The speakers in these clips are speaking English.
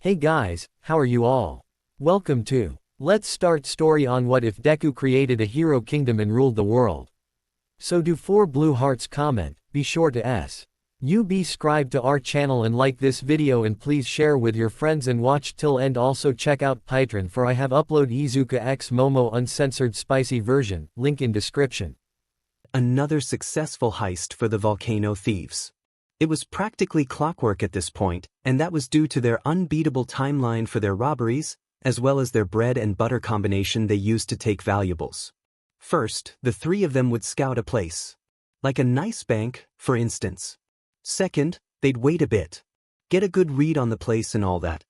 Hey guys, how are you all? Welcome to Let's Start Story on What If Deku created a hero kingdom and ruled the world. So do 4 blue hearts comment, be sure to subscribe to our channel and like this video and please share with your friends and watch till end. Also check out Patreon for I have upload Izuka X Momo uncensored spicy version, link in description. Another successful heist for the volcano thieves. It was practically clockwork at this point, and that was due to their unbeatable timeline for their robberies, as well as their bread and butter combination they used to take valuables. First, the 3 of them would scout a place. Like a nice bank, for instance. Second, they'd wait a bit. Get a good read on the place and all that.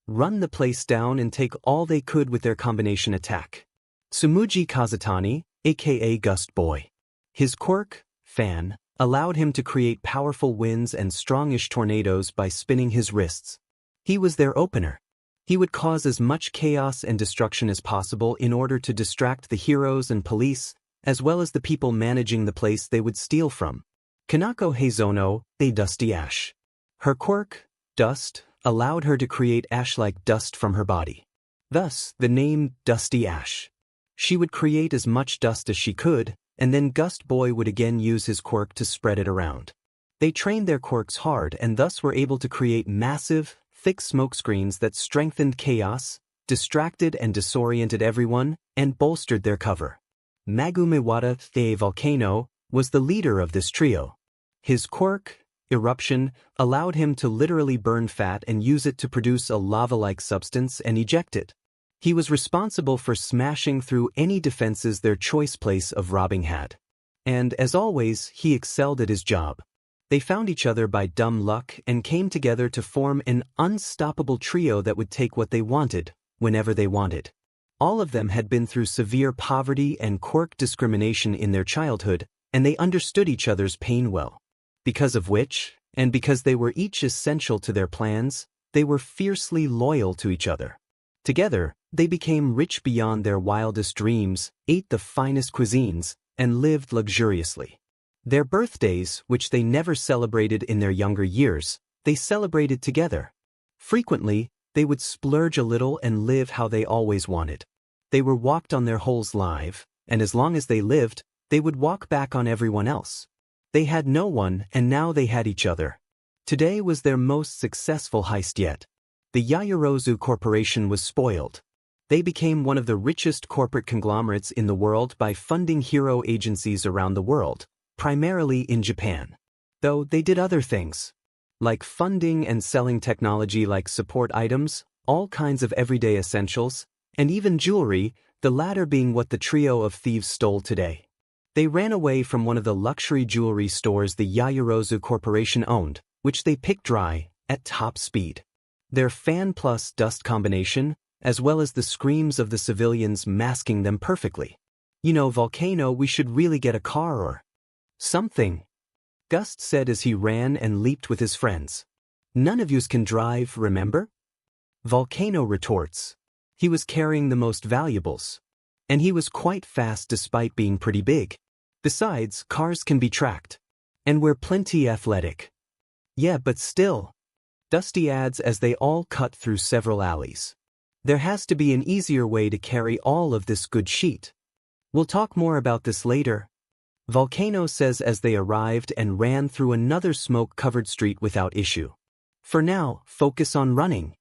Run the place down and take all they could with their combination attack. Tsumugi Kazutani, aka Gust Boy. His quirk, Fan, allowed him to create powerful winds and strongish tornadoes by spinning his wrists. He was their opener. He would cause as much chaos and destruction as possible in order to distract the heroes and police, as well as the people managing the place they would steal from. Kanako Heizono, a dusty ash. Her quirk, Dust, allowed her to create ash-like dust from her body. Thus, the name Dusty Ash. She would create as much dust as she could, and then Gust Boy would again use his quirk to spread it around. They trained their quirks hard and thus were able to create massive, thick smokescreens that strengthened chaos, distracted and disoriented everyone, and bolstered their cover. Magumiwata, the volcano, was the leader of this trio. His quirk, Eruption, allowed him to literally burn fat and use it to produce a lava-like substance and eject it. He was responsible for smashing through any defenses their choice place of robbing had. And, as always, he excelled at his job. They found each other by dumb luck and came together to form an unstoppable trio that would take what they wanted, whenever they wanted. All of them had been through severe poverty and quirk discrimination in their childhood, and they understood each other's pain well. Because of which, and because they were each essential to their plans, they were fiercely loyal to each other. Together, they became rich beyond their wildest dreams, ate the finest cuisines, and lived luxuriously. Their birthdays, which they never celebrated in their younger years, they celebrated together. Frequently, they would splurge a little and live how they always wanted. They were walked on their whole lives, and as long as they lived, they would walk back on everyone else. They had no one, and now they had each other. Today was their most successful heist yet. The Yaoyorozu Corporation was spoiled. They became one of the richest corporate conglomerates in the world by funding hero agencies around the world, primarily in Japan. Though they did other things, like funding and selling technology like support items, all kinds of everyday essentials, and even jewelry, the latter being what the trio of thieves stole today. They ran away from one of the luxury jewelry stores the Yaoyorozu Corporation owned, which they picked dry, at top speed. Their fan plus dust combination, as well as the screams of the civilians masking them perfectly. You know, Volcano, we should really get a car or something, Gust said as he ran and leaped with his friends. None of yous can drive, remember? Volcano retorts. He was carrying the most valuables. And he was quite fast despite being pretty big. Besides, cars can be tracked. And we're plenty athletic. Yeah, but still. Dusty adds as they all cut through several alleys. There has to be an easier way to carry all of this good sheet. We'll talk more about this later. Volcano says as they arrived and ran through another smoke-covered street without issue. For now, focus on running.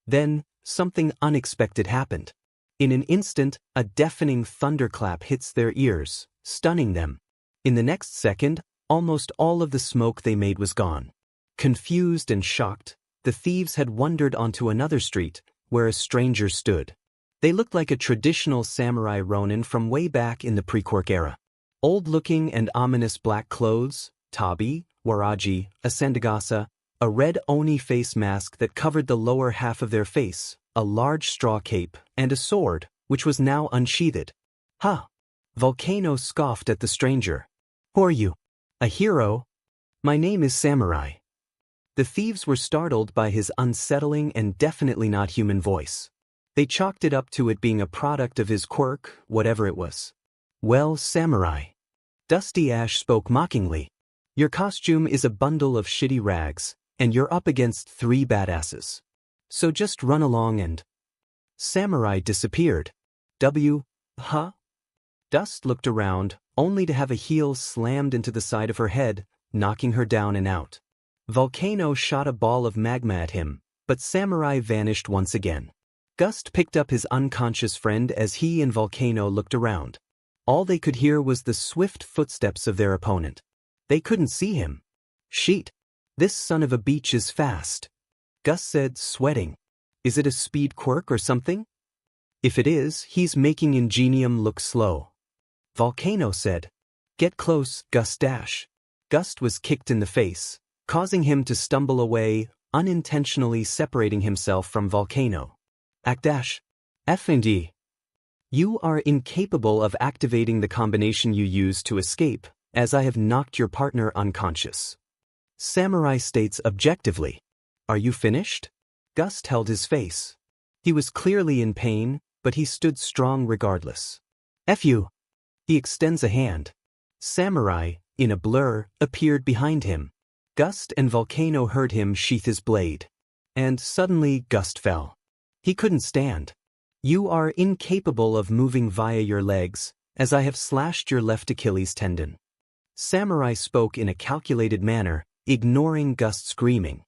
Then, something unexpected happened. In an instant, a deafening thunderclap hits their ears, stunning them. In the next second, almost all of the smoke they made was gone. Confused and shocked, the thieves had wandered onto another street, where a stranger stood. They looked like a traditional samurai ronin from way back in the pre-quirk era. Old-looking and ominous black clothes, tabi, waraji, a sandagasa, a red oni face mask that covered the lower half of their face, a large straw cape, and a sword, which was now unsheathed. Huh! Volcano scoffed at the stranger. Who are you? A hero? My name is Samurai. The thieves were startled by his unsettling and definitely not human voice. They chalked it up to it being a product of his quirk, whatever it was. Well, Samurai. Dusty Ash spoke mockingly. Your costume is a bundle of shitty rags, and you're up against 3 badasses. So just run along and... Samurai disappeared. Huh? Dust looked around, only to have a heel slammed into the side of her head, knocking her down and out. Volcano shot a ball of magma at him, but Samurai vanished once again. Gust picked up his unconscious friend as he and Volcano looked around. All they could hear was the swift footsteps of their opponent. They couldn't see him. Sheet. This son of a beach is fast. Gus said, sweating. Is it a speed quirk or something? If it is, he's making Ingenium look slow. Volcano said. Get close, Gus dash. Gust was kicked in the face, causing him to stumble away, unintentionally separating himself from Volcano. Dash. F&D. You are incapable of activating the combination you use to escape, as I have knocked your partner unconscious. Samurai states objectively. Are you finished? Gust held his face. He was clearly in pain, but he stood strong regardless. F you. He extends a hand. Samurai, in a blur, appeared behind him. Gust and Volcano heard him sheath his blade. And suddenly Gust fell. He couldn't stand. You are incapable of moving via your legs, as I have slashed your left Achilles tendon. Samurai spoke in a calculated manner, ignoring Gust's screaming.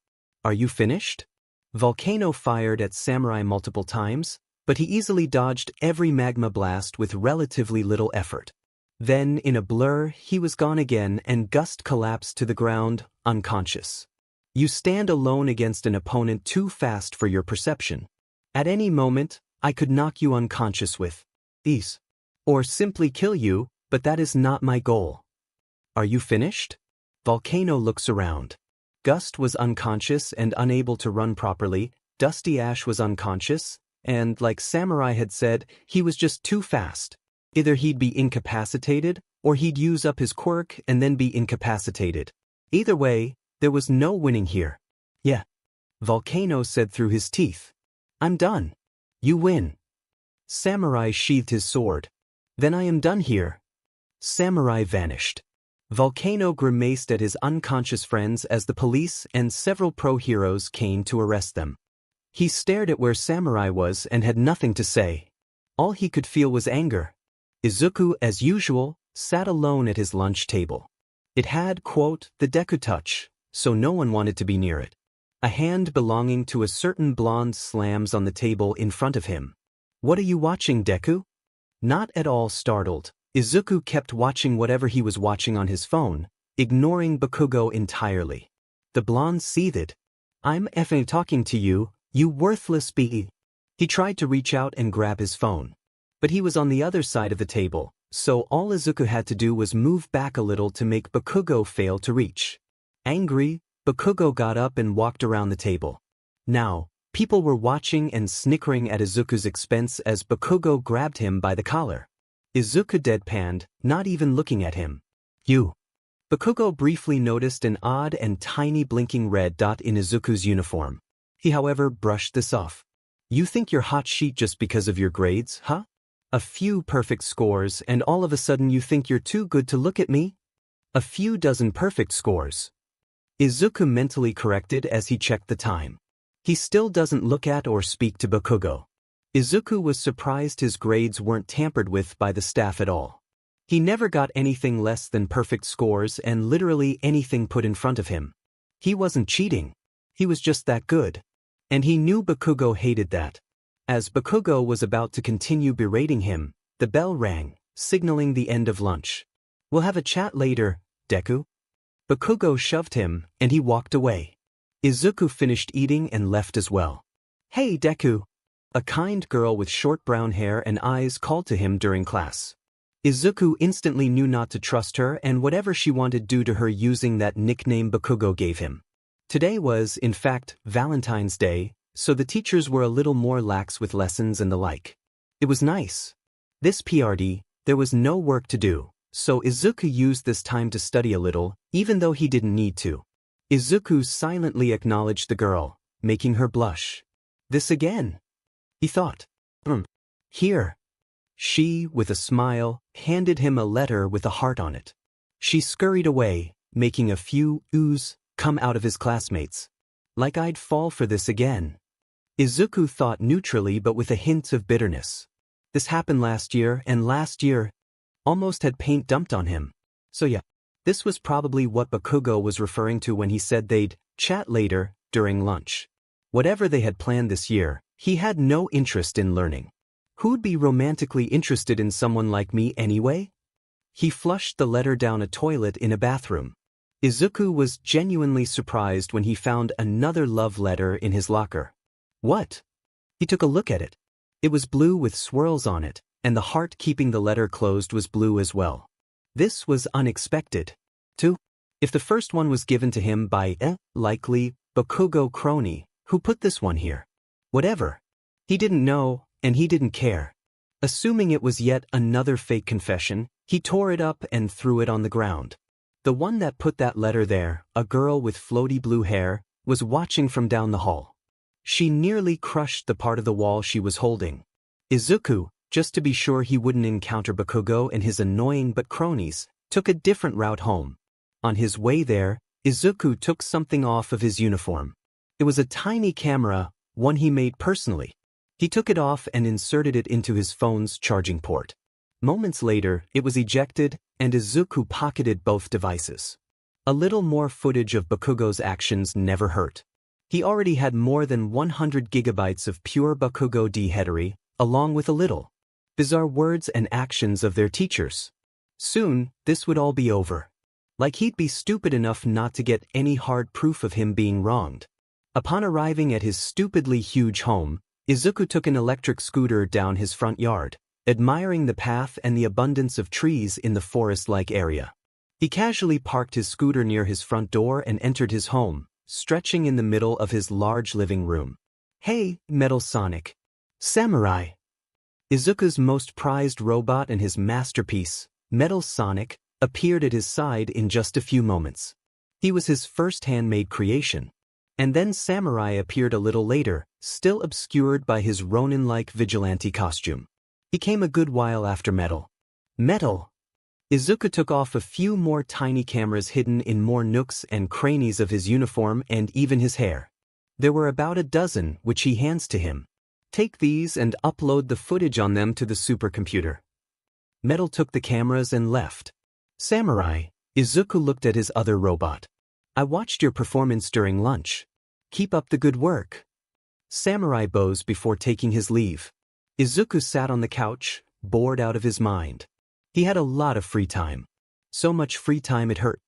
Are you finished? Volcano fired at Samurai multiple times, but he easily dodged every magma blast with relatively little effort. Then, in a blur, he was gone again and Gust collapsed to the ground, unconscious. You stand alone against an opponent too fast for your perception. At any moment, I could knock you unconscious with ease. Or simply kill you, but that is not my goal. Are you finished? Volcano looks around. Gust was unconscious and unable to run properly, Dusty Ash was unconscious, and like Samurai had said, he was just too fast. Either he'd be incapacitated, or he'd use up his quirk and then be incapacitated. Either way, there was no winning here. Yeah. Volcano said through his teeth. I'm done. You win. Samurai sheathed his sword. Then I am done here. Samurai vanished. Volcano grimaced at his unconscious friends as the police and several pro-heroes came to arrest them. He stared at where Samurai was and had nothing to say. All he could feel was anger. Izuku, as usual, sat alone at his lunch table. It had, quote, the Deku touch, so no one wanted to be near it. A hand belonging to a certain blonde slams on the table in front of him. What are you watching, Deku? Not at all startled, Izuku kept watching whatever he was watching on his phone, ignoring Bakugo entirely. The blonde seethed. I'm effing talking to you, you worthless bee. He tried to reach out and grab his phone. But he was on the other side of the table, so all Izuku had to do was move back a little to make Bakugo fail to reach. Angry, Bakugo got up and walked around the table. Now, people were watching and snickering at Izuku's expense as Bakugo grabbed him by the collar. Izuku deadpanned, not even looking at him. You. Bakugo briefly noticed an odd and tiny blinking red dot in Izuku's uniform. He, however, brushed this off. You think you're hot sheet just because of your grades, huh? A few perfect scores and all of a sudden you think you're too good to look at me? A few dozen perfect scores. Izuku mentally corrected as he checked the time. He still doesn't look at or speak to Bakugo. Izuku was surprised his grades weren't tampered with by the staff at all. He never got anything less than perfect scores and literally anything put in front of him. He wasn't cheating. He was just that good. And he knew Bakugo hated that. As Bakugo was about to continue berating him, the bell rang, signaling the end of lunch. We'll have a chat later, Deku. Bakugo shoved him, and he walked away. Izuku finished eating and left as well. Hey, Deku. A kind girl with short brown hair and eyes called to him during class. Izuku instantly knew not to trust her and whatever she wanted do to her using that nickname Bakugo gave him. Today was, in fact, Valentine's Day, so the teachers were a little more lax with lessons and the like. It was nice. This PRD, there was no work to do, so Izuku used this time to study a little, even though he didn't need to. Izuku silently acknowledged the girl, making her blush. This again? He thought. Here. She, with a smile, handed him a letter with a heart on it. She scurried away, making a few oohs come out of his classmates. Like I'd fall for this again. Izuku thought neutrally but with a hint of bitterness. This happened last year, and last year almost had paint dumped on him. So yeah, this was probably what Bakugo was referring to when he said they'd chat later during lunch. Whatever they had planned this year, he had no interest in learning. Who'd be romantically interested in someone like me anyway? He flushed the letter down a toilet in a bathroom. Izuku was genuinely surprised when he found another love letter in his locker. What? He took a look at it. It was blue with swirls on it, and the heart keeping the letter closed was blue as well. This was unexpected. Too. If the first one was given to him by likely Bakugo crony, who put this one here? Whatever. He didn't know, and he didn't care. Assuming it was yet another fake confession, he tore it up and threw it on the ground. The one that put that letter there, a girl with floaty blue hair, was watching from down the hall. She nearly crushed the part of the wall she was holding. Izuku, just to be sure he wouldn't encounter Bakugo and his annoying but cronies, took a different route home. On his way there, Izuku took something off of his uniform. It was a tiny camera, one he made personally. He took it off and inserted it into his phone's charging port. Moments later, it was ejected, and Izuku pocketed both devices. A little more footage of Bakugo's actions never hurt. He already had more than 100 gigabytes of pure Bakugo deheadery, along with a little bizarre words and actions of their teachers. Soon, this would all be over. Like he'd be stupid enough not to get any hard proof of him being wronged. Upon arriving at his stupidly huge home, Izuku took an electric scooter down his front yard, admiring the path and the abundance of trees in the forest-like area. He casually parked his scooter near his front door and entered his home, stretching in the middle of his large living room. Hey, Metal Sonic. Samurai. Izuku's most prized robot and his masterpiece, Metal Sonic, appeared at his side in just a few moments. He was his first handmade creation. And then Samurai appeared a little later, still obscured by his Ronin-like vigilante costume. He came a good while after Metal. Metal! Izuku took off a few more tiny cameras hidden in more nooks and crannies of his uniform and even his hair. There were about a dozen, which he hands to him. Take these and upload the footage on them to the supercomputer. Metal took the cameras and left. Samurai, Izuku looked at his other robot. I watched your performance during lunch. Keep up the good work. Samurai bows before taking his leave. Izuku sat on the couch, bored out of his mind. He had a lot of free time. So much free time it hurt.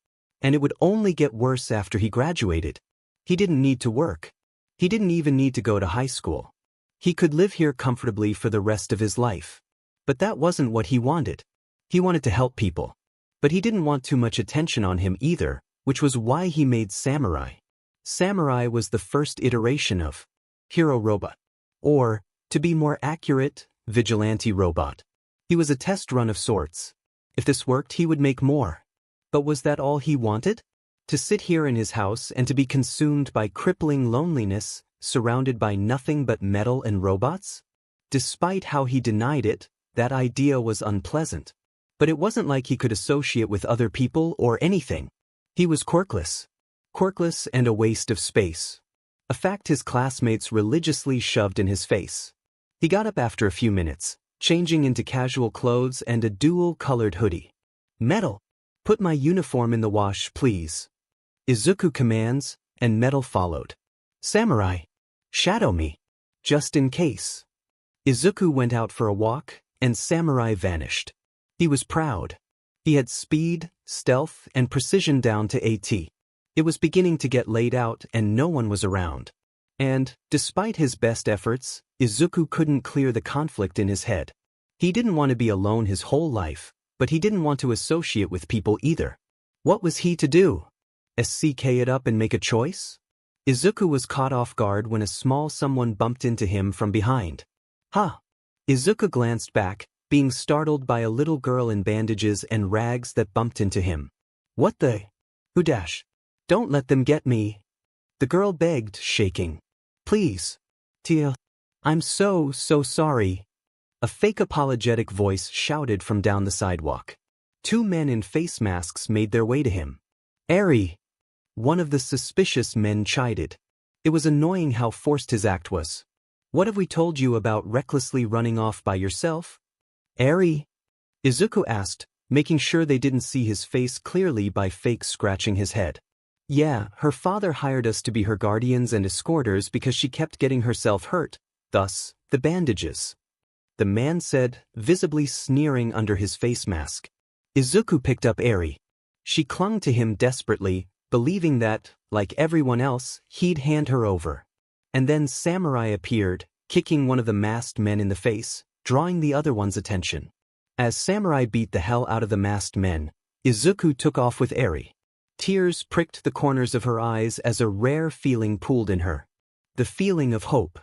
And it would only get worse after he graduated. He didn't need to work. He didn't even need to go to high school. He could live here comfortably for the rest of his life. But that wasn't what he wanted. He wanted to help people. But he didn't want too much attention on him either, which was why he made Samurai. Samurai was the first iteration of Hero Robot. Or, to be more accurate, Vigilante Robot. He was a test run of sorts. If this worked, he would make more. But was that all he wanted? To sit here in his house and to be consumed by crippling loneliness, surrounded by nothing but metal and robots? Despite how he denied it, that idea was unpleasant. But it wasn't like he could associate with other people or anything. He was quirkless. Quirkless and a waste of space. A fact his classmates religiously shoved in his face. He got up after a few minutes, changing into casual clothes and a dual-colored hoodie. Metal, put my uniform in the wash, please. Izuku commands, and Metal followed. Samurai, shadow me. Just in case. Izuku went out for a walk, and Samurai vanished. He was proud. He had speed, stealth, and precision down to a T. It was beginning to get laid out and no one was around. And, despite his best efforts, Izuku couldn't clear the conflict in his head. He didn't want to be alone his whole life, but he didn't want to associate with people either. What was he to do? SCK it up and make a choice? Izuku was caught off guard when a small someone bumped into him from behind. Huh. Izuku glanced back, being startled by a little girl in bandages and rags that bumped into him. What the? Who dash? Don't let them get me. The girl begged, shaking. Please. Tia. I'm so sorry. A fake apologetic voice shouted from down the sidewalk. Two men in face masks made their way to him. Eri. One of the suspicious men chided. It was annoying how forced his act was. What have we told you about recklessly running off by yourself? Eri? Izuku asked, making sure they didn't see his face clearly by fake scratching his head. Yeah, her father hired us to be her guardians and escorters because she kept getting herself hurt, thus, the bandages. The man said, visibly sneering under his face mask. Izuku picked up Eri. She clung to him desperately, believing that, like everyone else, he'd hand her over. And then Samurai appeared, kicking one of the masked men in the face, drawing the other one's attention. As Samurai beat the hell out of the masked men, Izuku took off with Eri. Tears pricked the corners of her eyes as a rare feeling pooled in her. The feeling of hope.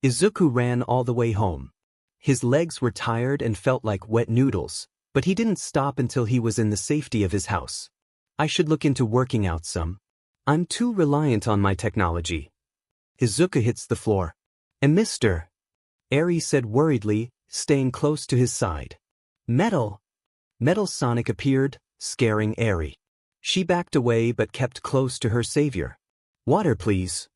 Izuku ran all the way home. His legs were tired and felt like wet noodles, but he didn't stop until he was in the safety of his house. I should look into working out some. I'm too reliant on my technology. Izuku hits the floor. And Mr. Eri said worriedly, staying close to his side. Metal! Metal Sonic appeared, scaring Eri. She backed away but kept close to her savior. Water please.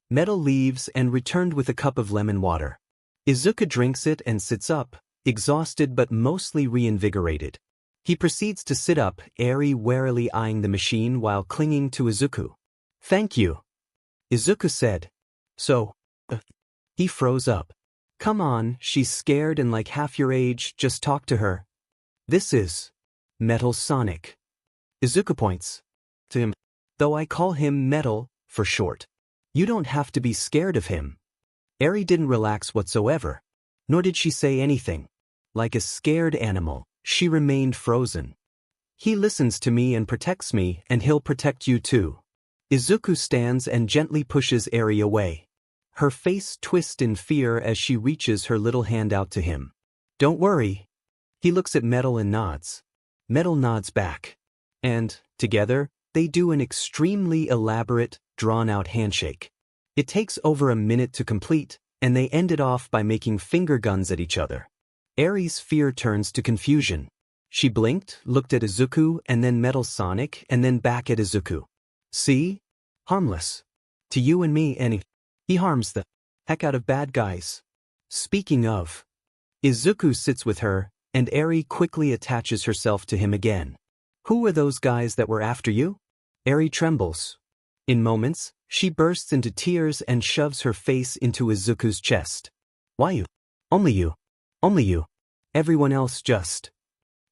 Metal leaves and returned with a cup of lemon water. Izuku drinks it and sits up, exhausted but mostly reinvigorated. He proceeds to sit up, Eri warily eyeing the machine while clinging to Izuku. Thank you. Izuku said. So, he froze up. Come on, she's scared and like half your age, just talk to her. This is Metal Sonic. Izuku points to him. Though I call him Metal, for short. You don't have to be scared of him. Eri didn't relax whatsoever. Nor did she say anything. Like a scared animal, she remained frozen. He listens to me and protects me, and he'll protect you too. Izuku stands and gently pushes Eri away. Her face twists in fear as she reaches her little hand out to him. Don't worry. He looks at Metal and nods. Metal nods back. And, together, they do an extremely elaborate, drawn-out handshake. It takes over a minute to complete, and they end it off by making finger guns at each other. Eri's fear turns to confusion. She blinked, looked at Izuku, and then Metal Sonic, and then back at Izuku. See? Harmless. To you and me, and he harms the heck out of bad guys. Speaking of, Izuku sits with her, and Eri quickly attaches herself to him again. Who were those guys that were after you? Eri trembles. In moments, she bursts into tears and shoves her face into Izuku's chest. Why you? Only you. Only you. Everyone else just.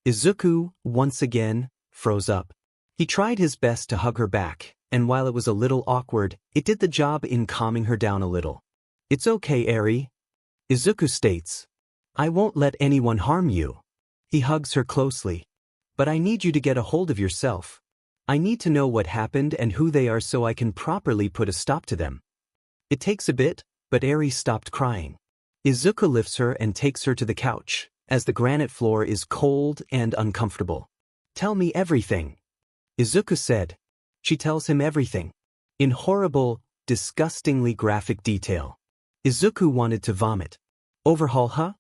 Izuku, once again, froze up. He tried his best to hug her back, and while it was a little awkward, it did the job in calming her down a little. It's okay, Eri. Izuku states. I won't let anyone harm you. He hugs her closely. But I need you to get a hold of yourself. I need to know what happened and who they are so I can properly put a stop to them. It takes a bit, but Eri stopped crying. Izuku lifts her and takes her to the couch, as the granite floor is cold and uncomfortable. Tell me everything. Izuku said. She tells him everything. In horrible, disgustingly graphic detail. Izuku wanted to vomit. Overhaul, huh?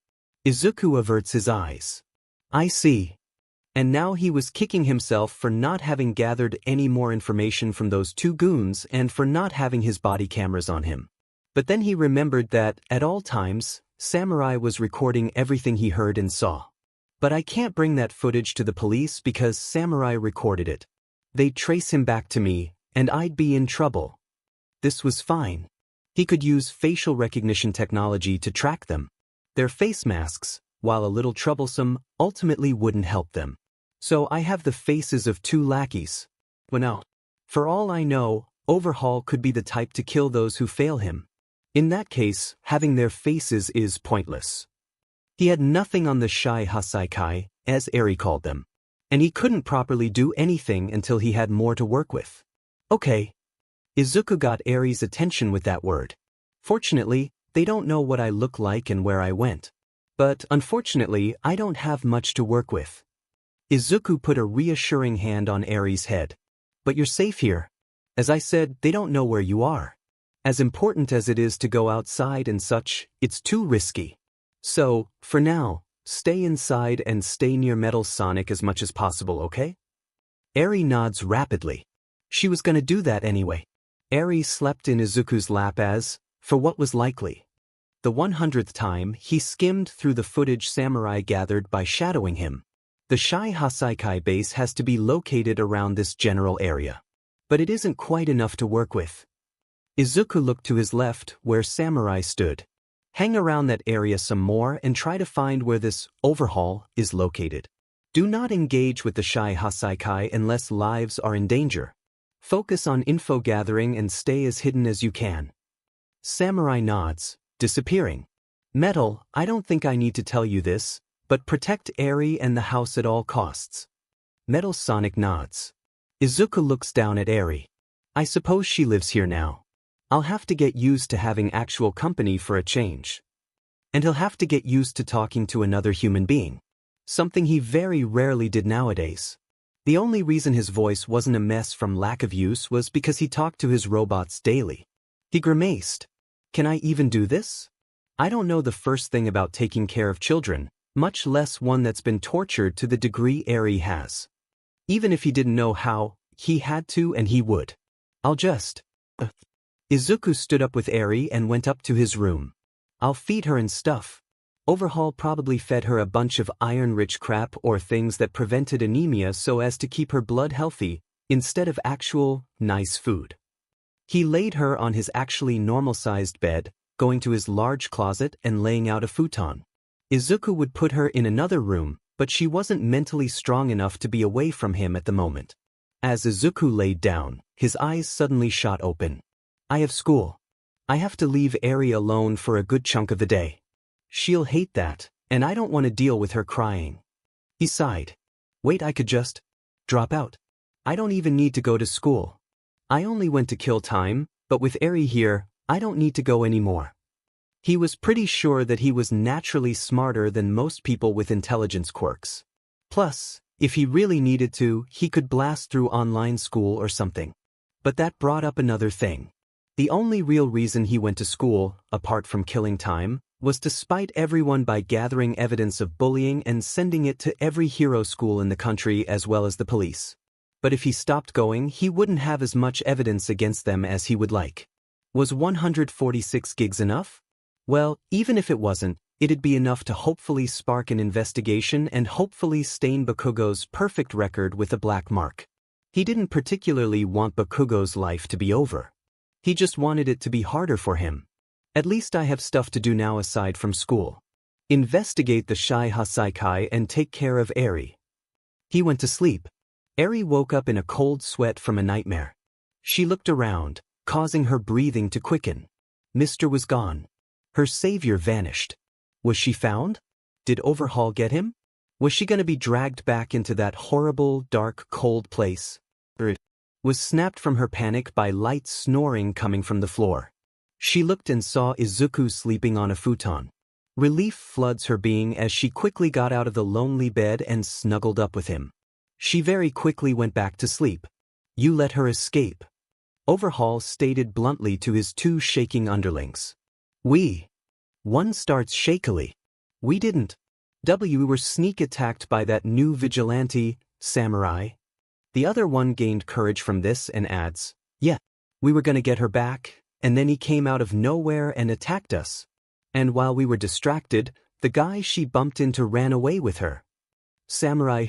Izuku averts his eyes. I see. And now he was kicking himself for not having gathered any more information from those two goons and for not having his body cameras on him. But then he remembered that, at all times, Samurai was recording everything he heard and saw. But I can't bring that footage to the police because Samurai recorded it. They'd trace him back to me, and I'd be in trouble. This was fine. He could use facial recognition technology to track them. Their face masks, while a little troublesome, ultimately wouldn't help them. So I have the faces of two lackeys. Well now, for all I know, Overhaul could be the type to kill those who fail him. In that case, having their faces is pointless. He had nothing on the Shai Hasaikai, as Eri called them. And he couldn't properly do anything until he had more to work with. Okay. Izuku got Eri's attention with that word. Fortunately, they don't know what I look like and where I went. But unfortunately, I don't have much to work with. Izuku put a reassuring hand on Eri's head. But you're safe here. As I said, they don't know where you are. As important as it is to go outside and such, it's too risky. So, for now, stay inside and stay near Metal Sonic as much as possible, okay? Eri nods rapidly. She was gonna do that anyway. Eri slept in Izuku's lap as, for what was likely. the 100th time, he skimmed through the footage Samurai gathered by shadowing him. The Shai Hasaikai base has to be located around this general area. But it isn't quite enough to work with. Izuku looked to his left, where Samurai stood. Hang around that area some more and try to find where this overhaul is located. Do not engage with the Shai Hasaikai unless lives are in danger. Focus on info gathering and stay as hidden as you can. Samurai nods, disappearing. Metal, I don't think I need to tell you this, but protect Eri and the house at all costs. Metal Sonic nods. Izuku looks down at Eri. I suppose she lives here now. I'll have to get used to having actual company for a change. And he'll have to get used to talking to another human being. Something he very rarely did nowadays. The only reason his voice wasn't a mess from lack of use was because he talked to his robots daily. He grimaced. Can I even do this? I don't know the first thing about taking care of children, much less one that's been tortured to the degree Eri has. Even if he didn't know how, he had to and he would. I'll just... Izuku stood up with Eri and went up to his room. I'll feed her and stuff. Overhaul probably fed her a bunch of iron-rich crap or things that prevented anemia so as to keep her blood healthy, instead of actual, nice food. He laid her on his actually normal-sized bed, going to his large closet and laying out a futon. Izuku would put her in another room, but she wasn't mentally strong enough to be away from him at the moment. As Izuku laid down, his eyes suddenly shot open. I have school. I have to leave Eri alone for a good chunk of the day. She'll hate that, and I don't want to deal with her crying. He sighed. Wait, I could just drop out. I don't even need to go to school. I only went to kill time, but with Eri here, I don't need to go anymore. He was pretty sure that he was naturally smarter than most people with intelligence quirks. Plus, if he really needed to, he could blast through online school or something. But that brought up another thing. The only real reason he went to school, apart from killing time, was to spite everyone by gathering evidence of bullying and sending it to every hero school in the country as well as the police. But if he stopped going, he wouldn't have as much evidence against them as he would like. Was 146 gigs enough? Well, even if it wasn't, it'd be enough to hopefully spark an investigation and hopefully stain Bakugo's perfect record with a black mark. He didn't particularly want Bakugo's life to be over. He just wanted it to be harder for him. At least I have stuff to do now aside from school. Investigate the Shai Hasaikai and take care of Eri. He went to sleep. Eri woke up in a cold sweat from a nightmare. She looked around, causing her breathing to quicken. Mister was gone. Her savior vanished. Was she found? Did Overhaul get him? Was she going to be dragged back into that horrible, dark, cold place? Was snapped from her panic by light snoring coming from the floor. She looked and saw Izuku sleeping on a futon. Relief floods her being as she quickly got out of the lonely bed and snuggled up with him. She very quickly went back to sleep. You let her escape. Overhaul stated bluntly to his two shaking underlings. One starts shakily. We didn't. We were sneak attacked by that new vigilante, Samurai. The other one gained courage from this and adds, yeah, we were gonna get her back, and then he came out of nowhere and attacked us. And while we were distracted, the guy she bumped into ran away with her. Samurai,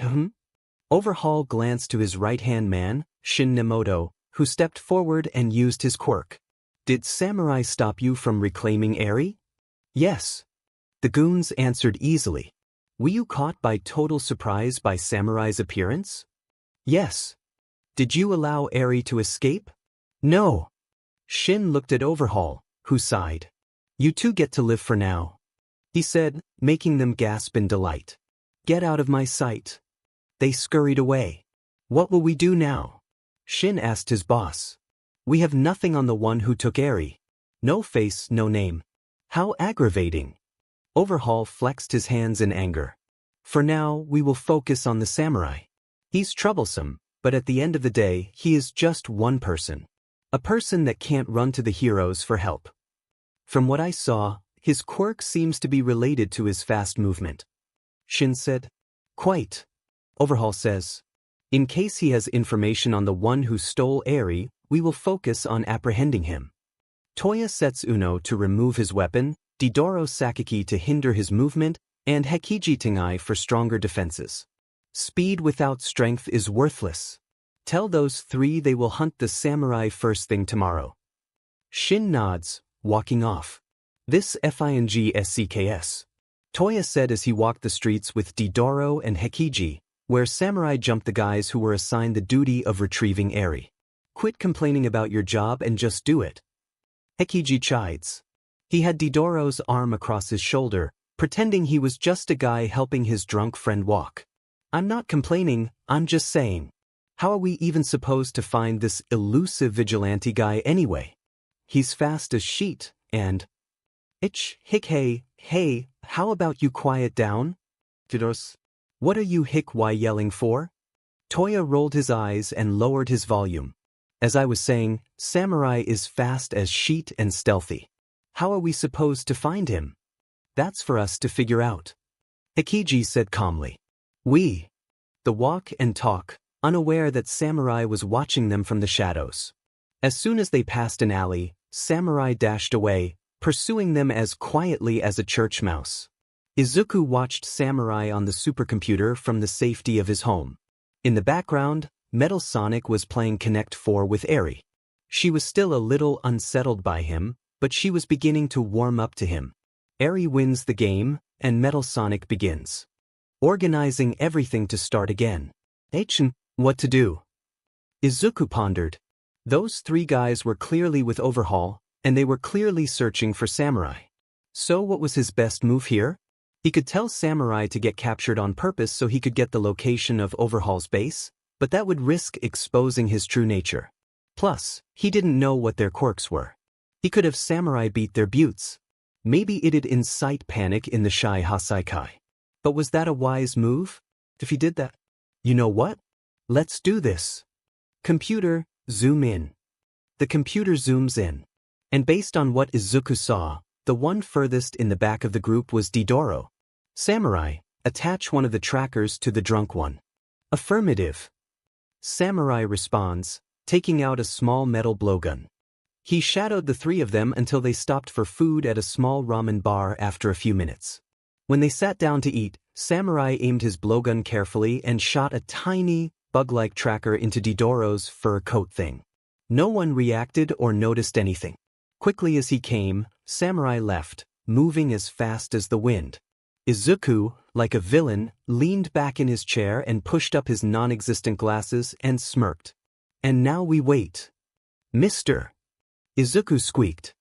Overhaul glanced to his right-hand man, Shin Nemoto, who stepped forward and used his quirk. Did Samurai stop you from reclaiming Eri? Yes. The goons answered easily. Were you caught by total surprise by Samurai's appearance? Yes. Did you allow Eri to escape? No. Shin looked at Overhaul, who sighed. You two get to live for now, he said, making them gasp in delight. Get out of my sight. They scurried away. What will we do now? Shin asked his boss. We have nothing on the one who took Eri. No face, no name. How aggravating. Overhaul flexed his hands in anger. For now, we will focus on the samurai. He's troublesome, but at the end of the day, he is just one person. A person that can't run to the heroes for help. From what I saw, his quirk seems to be related to his fast movement. Shin said. Quite. Overhaul says. In case he has information on the one who stole Eri, we will focus on apprehending him. Toya sets Uno to remove his weapon, Didoro Sakaki to hinder his movement, and Hekiji Tengai for stronger defenses. Speed without strength is worthless. Tell those three they will hunt the samurai first thing tomorrow. Shin nods, walking off. This FINGSCKS. Toya said as he walked the streets with Didoro and Hekiji, where samurai jumped the guys who were assigned the duty of retrieving Eri. Quit complaining about your job and just do it. Hekiji chides. He had Didoro's arm across his shoulder, pretending he was just a guy helping his drunk friend walk. I'm not complaining, I'm just saying. How are we even supposed to find this elusive vigilante guy anyway? He's fast as sheet, and… Hey, how about you quiet down? Kidos. What are you yelling for? Toya rolled his eyes and lowered his volume. As I was saying, samurai is fast as sheet and stealthy. How are we supposed to find him? That's for us to figure out. Hekiji said calmly. The walk and talk, unaware that samurai was watching them from the shadows. As soon as they passed an alley, samurai dashed away, pursuing them as quietly as a church mouse. Izuku watched samurai on the supercomputer from the safety of his home. In the background, Metal Sonic was playing Connect 4 with Eri. She was still a little unsettled by him, but she was beginning to warm up to him. Eri wins the game, and Metal Sonic begins. Organizing everything to start again. What to do? Izuku pondered. Those three guys were clearly with Overhaul, and they were clearly searching for Samurai. So what was his best move here? He could tell Samurai to get captured on purpose so he could get the location of Overhaul's base, but that would risk exposing his true nature. Plus, he didn't know what their quirks were. He could have Samurai beat their buttes. Maybe it'd incite panic in the Shai Hasaikai. But was that a wise move? If he did that? You know what? Let's do this. Computer, zoom in. The computer zooms in. And based on what Izuku saw, the one furthest in the back of the group was Didoro. Samurai, attach one of the trackers to the drunk one. Affirmative. Samurai responds, taking out a small metal blowgun. He shadowed the three of them until they stopped for food at a small ramen bar after a few minutes. When they sat down to eat, Samurai aimed his blowgun carefully and shot a tiny, bug-like tracker into Didoro's fur coat thing. No one reacted or noticed anything. Quickly as he came, Samurai left, moving as fast as the wind. Izuku, like a villain, leaned back in his chair and pushed up his non-existent glasses and smirked. And now we wait. Mr. Izuku squeaked.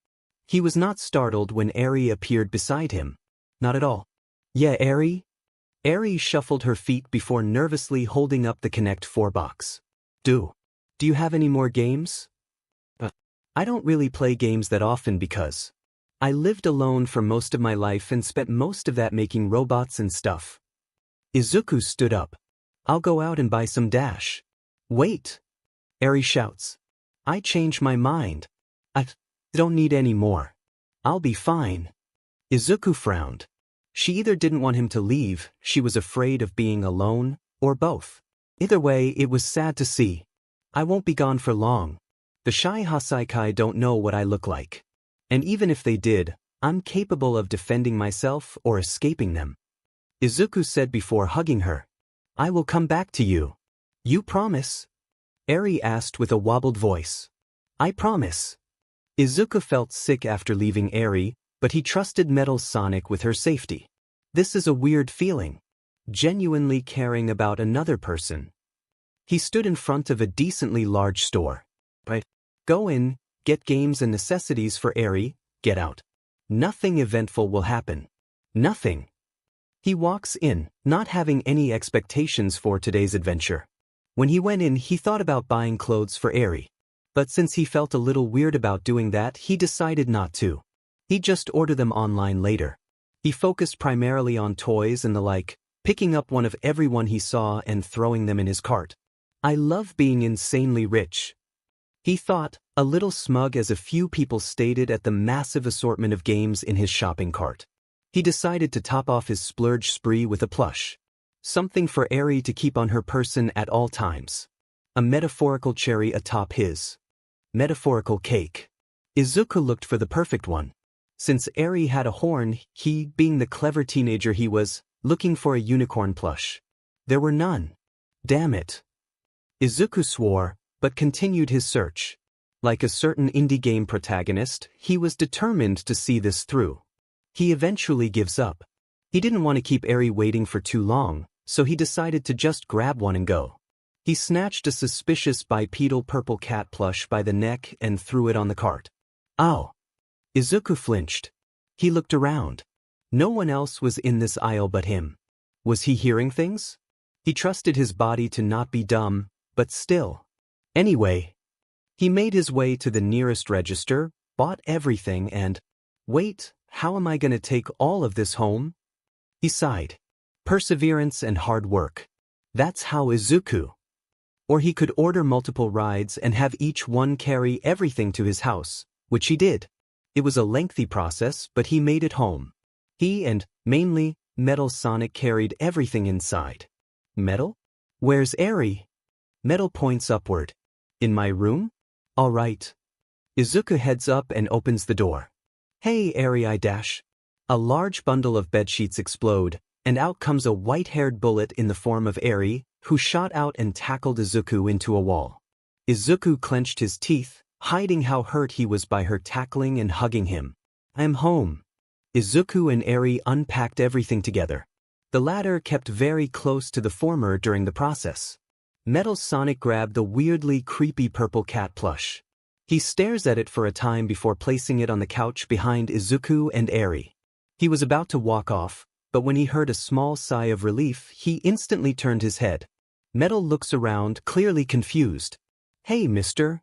He was not startled when Eri appeared beside him. Not at all. Yeah, Eri? Eri shuffled her feet before nervously holding up the Connect 4 box. Do you have any more games? I don't really play games that often because I lived alone for most of my life and spent most of that making robots and stuff. Izuku stood up. I'll go out and buy some Dash. Wait. Eri shouts. I changed my mind. I don't need any more. I'll be fine. Izuku frowned. She either didn't want him to leave, she was afraid of being alone, or both. Either way, it was sad to see. I won't be gone for long. The Shai Hasaikai don't know what I look like. And even if they did, I'm capable of defending myself or escaping them. Izuku said before hugging her. I will come back to you. You promise? Eri asked with a wobbled voice. I promise. Izuku felt sick after leaving Eri, but he trusted Metal Sonic with her safety. This is a weird feeling. Genuinely caring about another person. He stood in front of a decently large store. Right. Go in, get games and necessities for Eri, get out. Nothing eventful will happen. Nothing. He walks in, not having any expectations for today's adventure. When he went in, he thought about buying clothes for Eri. But since he felt a little weird about doing that, he decided not to. He'd just order them online later. He focused primarily on toys and the like, picking up one of everyone he saw and throwing them in his cart. I love being insanely rich. He thought, a little smug as a few people stated at the massive assortment of games in his shopping cart. He decided to top off his splurge spree with a plush. Something for Eri to keep on her person at all times. A metaphorical cherry atop his metaphorical cake. Izuku looked for the perfect one. Since Eri had a horn, he, being the clever teenager he was, looking for a unicorn plush. There were none. Damn it. Izuku swore, but continued his search. Like a certain indie game protagonist, he was determined to see this through. He eventually gives up. He didn't want to keep Eri waiting for too long, so he decided to just grab one and go. He snatched a suspicious bipedal purple cat plush by the neck and threw it on the cart. Ow! Izuku flinched. He looked around. No one else was in this aisle but him. Was he hearing things? He trusted his body to not be dumb, but still. Anyway, he made his way to the nearest register, bought everything and, wait, how am I going to take all of this home? He sighed. Perseverance and hard work. That's how Izuku. Or he could order multiple rides and have each one carry everything to his house, which he did. It was a lengthy process, but he made it home. He and, mainly, Metal Sonic carried everything inside. Metal? Where's Eri? Metal points upward. In my room? All right. Izuku heads up and opens the door. Hey, Eri, I dash. A large bundle of bedsheets explode, and out comes a white-haired bullet in the form of Eri, who shot out and tackled Izuku into a wall. Izuku clenched his teeth, hiding how hurt he was by her tackling and hugging him. I'm home. Izuku and Eri unpacked everything together. The latter kept very close to the former during the process. Metal Sonic grabbed the weirdly creepy purple cat plush. He stares at it for a time before placing it on the couch behind Izuku and Eri. He was about to walk off, but when he heard a small sigh of relief, he instantly turned his head. Metal looks around, clearly confused. Hey, mister.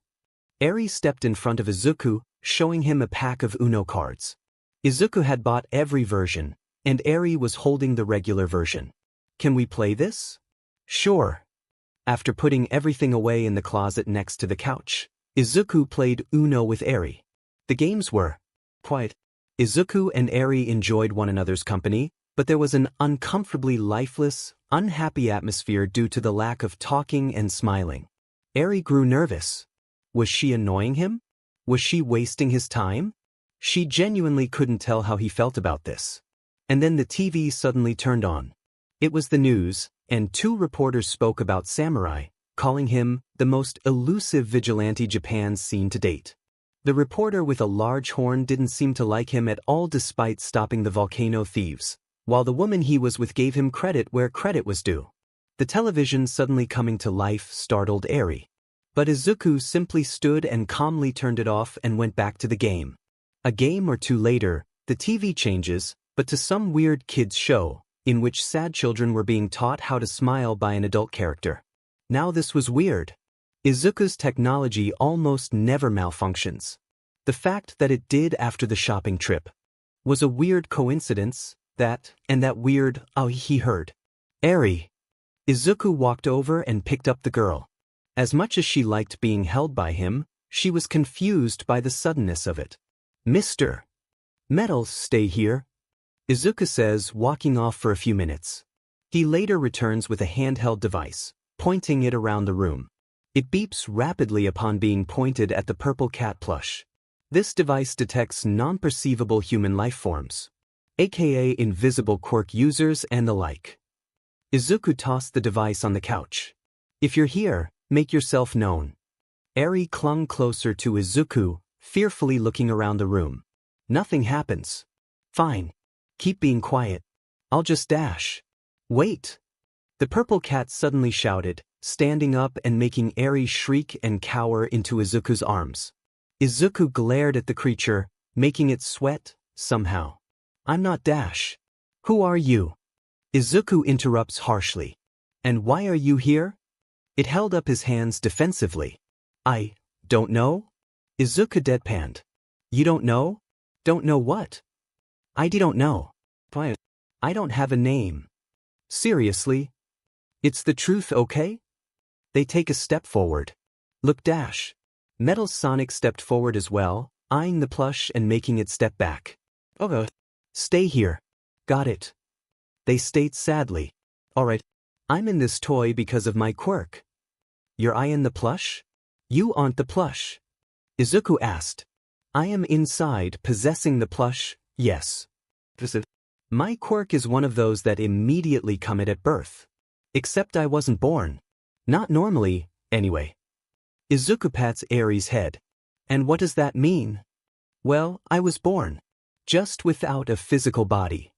Eri stepped in front of Izuku, showing him a pack of Uno cards. Izuku had bought every version, and Eri was holding the regular version. Can we play this? Sure. After putting everything away in the closet next to the couch, Izuku played Uno with Eri. The games were quiet. Izuku and Eri enjoyed one another's company, but there was an uncomfortably lifeless, unhappy atmosphere due to the lack of talking and smiling. Eri grew nervous. Was she annoying him? Was she wasting his time? She genuinely couldn't tell how he felt about this. And then the TV suddenly turned on. It was the news, and two reporters spoke about Samurai, calling him the most elusive vigilante Japan's seen to date. The reporter with a large horn didn't seem to like him at all despite stopping the volcano thieves, while the woman he was with gave him credit where credit was due. The television suddenly coming to life startled Eri. But Izuku simply stood and calmly turned it off and went back to the game. A game or two later, the TV changes, but to some weird kids' show, in which sad children were being taught how to smile by an adult character. Now this was weird. Izuku's technology almost never malfunctions. The fact that it did after the shopping trip was a weird coincidence, that weird, oh, he heard. Eri. Izuku walked over and picked up the girl. As much as she liked being held by him, she was confused by the suddenness of it. Mr. Metal, stay here. Izuku says, walking off for a few minutes. He later returns with a handheld device, pointing it around the room. It beeps rapidly upon being pointed at the purple cat plush. This device detects non-perceivable human life forms, aka invisible quirk users and the like. Izuku tossed the device on the couch. If you're here, make yourself known. Eri clung closer to Izuku, fearfully looking around the room. Nothing happens. Fine. Keep being quiet. I'll just dash. Wait. The purple cat suddenly shouted, standing up and making Eri shriek and cower into Izuku's arms. Izuku glared at the creature, making it sweat, somehow. I'm not Dash. Who are you? Izuku interrupts harshly. And why are you here? It held up his hands defensively. I don't know? Izuku deadpanned. You don't know? Don't know what? I don't know. I don't have a name. Seriously? It's the truth, okay? They take a step forward. Look, Dash. Metal Sonic stepped forward as well, eyeing the plush and making it step back. Okay. Stay here. Got it. They state sadly. Alright. I'm in this toy because of my quirk. You're eyeing the plush? You aren't the plush. Izuku asked. I am inside, possessing the plush, yes. My quirk is one of those that immediately come at birth. Except I wasn't born. Not normally, anyway. Izuku pats Eri's head. And what does that mean? Well, I was born. Just without a physical body.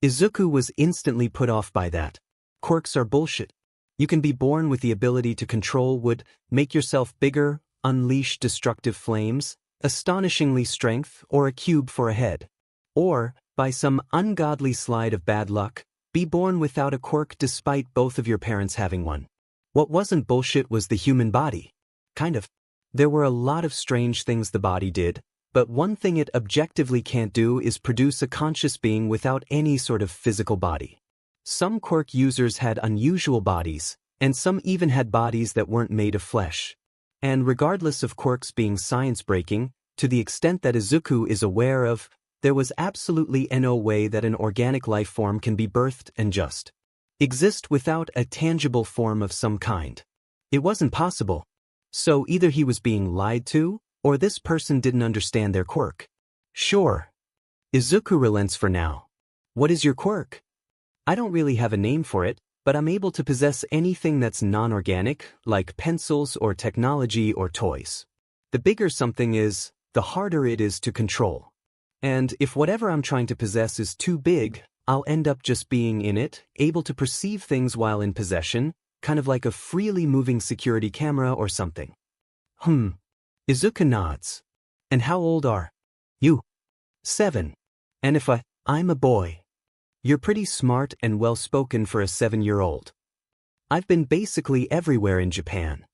Izuku was instantly put off by that. Quirks are bullshit. You can be born with the ability to control wood, make yourself bigger, unleash destructive flames, astonishingly strength, or a cube for a head. Or, by some ungodly slide of bad luck, be born without a quirk despite both of your parents having one. What wasn't bullshit was the human body. Kind of. There were a lot of strange things the body did, but one thing it objectively can't do is produce a conscious being without any sort of physical body. Some quirk users had unusual bodies, and some even had bodies that weren't made of flesh. And regardless of quirks being science-breaking, to the extent that Izuku is aware of, there was absolutely no way that an organic life form can be birthed and just exist without a tangible form of some kind. It wasn't possible. So either he was being lied to, or this person didn't understand their quirk. Sure. Izuku relents for now. What is your quirk? I don't really have a name for it, but I'm able to possess anything that's non-organic, like pencils or technology or toys. The bigger something is, the harder it is to control. And if whatever I'm trying to possess is too big, I'll end up just being in it, able to perceive things while in possession, kind of like a freely moving security camera or something. Izuku nods. And how old are you? 7. And if I'm a boy. You're pretty smart and well-spoken for a 7-year-old. I've been basically everywhere in Japan.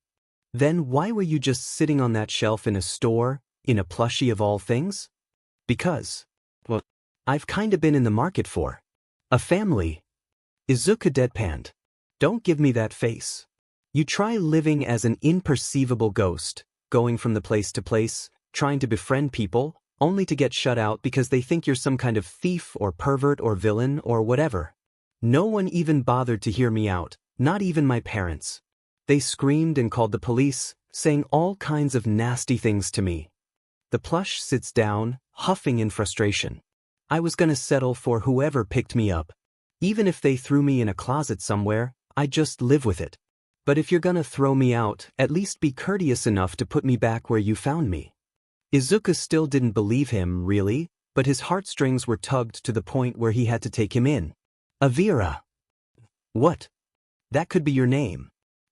Then why were you just sitting on that shelf in a store, in a plushie of all things? Because, well, I've kinda been in the market for a family. Izuku deadpanned. Don't give me that face. You try living as an imperceivable ghost, going from the place to place, trying to befriend people, only to get shut out because they think you're some kind of thief or pervert or villain or whatever. No one even bothered to hear me out, not even my parents. They screamed and called the police, saying all kinds of nasty things to me. The plush sits down, huffing in frustration. I was gonna settle for whoever picked me up. Even if they threw me in a closet somewhere, I'd just live with it. But if you're gonna throw me out, at least be courteous enough to put me back where you found me. Izuku still didn't believe him, really, but his heartstrings were tugged to the point where he had to take him in. Avira. What? That could be your name.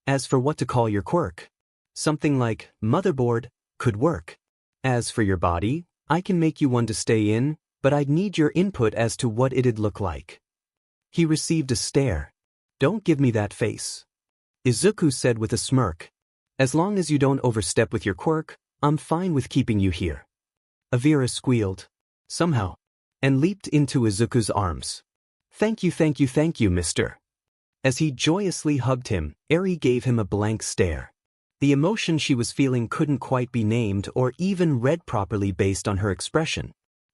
As for what to call your quirk, something like motherboard could work. As for your body, I can make you one to stay in, but I'd need your input as to what it'd look like. He received a stare. Don't give me that face. Izuku said with a smirk. As long as you don't overstep with your quirk, I'm fine with keeping you here. Avira squealed. Somehow. And leaped into Izuku's arms. Thank you, mister. As he joyously hugged him, Eri gave him a blank stare. The emotion she was feeling couldn't quite be named or even read properly based on her expression.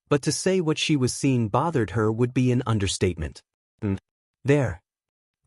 But to say what she was seeing bothered her would be an understatement. There.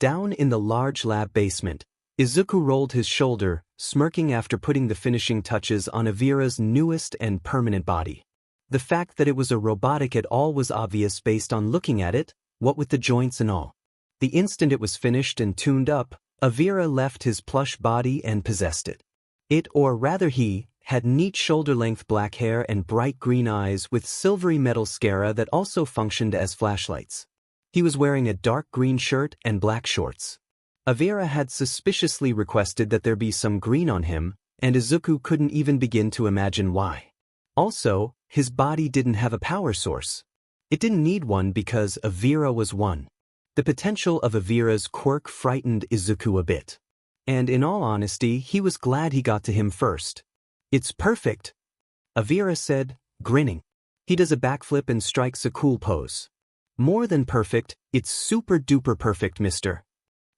Down in the large lab basement, Izuku rolled his shoulder, smirking after putting the finishing touches on Avira's newest and permanent body. The fact that it was a robotic at all was obvious based on looking at it, what with the joints and all. The instant it was finished and tuned up, Avira left his plush body and possessed it. It, or rather he, had neat shoulder-length black hair and bright green eyes with silvery metal scara that also functioned as flashlights. He was wearing a dark green shirt and black shorts. Avira had suspiciously requested that there be some green on him, and Izuku couldn't even begin to imagine why. Also, his body didn't have a power source. It didn't need one because Avira was one. The potential of Avira's quirk frightened Izuku a bit. And in all honesty, he was glad he got to him first. It's perfect, Avira said, grinning. He does a backflip and strikes a cool pose. More than perfect, it's super duper perfect, mister.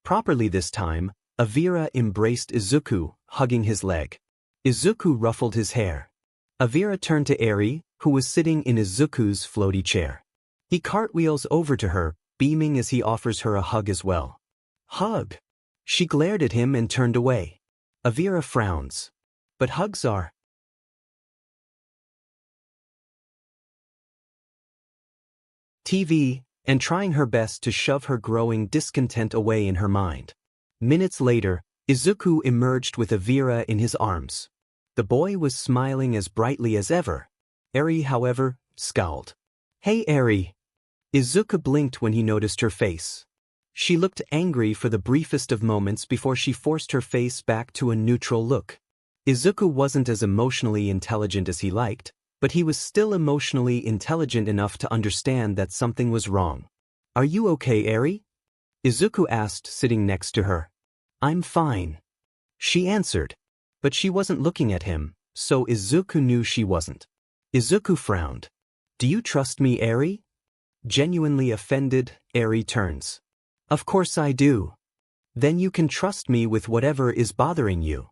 Properly this time, Avira embraced Izuku, hugging his leg. Izuku ruffled his hair. Avira turned to Eri, who was sitting in Izuku's floaty chair. He cartwheels over to her, beaming as he offers her a hug as well. Hug? She glared at him and turned away. Avira frowns. But hugs are TV, and trying her best to shove her growing discontent away in her mind. Minutes later, Izuku emerged with Avira in his arms. The boy was smiling as brightly as ever. Eri, however, scowled. "Hey, Eri." Izuku blinked when he noticed her face. She looked angry for the briefest of moments before she forced her face back to a neutral look. Izuku wasn't as emotionally intelligent as he liked, but he was still emotionally intelligent enough to understand that something was wrong. "Are you okay, Eri?" Izuku asked, sitting next to her. "I'm fine," she answered. But she wasn't looking at him, so Izuku knew she wasn't. Izuku frowned. "Do you trust me, Eri?" Genuinely offended, Eri turns. "Of course I do." "Then you can trust me with whatever is bothering you,"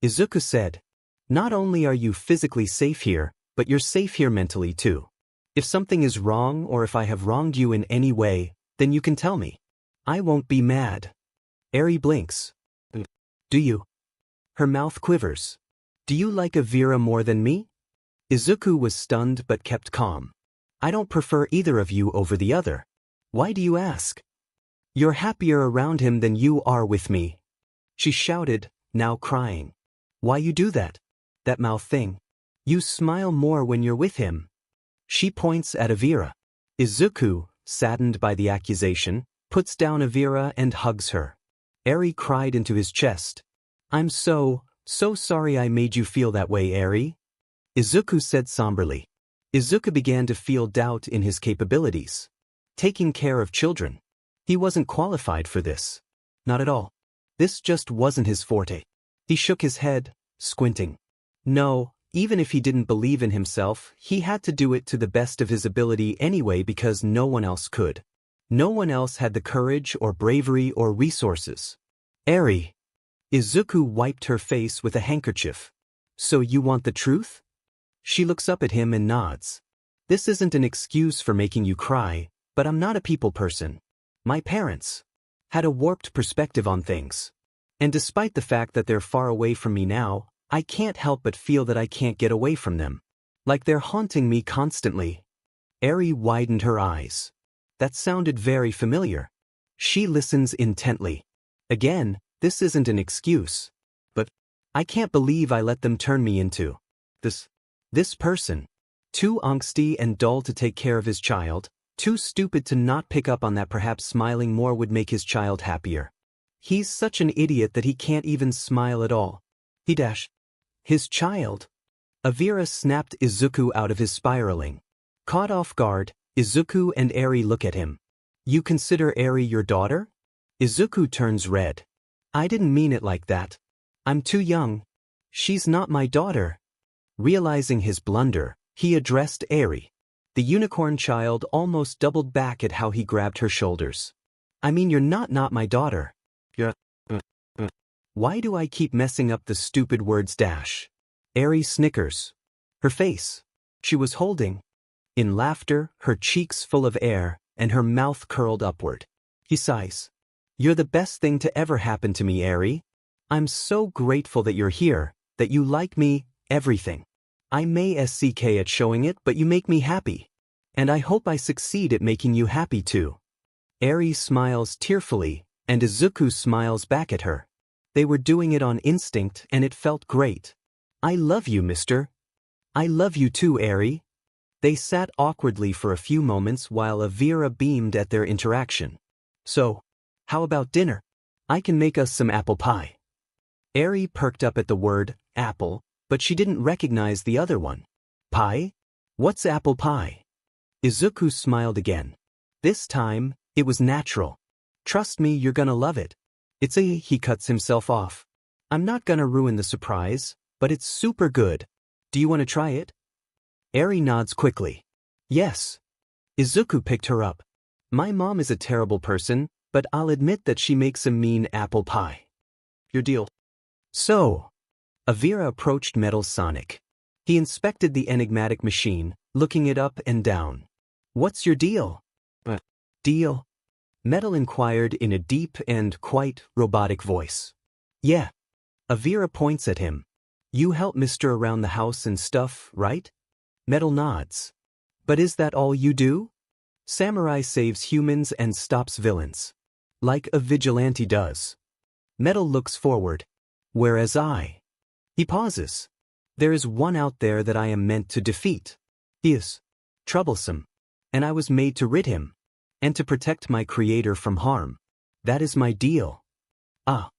Izuku said. "Not only are you physically safe here, but you're safe here mentally too. If something is wrong or if I have wronged you in any way, then you can tell me. I won't be mad." Eri blinks. "Do you?" Her mouth quivers. "Do you like Avira more than me?" Izuku was stunned but kept calm. "I don't prefer either of you over the other. Why do you ask?" "You're happier around him than you are with me," she shouted, now crying. "Why you do that? That mouth thing. You smile more when you're with him." She points at Avira. Izuku, saddened by the accusation, puts down Avira and hugs her. Eri cried into his chest. "I'm so sorry I made you feel that way, Eri," Izuku said somberly. Izuku began to feel doubt in his capabilities. Taking care of children. He wasn't qualified for this. Not at all. This just wasn't his forte. He shook his head, squinting. No, even if he didn't believe in himself, he had to do it to the best of his ability anyway because no one else could. No one else had the courage or bravery or resources. "Eri." Izuku wiped her face with a handkerchief. "So you want the truth?" She looks up at him and nods. "This isn't an excuse for making you cry, but I'm not a people person. My parents had a warped perspective on things. And despite the fact that they're far away from me now, I can't help but feel that I can't get away from them. Like they're haunting me constantly." Eri widened her eyes. That sounded very familiar. She listens intently. "Again, this isn't an excuse. But I can't believe I let them turn me into this person. Too angsty and dull to take care of his child, too stupid to not pick up on that perhaps smiling more would make his child happier. He's such an idiot that he can't even smile at all. His child." Avira snapped Izuku out of his spiraling. Caught off guard, Izuku and Eri look at him. "You consider Eri your daughter?" Izuku turns red. "I didn't mean it like that. I'm too young. She's not my daughter." Realizing his blunder, he addressed Eri. The unicorn child almost doubled back at how he grabbed her shoulders. "I mean you're not my daughter. You're Why do I keep messing up the stupid words dash?" Eri snickers. Her face. She was holding. In laughter, her cheeks full of air, and her mouth curled upward. He sighs. "You're the best thing to ever happen to me, Eri. I'm so grateful that you're here, that you like me, everything. I may suck at showing it, but you make me happy. And I hope I succeed at making you happy too." Eri smiles tearfully, and Izuku smiles back at her. They were doing it on instinct, and it felt great. "I love you, mister." "I love you too, Eri." They sat awkwardly for a few moments while Avira beamed at their interaction. "So, how about dinner? I can make us some apple pie." Eri perked up at the word, apple, but she didn't recognize the other one. "Pie? What's apple pie?" Izuku smiled again. This time, it was natural. "Trust me, you're gonna love it. He cuts himself off. "I'm not gonna ruin the surprise, but it's super good. Do you want to try it?" Eri nods quickly. "Yes." Izuku picked her up. "My mom is a terrible person, but I'll admit that she makes a mean apple pie." "Your deal." "So." Avira approached Metal Sonic. He inspected the enigmatic machine, looking it up and down. "What's your deal?" "Deal?" Metal inquired in a deep and quite robotic voice. "Yeah." Avira points at him. "You help Mister around the house and stuff, right?" Metal nods. "But is that all you do?" Samurai saves humans and stops villains. Like a vigilante does. Metal looks forward. Whereas I. He pauses. There is one out there that I am meant to defeat. He is troublesome. And I was made to rid him. And to protect my creator from harm. That is my deal. Ah.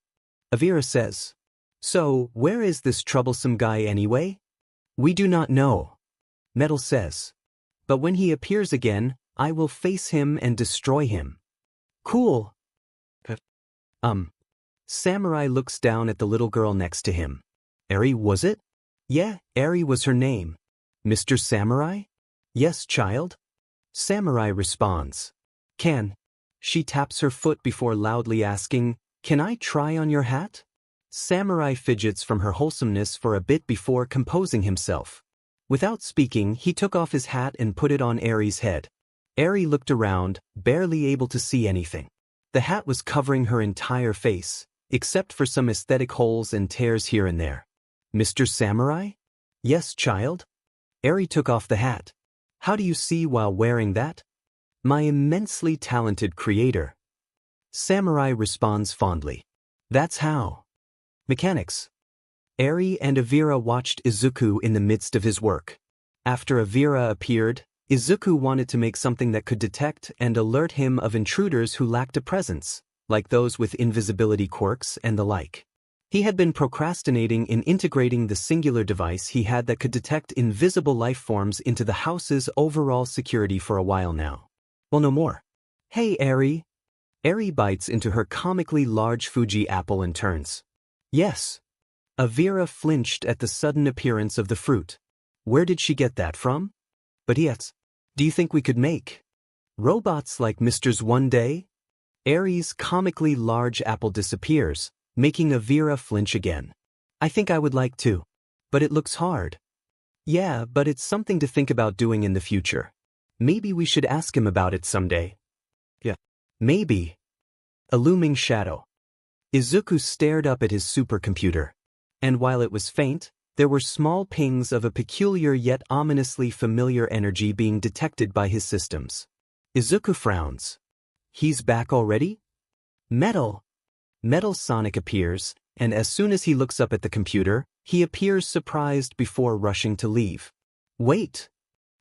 Avira says. So, where is this troublesome guy anyway? We do not know. Metal says. But when he appears again, I will face him and destroy him. Cool. Samurai looks down at the little girl next to him. Eri, was it? Yeah, Eri was her name. Mr. Samurai? Yes, child. Samurai responds. Can. She taps her foot before loudly asking, Can I try on your hat? Samurai fidgets from her wholesomeness for a bit before composing himself. Without speaking, he took off his hat and put it on Eri's head. Eri looked around, barely able to see anything. The hat was covering her entire face, except for some aesthetic holes and tears here and there. Mr. Samurai? Yes, child? Eri took off the hat. How do you see while wearing that? My immensely talented creator. Samurai responds fondly. That's how. Mechanics. Eri and Avira watched Izuku in the midst of his work. After Avira appeared, Izuku wanted to make something that could detect and alert him of intruders who lacked a presence, like those with invisibility quirks and the like. He had been procrastinating in integrating the singular device he had that could detect invisible life forms into the house's overall security for a while now. Well, no more. Hey, Eri. Eri bites into her comically large Fuji apple and turns. Yes. Avira flinched at the sudden appearance of the fruit. Where did she get that from? But yes. Do you think we could make robots like Mr.'s one day? Eri's comically large apple disappears, making Avira flinch again. I think I would like to. But it looks hard. Yeah, but it's something to think about doing in the future. Maybe we should ask him about it someday. Yeah. Maybe. A looming shadow. Izuku stared up at his supercomputer. And while it was faint, there were small pings of a peculiar yet ominously familiar energy being detected by his systems. Izuku frowns. He's back already? Metal. Metal Sonic appears, and as soon as he looks up at the computer, he appears surprised before rushing to leave. Wait.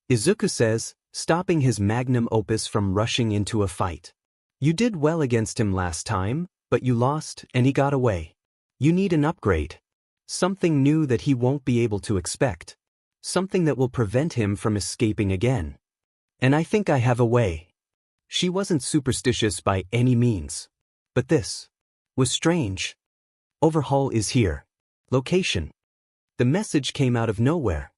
Izuku says, stopping his magnum opus from rushing into a fight. You did well against him last time, but you lost and he got away. You need an upgrade. Something new that he won't be able to expect. Something that will prevent him from escaping again. And I think I have a way. She wasn't superstitious by any means. But this was strange. Overhaul is here. Location. The message came out of nowhere.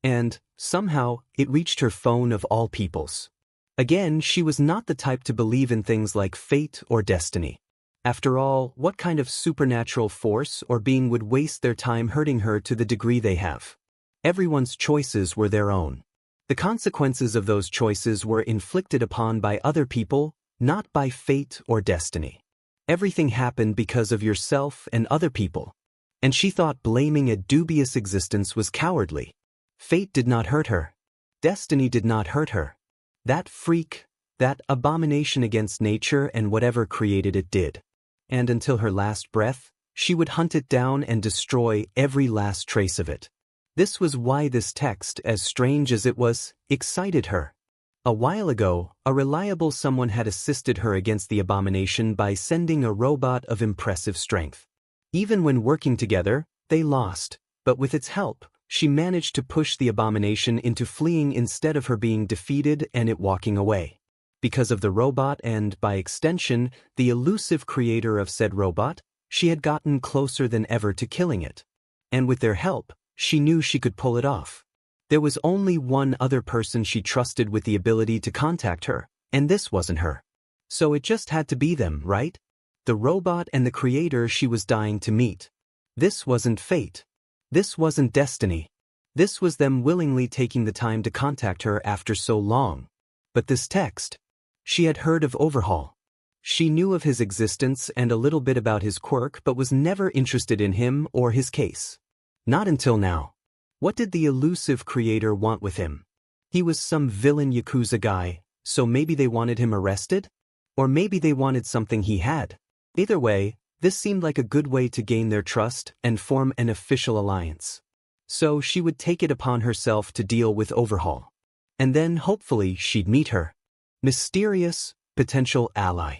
And, somehow, it reached her phone of all peoples. Again, she was not the type to believe in things like fate or destiny. After all, what kind of supernatural force or being would waste their time hurting her to the degree they have? Everyone's choices were their own. The consequences of those choices were inflicted upon by other people, not by fate or destiny. Everything happened because of yourself and other people. And she thought blaming a dubious existence was cowardly. Fate did not hurt her. Destiny did not hurt her. That freak, that abomination against nature and whatever created it did. And until her last breath, she would hunt it down and destroy every last trace of it. This was why this text, as strange as it was, excited her. A while ago, a reliable someone had assisted her against the abomination by sending a robot of impressive strength. Even when working together, they lost, but with its help, she managed to push the abomination into fleeing instead of her being defeated and it walking away. Because of the robot and, by extension, the elusive creator of said robot, she had gotten closer than ever to killing it. And with their help, she knew she could pull it off. There was only one other person she trusted with the ability to contact her, and this wasn't her. So it just had to be them, right? The robot and the creator she was dying to meet. This wasn't fate. This wasn't destiny. This was them willingly taking the time to contact her after so long. But this text. She had heard of Overhaul. She knew of his existence and a little bit about his quirk but was never interested in him or his case. Not until now. What did the elusive creator want with him? He was some villain Yakuza guy, So maybe they wanted him arrested? Or maybe they wanted something he had. Either way, this seemed like a good way to gain their trust and form an official alliance. So she would take it upon herself to deal with Overhaul. And then, hopefully, she'd meet her mysterious, potential ally.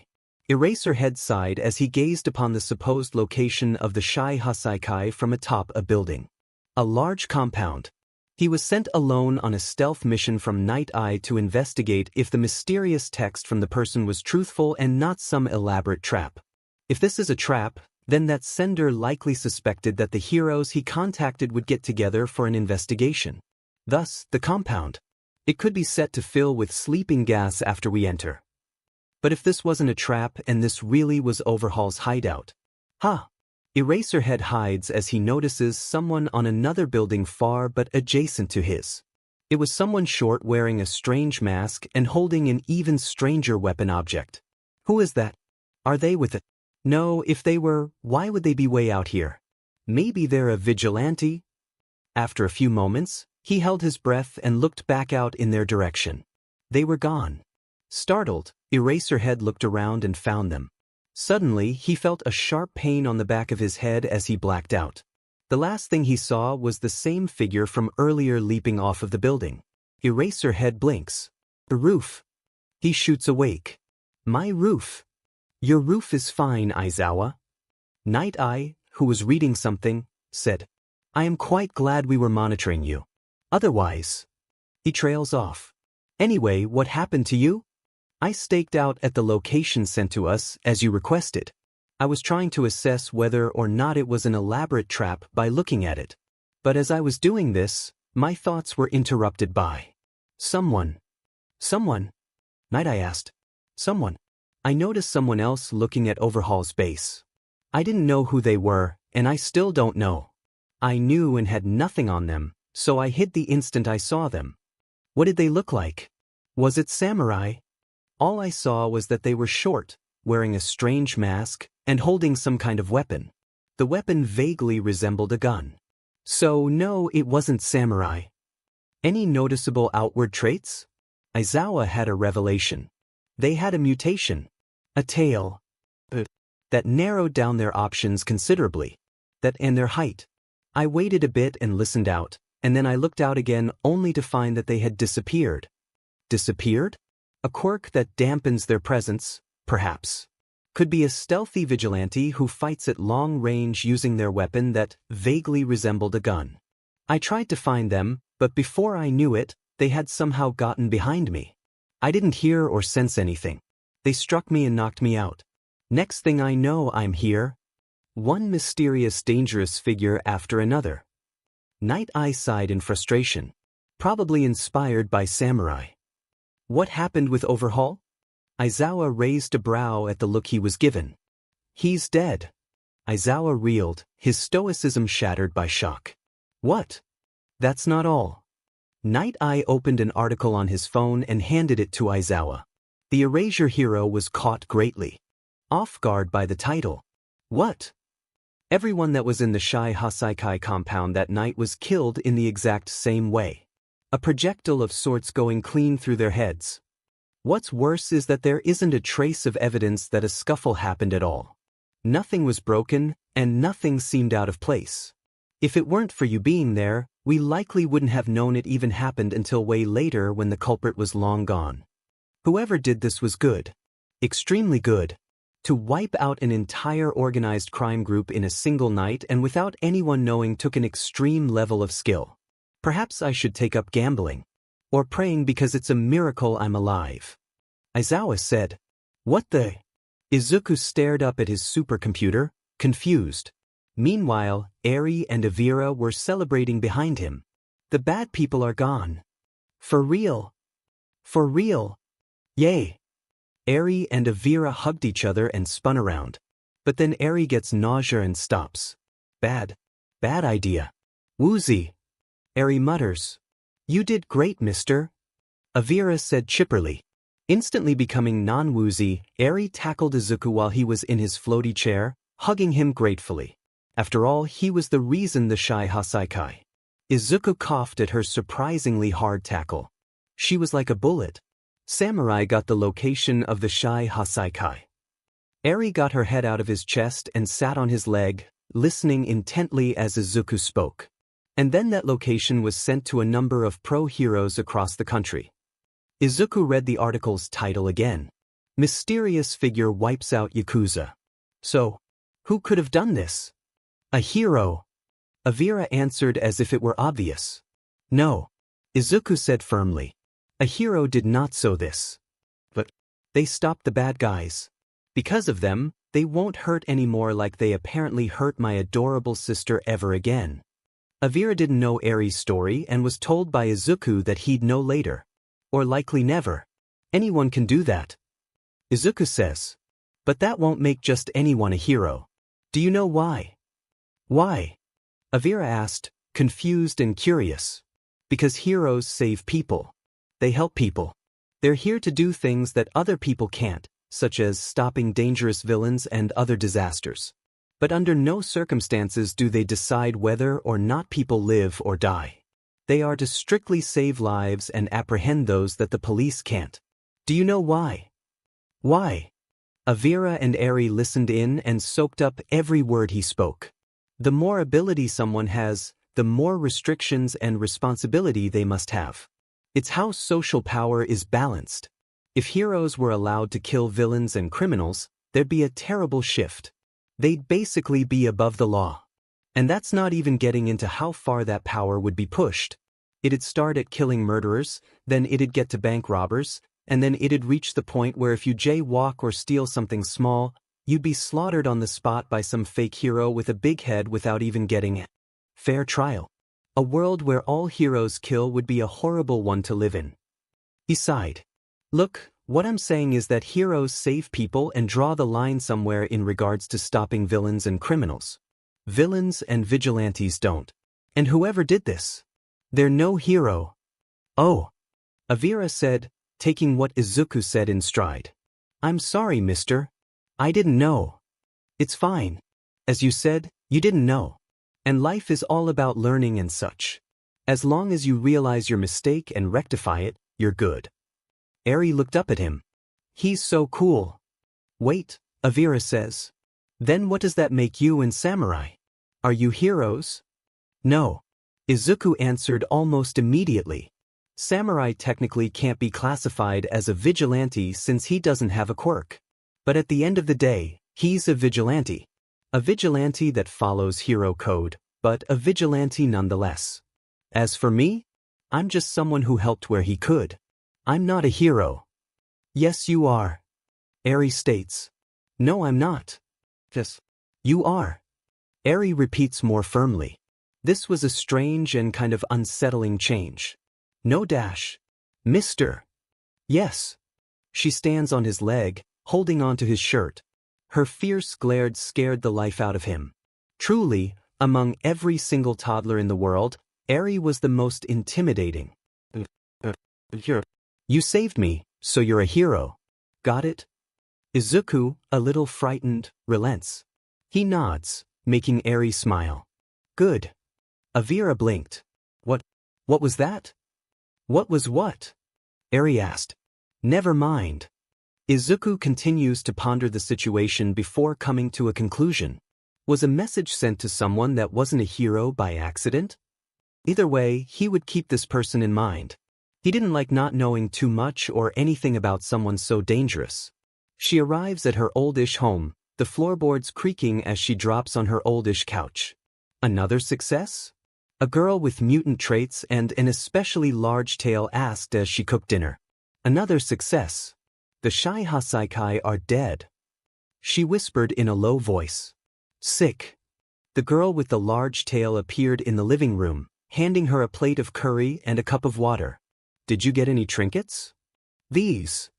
Eraserhead sighed as he gazed upon the supposed location of the Shai Hasaikai from atop a building. A large compound. He was sent alone on a stealth mission from Night Eye to investigate if the mysterious text from the person was truthful and not some elaborate trap. If this is a trap, then that sender likely suspected that the heroes he contacted would get together for an investigation. Thus, the compound. It could be set to fill with sleeping gas after we enter. But if this wasn't a trap and this really was Overhaul's hideout. Eraserhead hides as he notices someone on another building far but adjacent to his. It was someone short wearing a strange mask and holding an even stranger weapon object. Who is that? Are they with it? No, if they were, why would they be way out here? Maybe they're a vigilante? After a few moments, he held his breath and looked back out in their direction. They were gone. Startled, Eraserhead looked around and found them. Suddenly, he felt a sharp pain on the back of his head as he blacked out. The last thing he saw was the same figure from earlier leaping off of the building. Eraserhead blinks. The roof. He shoots awake. My roof. Your roof is fine, Aizawa. Night Eye, who was reading something, said, I am quite glad we were monitoring you. Otherwise. He trails off. Anyway, what happened to you? I staked out at the location sent to us, as you requested. I was trying to assess whether or not it was an elaborate trap by looking at it. But as I was doing this, my thoughts were interrupted by someone. Someone? Night Eye asked. Someone. I noticed someone else looking at Overhaul's base. I didn't know who they were, and I still don't know. I knew and had nothing on them, so I hid the instant I saw them. What did they look like? Was it samurai? All I saw was that they were short, wearing a strange mask, and holding some kind of weapon. The weapon vaguely resembled a gun. So no, it wasn't samurai. Any noticeable outward traits? Aizawa had a revelation. They had a mutation. A tail. That narrowed down their options considerably. That and their height. I waited a bit and listened out, and then I looked out again only to find that they had disappeared. Disappeared? A quirk that dampens their presence, perhaps. Could be a stealthy vigilante who fights at long range using their weapon that vaguely resembled a gun. I tried to find them, but before I knew it, they had somehow gotten behind me. I didn't hear or sense anything. They struck me and knocked me out. Next thing I know, I'm here. One mysterious, dangerous figure after another. Night Eye sighed in frustration. Probably inspired by samurai. What happened with Overhaul? Aizawa raised a brow at the look he was given. He's dead. Aizawa reeled, his stoicism shattered by shock. What? That's not all. Night Eye opened an article on his phone and handed it to Aizawa. The Erasure hero was caught greatly off guard by the title. What? Everyone that was in the Shai Hasaikai compound that night was killed in the exact same way. A projectile of sorts going clean through their heads. What's worse is that there isn't a trace of evidence that a scuffle happened at all. Nothing was broken, and nothing seemed out of place. If it weren't for you being there, we likely wouldn't have known it even happened until way later when the culprit was long gone. Whoever did this was good. Extremely good. To wipe out an entire organized crime group in a single night and without anyone knowing took an extreme level of skill. Perhaps I should take up gambling. Or praying because it's a miracle I'm alive. Aizawa said. What the? Izuku stared up at his supercomputer, confused. Meanwhile, Eri and Avira were celebrating behind him. The bad people are gone. For real. For real. Yay. Eri and Avira hugged each other and spun around. But then Eri gets nausea and stops. Bad idea. Woozy. Eri mutters. You did great, mister. Avira said chipperly. Instantly becoming non-woozy, Eri tackled Izuku while he was in his floaty chair, hugging him gratefully. After all, he was the reason the Shai Hasaikai. Izuku coughed at her surprisingly hard tackle. She was like a bullet. Samurai got the location of the Shai Hasaikai. Eri got her head out of his chest and sat on his leg, listening intently as Izuku spoke. And then that location was sent to a number of pro-heroes across the country. Izuku read the article's title again. Mysterious figure wipes out Yakuza. So, who could have done this? A hero. Avira answered as if it were obvious. No. Izuku said firmly. A hero did not so this. But they stopped the bad guys. Because of them, they won't hurt anymore like they apparently hurt my adorable sister ever again. Avira didn't know Eri's story and was told by Izuku that he'd know later. Or likely never. Anyone can do that. Izuku says. But that won't make just anyone a hero. Do you know why? Why? Avira asked, confused and curious. Because heroes save people. They help people. They're here to do things that other people can't, such as stopping dangerous villains and other disasters. But under no circumstances do they decide whether or not people live or die. They are to strictly save lives and apprehend those that the police can't. Do you know why? Why? Avira and Eri listened in and soaked up every word he spoke. The more ability someone has, the more restrictions and responsibility they must have. It's how social power is balanced. If heroes were allowed to kill villains and criminals, there'd be a terrible shift. They'd basically be above the law. And that's not even getting into how far that power would be pushed. It'd start at killing murderers, then it'd get to bank robbers, and then it'd reach the point where if you jaywalk or steal something small, you'd be slaughtered on the spot by some fake hero with a big head without even getting a fair trial. A world where all heroes kill would be a horrible one to live in. He sighed. Look, what I'm saying is that heroes save people and draw the line somewhere in regards to stopping villains and criminals. Villains and vigilantes don't. And whoever did this, they're no hero. Oh, Avira said, taking what Izuku said in stride. I'm sorry, mister. I didn't know. It's fine. As you said, you didn't know. And life is all about learning and such. As long as you realize your mistake and rectify it, you're good. Eri looked up at him. He's so cool. Wait, Avira says. Then what does that make you and Samurai? Are you heroes? No. Izuku answered almost immediately. Samurai technically can't be classified as a vigilante since he doesn't have a quirk. But at the end of the day, he's a vigilante. A vigilante that follows hero code, but a vigilante nonetheless. As for me, I'm just someone who helped where he could. I'm not a hero. Yes, you are. Eri states. No, I'm not. Yes, you are. Eri repeats more firmly. This was a strange and kind of unsettling change. No dash. Mister. Yes. She stands on his leg, holding onto his shirt. Her fierce glare scared the life out of him. Truly, among every single toddler in the world, Eri was the most intimidating. You saved me, so you're a hero. Got it? Izuku, a little frightened, relents. He nods, making Eri smile. Good. Avira blinked. What was that? What was what? Eri asked. Never mind. Izuku continues to ponder the situation before coming to a conclusion. Was a message sent to someone that wasn't a hero by accident? Either way, he would keep this person in mind. He didn't like not knowing too much or anything about someone so dangerous. She arrives at her oldish home, the floorboards creaking as she drops on her oldish couch. Another success? A girl with mutant traits and an especially large tail asked as she cooked dinner. Another success. The Shai Hasaikai are dead. She whispered in a low voice. Sick. The girl with the large tail appeared in the living room, handing her a plate of curry and a cup of water. Did you get any trinkets? These.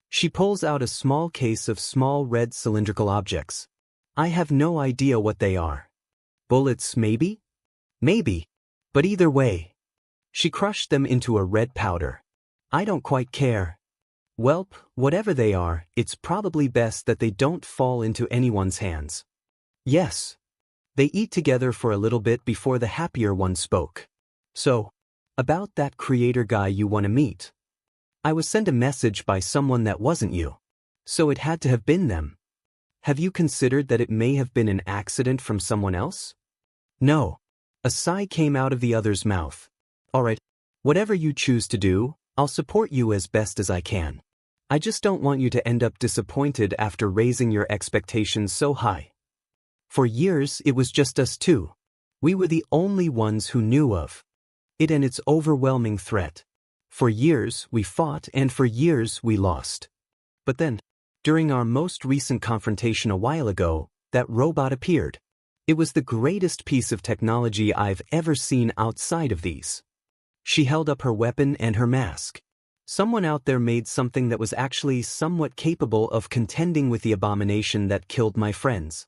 She pulls out a small case of small red cylindrical objects. I have no idea what they are. Bullets, maybe? Maybe. But either way. She crushed them into a red powder. I don't quite care. Welp, whatever they are, it's probably best that they don't fall into anyone's hands. Yes. They eat together for a little bit before the happier one spoke. So, about that creator guy you want to meet. I was sent a message by someone that wasn't you. So it had to have been them. Have you considered that it may have been an accident from someone else? No. A sigh came out of the other's mouth. Alright, whatever you choose to do, I'll support you as best as I can. I just don't want you to end up disappointed after raising your expectations so high. For years, it was just us two. We were the only ones who knew of it and its overwhelming threat. For years, we fought, and for years, we lost. But then, during our most recent confrontation a while ago, that robot appeared. It was the greatest piece of technology I've ever seen outside of these. She held up her weapon and her mask. Someone out there made something that was actually somewhat capable of contending with the abomination that killed my friends.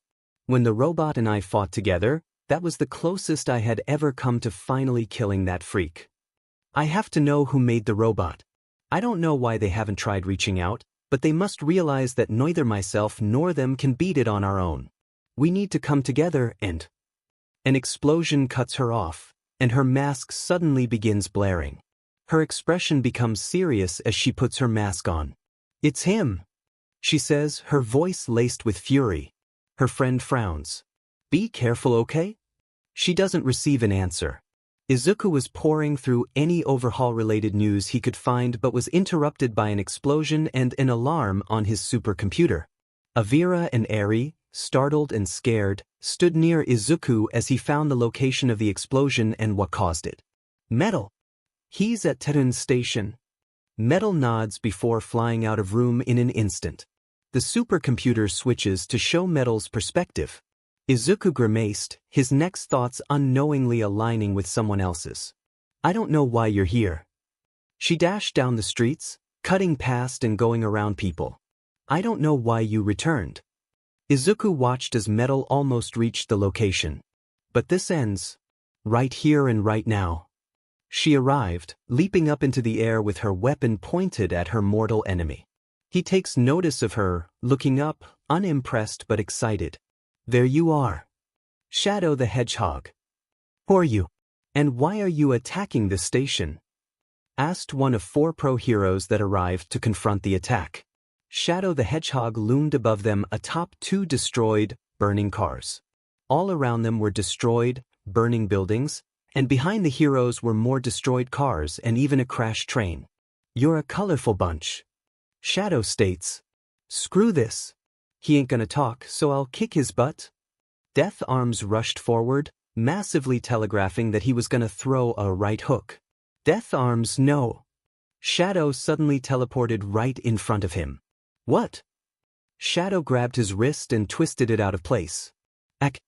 When the robot and I fought together, that was the closest I had ever come to finally killing that freak. I have to know who made the robot. I don't know why they haven't tried reaching out, but they must realize that neither myself nor them can beat it on our own. We need to come together and... An explosion cuts her off, and her mask suddenly begins blaring. Her expression becomes serious as she puts her mask on. It's him, she says, her voice laced with fury. Her friend frowns. Be careful, okay? She doesn't receive an answer. Izuku was poring through any overhaul-related news he could find but was interrupted by an explosion and an alarm on his supercomputer. Avira and Eri, startled and scared, stood near Izuku as he found the location of the explosion and what caused it. Metal. He's at Terun's station. Metal nods before flying out of room in an instant. The supercomputer switches to show Metal's perspective. Izuku grimaced, his next thoughts unknowingly aligning with someone else's. I don't know why you're here. She dashed down the streets, cutting past and going around people. I don't know why you returned. Izuku watched as Metal almost reached the location. But this ends. Right here and right now. She arrived, leaping up into the air with her weapon pointed at her mortal enemy. He takes notice of her, looking up, unimpressed but excited. There you are. Shadow the Hedgehog. Who are you? And why are you attacking this station? Asked one of 4 pro heroes that arrived to confront the attack. Shadow the Hedgehog loomed above them atop 2 destroyed, burning cars. All around them were destroyed, burning buildings, and behind the heroes were more destroyed cars and even a crashed train. You're a colorful bunch. Shadow states. Screw this. He ain't gonna talk, so I'll kick his butt. Death Arms rushed forward, massively telegraphing that he was gonna throw a right hook. Death Arms, no. Shadow suddenly teleported right in front of him. What? Shadow grabbed his wrist and twisted it out of place. Ack.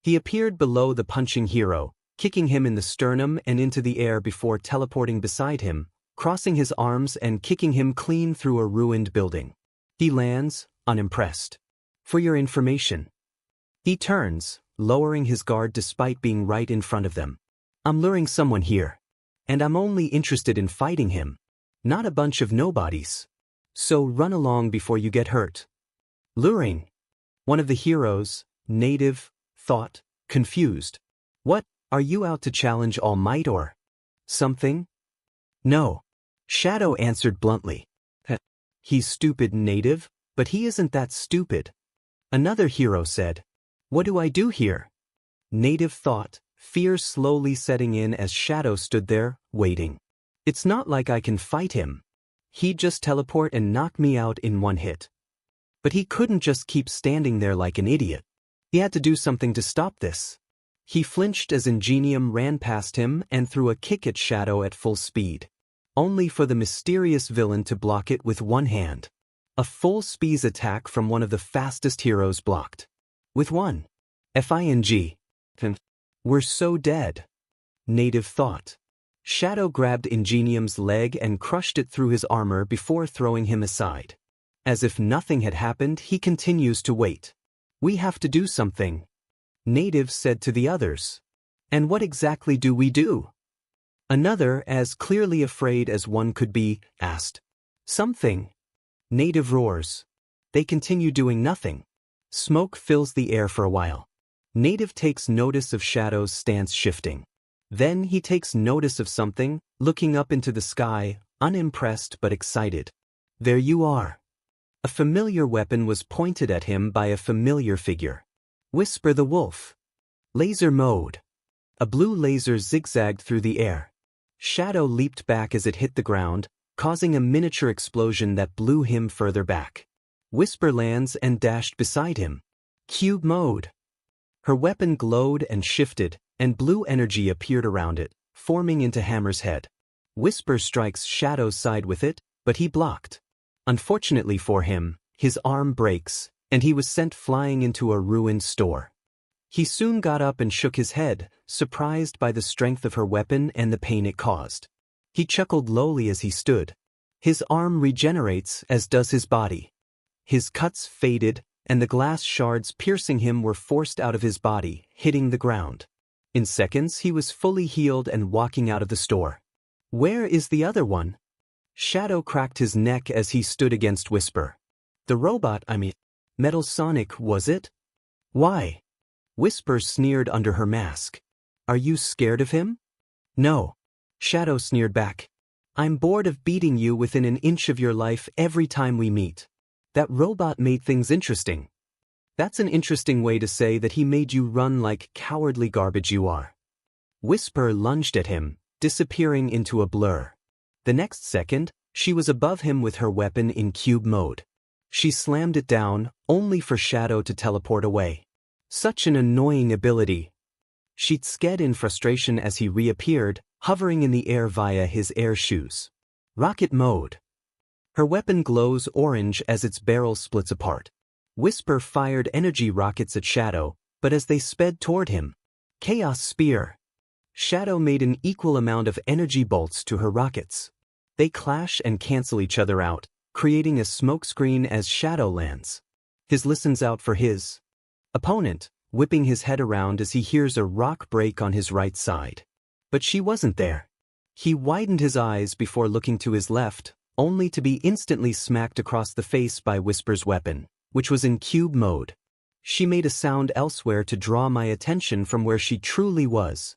He appeared below the punching hero, kicking him in the sternum and into the air before teleporting beside him, crossing his arms and kicking him clean through a ruined building. He lands, unimpressed. For your information. He turns, lowering his guard despite being right in front of them. I'm luring someone here. And I'm only interested in fighting him. Not a bunch of nobodies. So run along before you get hurt. Luring. One of the heroes, Native, thought, confused. What, are you out to challenge All Might or something? No. Shadow answered bluntly. He's stupid, Native, but he isn't that stupid. Another hero said. What do I do here? Native thought, fear slowly setting in as Shadow stood there, waiting. It's not like I can fight him. He'd just teleport and knock me out in one hit. But he couldn't just keep standing there like an idiot. He had to do something to stop this. He flinched as Ingenium ran past him and threw a kick at Shadow at full speed. Only for the mysterious villain to block it with one hand. A full speed attack from one of the fastest heroes blocked. With one. Fing. We're so dead. Native thought. Shadow grabbed Ingenium's leg and crushed it through his armor before throwing him aside. As if nothing had happened, he continues to wait. We have to do something. Native said to the others. And what exactly do we do? Another, as clearly afraid as one could be, asked. Something. Native roars. They continue doing nothing. Smoke fills the air for a while. Native takes notice of Shadow's stance shifting. Then he takes notice of something, looking up into the sky, unimpressed but excited. There you are. A familiar weapon was pointed at him by a familiar figure. Whisper the Wolf. Laser mode. A blue laser zigzagged through the air. Shadow leaped back as it hit the ground, causing a miniature explosion that blew him further back. Whisper lands and dashed beside him. Cube mode. Her weapon glowed and shifted, and blue energy appeared around it, forming into Hammer's head. Whisper strikes Shadow's side with it, but he blocked. Unfortunately for him, his arm breaks, and he was sent flying into a ruined store. He soon got up and shook his head, surprised by the strength of her weapon and the pain it caused. He chuckled lowly as he stood. His arm regenerates, as does his body. His cuts faded, and the glass shards piercing him were forced out of his body, hitting the ground. In seconds he was fully healed and walking out of the store. Where is the other one? Shadow cracked his neck as he stood against Whisper. The robot, Metal Sonic, was it? Why? Whisper sneered under her mask. Are you scared of him? No. Shadow sneered back. I'm bored of beating you within an inch of your life every time we meet. That robot made things interesting. That's an interesting way to say that he made you run like cowardly garbage you are. Whisper lunged at him, disappearing into a blur. The next second, she was above him with her weapon in cube mode. She slammed it down, only for Shadow to teleport away. Such an annoying ability. She'd sked in frustration as he reappeared, hovering in the air via his air shoes. Rocket mode. Her weapon glows orange as its barrel splits apart. Whisper fired energy rockets at Shadow, but as they sped toward him. Chaos Spear. Shadow made an equal amount of energy bolts to her rockets. They clash and cancel each other out, creating a smokescreen as Shadow lands. His listens out for his opponent, whipping his head around as he hears a rock break on his right side. But she wasn't there. He widened his eyes before looking to his left, only to be instantly smacked across the face by Whisper's weapon, which was in cube mode. She made a sound elsewhere to draw my attention from where she truly was.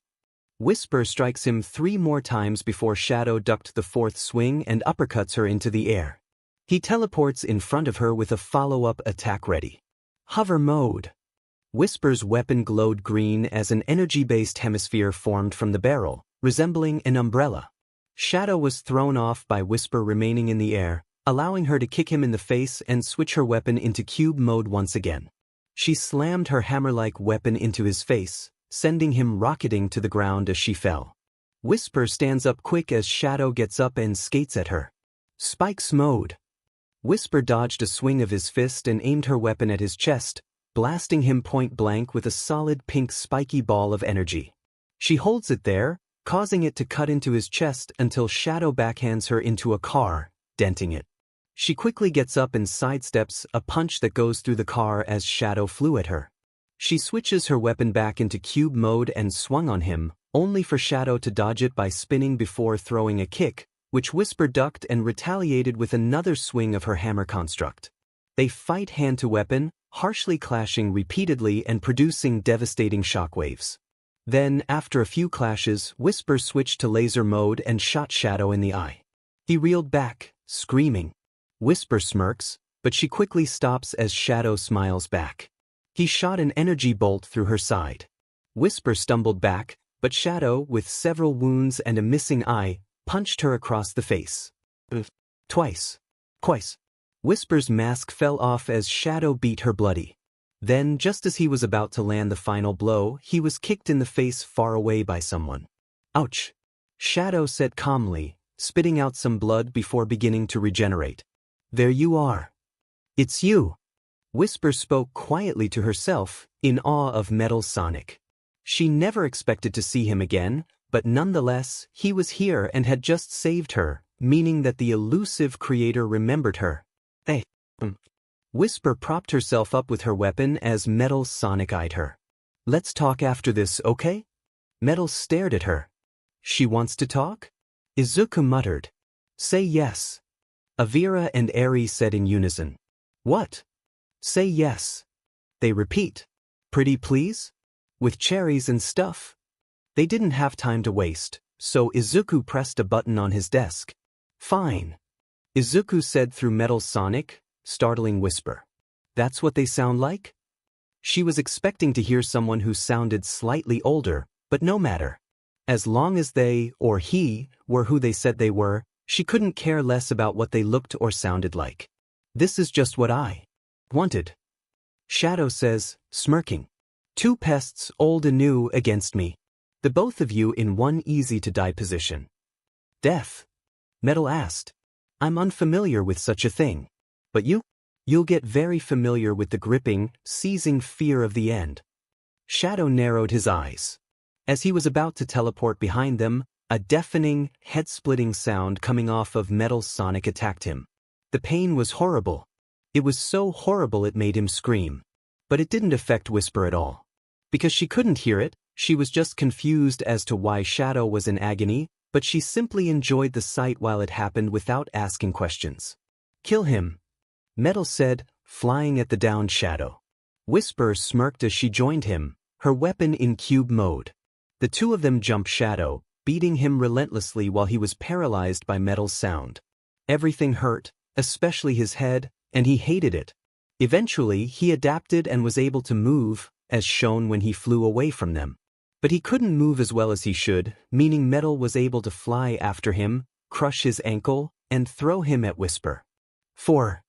Whisper strikes him 3 more times before Shadow ducked the 4th swing and uppercuts her into the air. He teleports in front of her with a follow-up attack ready. Hover mode. Whisper's weapon glowed green as an energy-based hemisphere formed from the barrel, resembling an umbrella. Shadow was thrown off by Whisper remaining in the air, allowing her to kick him in the face and switch her weapon into cube mode once again. She slammed her hammer-like weapon into his face, sending him rocketing to the ground as she fell. Whisper stands up quick as Shadow gets up and skates at her. Spikes mode. Whisper dodged a swing of his fist and aimed her weapon at his chest, blasting him point blank with a solid pink spiky ball of energy. She holds it there, causing it to cut into his chest until Shadow backhands her into a car, denting it. She quickly gets up and sidesteps a punch that goes through the car as Shadow flew at her. She switches her weapon back into cube mode and swung on him, only for Shadow to dodge it by spinning before throwing a kick, which Whisper ducked and retaliated with another swing of her hammer construct. They fight hand to weapon, harshly clashing repeatedly and producing devastating shockwaves. Then, after a few clashes, Whisper switched to laser mode and shot Shadow in the eye. He reeled back, screaming. Whisper smirks, but she quickly stops as Shadow smiles back. He shot an energy bolt through her side. Whisper stumbled back, but Shadow, with several wounds and a missing eye, punched her across the face. Twice. Whisper's mask fell off as Shadow beat her bloody. Then, just as he was about to land the final blow, he was kicked in the face far away by someone. Ouch! Shadow said calmly, spitting out some blood before beginning to regenerate. There you are. It's you. Whisper spoke quietly to herself, in awe of Metal Sonic. She never expected to see him again, but nonetheless, he was here and had just saved her, meaning that the elusive creator remembered her. Hey. Whisper propped herself up with her weapon as Metal Sonic eyed her. Let's talk after this, okay? Metal stared at her. She wants to talk? Izuku muttered. Say yes. Avira and Eri said in unison. What? Say yes. They repeat. Pretty please? With cherries and stuff. They didn't have time to waste, so Izuku pressed a button on his desk. Fine. Izuku said through Metal's sonic, startling whisper. That's what they sound like? She was expecting to hear someone who sounded slightly older, but no matter. As long as they, or he, were who they said they were, she couldn't care less about what they looked or sounded like. This is just what I wanted. Shadow says, smirking. Two pests, old and new, against me. The both of you in one easy-to-die position. Death? Metal asked. I'm unfamiliar with such a thing. But you? You'll get very familiar with the gripping, seizing fear of the end. Shadow narrowed his eyes. As he was about to teleport behind them, a deafening, head-splitting sound coming off of Metal's sonic attacked him. The pain was horrible. It was so horrible it made him scream. But it didn't affect Whisper at all. Because she couldn't hear it, she was just confused as to why Shadow was in agony, but she simply enjoyed the sight while it happened without asking questions. Kill him, Metal said, flying at the downed Shadow. Whisper smirked as she joined him, her weapon in cube mode. The two of them jumped Shadow, beating him relentlessly while he was paralyzed by Metal's sound. Everything hurt, especially his head, and he hated it. Eventually, he adapted and was able to move, as shown when he flew away from them. But he couldn't move as well as he should, meaning Metal was able to fly after him, crush his ankle, and throw him at Whisper. 4.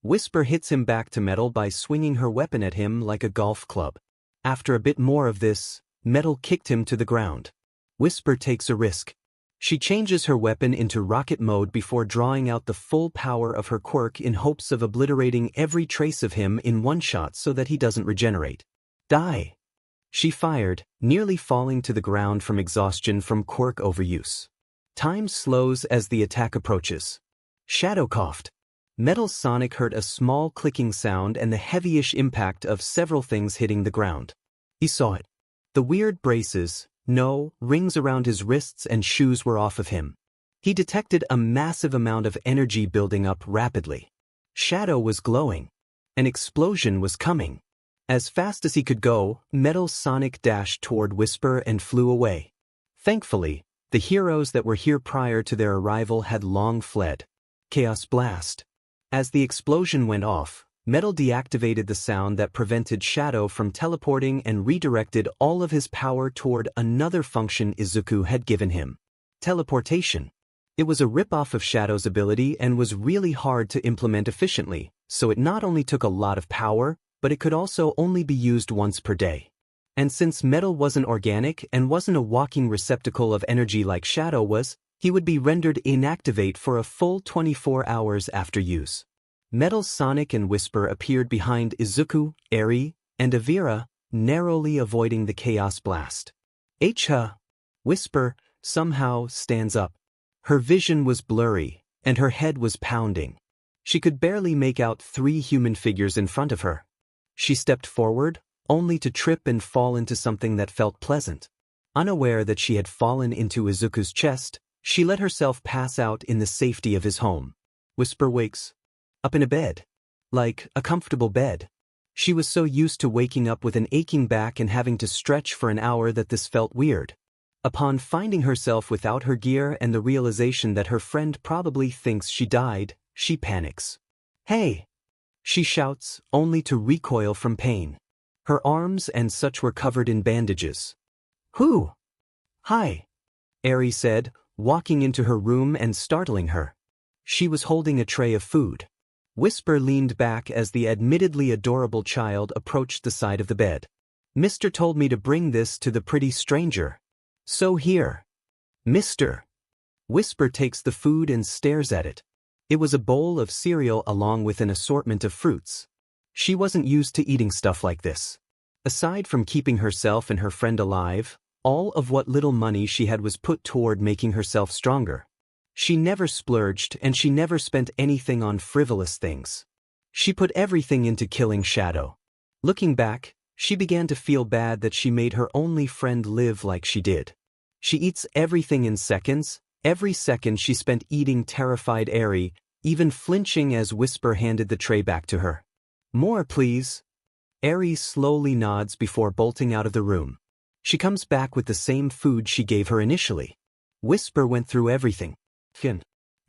Whisper hits him back to Metal by swinging her weapon at him like a golf club. After a bit more of this, Metal kicked him to the ground. Whisper takes a risk. She changes her weapon into rocket mode before drawing out the full power of her quirk in hopes of obliterating every trace of him in one shot so that he doesn't regenerate. Die! She fired, nearly falling to the ground from exhaustion from quirk overuse. Time slows as the attack approaches. Shadow coughed. Metal's sonic heard a small clicking sound and the heavyish impact of several things hitting the ground. He saw it. The weird braces, rings around his wrists and shoes were off of him. He detected a massive amount of energy building up rapidly. Shadow was glowing. An explosion was coming. As fast as he could go, Metal's sonic dashed toward Whisper and flew away. Thankfully, the heroes that were here prior to their arrival had long fled. Chaos Blast. As the explosion went off, Metal deactivated the sound that prevented Shadow from teleporting and redirected all of his power toward another function Izuku had given him. Teleportation. It was a rip-off of Shadow's ability and was really hard to implement efficiently, so it not only took a lot of power, but it could also only be used once per day. And since Metal wasn't organic and wasn't a walking receptacle of energy like Shadow was, he would be rendered inactivate for a full 24 hours after use. Metal's sonic and Whisper appeared behind Izuku, Eri, and Avira, narrowly avoiding the Chaos Blast. Whisper, somehow, stands up. Her vision was blurry, and her head was pounding. She could barely make out 3 human figures in front of her. She stepped forward, only to trip and fall into something that felt pleasant. Unaware that she had fallen into Izuku's chest, she let herself pass out in the safety of his home. Whisper wakes up in a bed. Like a comfortable bed. She was so used to waking up with an aching back and having to stretch for an hour that this felt weird. Upon finding herself without her gear and the realization that her friend probably thinks she died, she panics. Hey! She shouts, only to recoil from pain. Her arms and such were covered in bandages. Who? Hi, Eri said, walking into her room and startling her. She was holding a tray of food. Whisper leaned back as the admittedly adorable child approached the side of the bed. Mister told me to bring this to the pretty stranger. So here. Mister. Whisper takes the food and stares at it. It was a bowl of cereal along with an assortment of fruits. She wasn't used to eating stuff like this. Aside from keeping herself and her friend alive, all of what little money she had was put toward making herself stronger. She never splurged and she never spent anything on frivolous things. She put everything into killing Shadow. Looking back, she began to feel bad that she made her only friend live like she did. She eats everything in seconds. Every second she spent eating terrified Eri, even flinching as Whisper handed the tray back to her. More, please. Eri slowly nods before bolting out of the room. She comes back with the same food she gave her initially. Whisper went through everything.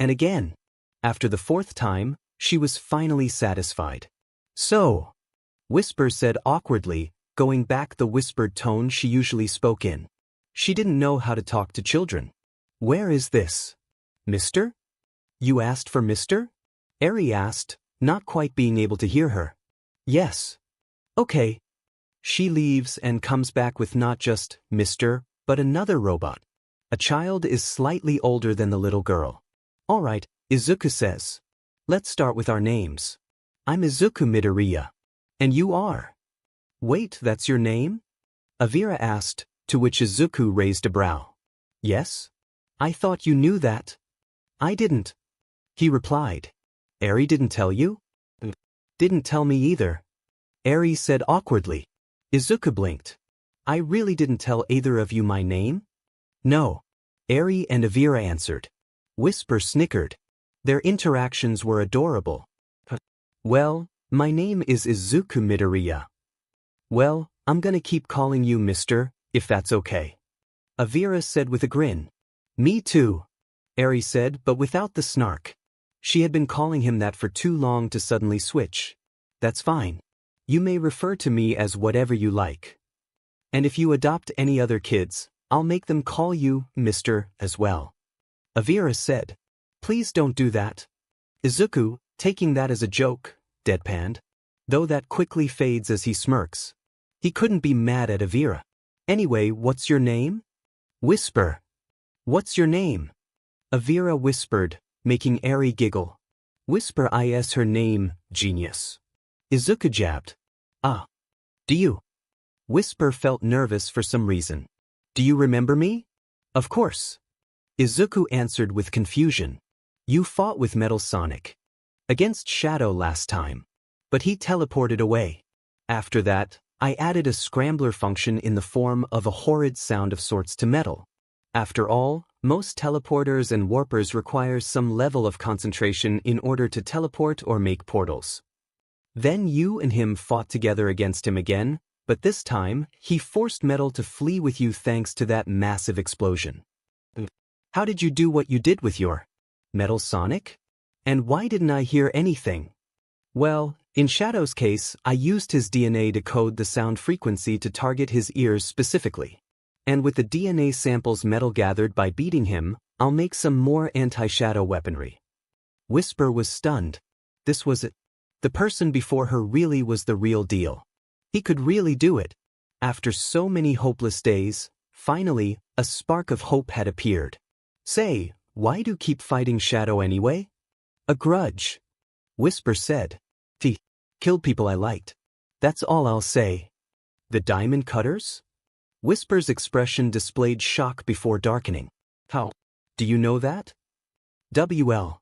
and again. After the fourth time, she was finally satisfied. So, Whisper said awkwardly, going back the whispered tone she usually spoke in. She didn't know how to talk to children. Where is this? Mister? You asked for Mister? Eri asked, not quite being able to hear her. Yes. Okay. She leaves and comes back with not just Mister, but another robot. A child is slightly older than the little girl. All right, Izuku says. Let's start with our names. I'm Izuku Midoriya. And you are? Wait, that's your name? Avira asked, to which Izuku raised a brow. Yes? I thought you knew that. I didn't. He replied. Eri didn't tell you? Didn't tell me either. Eri said awkwardly. Izuku blinked. I really didn't tell either of you my name? No. Eri and Avira answered. Whisper snickered. Their interactions were adorable. Well, my name is Izuku Midoriya. Well, I'm gonna keep calling you Mister, if that's okay. Avira said with a grin. Me too. Eri said, but without the snark. She had been calling him that for too long to suddenly switch. That's fine. You may refer to me as whatever you like. And if you adopt any other kids, I'll make them call you Mister as well. Avira said. Please don't do that. Izuku, taking that as a joke, deadpanned. Though that quickly fades as he smirks. He couldn't be mad at Avira. Anyway, what's your name? Whisper. What's your name? Avira whispered, making Eri giggle. Whisper is her name, genius. Izuku jabbed. Ah. Do you? Whisper felt nervous for some reason. Do you remember me? Of course. Izuku answered with confusion. You fought with Metal Sonic. Against Shadow last time. But he teleported away. After that, I added a scrambler function in the form of a horrid sound of sorts to Metal. After all, most teleporters and warpers require some level of concentration in order to teleport or make portals. Then you and him fought together against him again, but this time, he forced Metal to flee with you thanks to that massive explosion. How did you do what you did with your Metal Sonic? And why didn't I hear anything? Well, in Shadow's case, I used his DNA to code the sound frequency to target his ears specifically. And with the DNA samples Metal gathered by beating him, I'll make some more anti-Shadow weaponry. Whisper was stunned. This was it. The person before her really was the real deal. He could really do it. After so many hopeless days, finally, a spark of hope had appeared. Say, why do you keep fighting Shadow anyway? A grudge. Whisper said. Killed people I liked. That's all I'll say. The diamond cutters? Whisper's expression displayed shock before darkening. How? Do you know that? WL.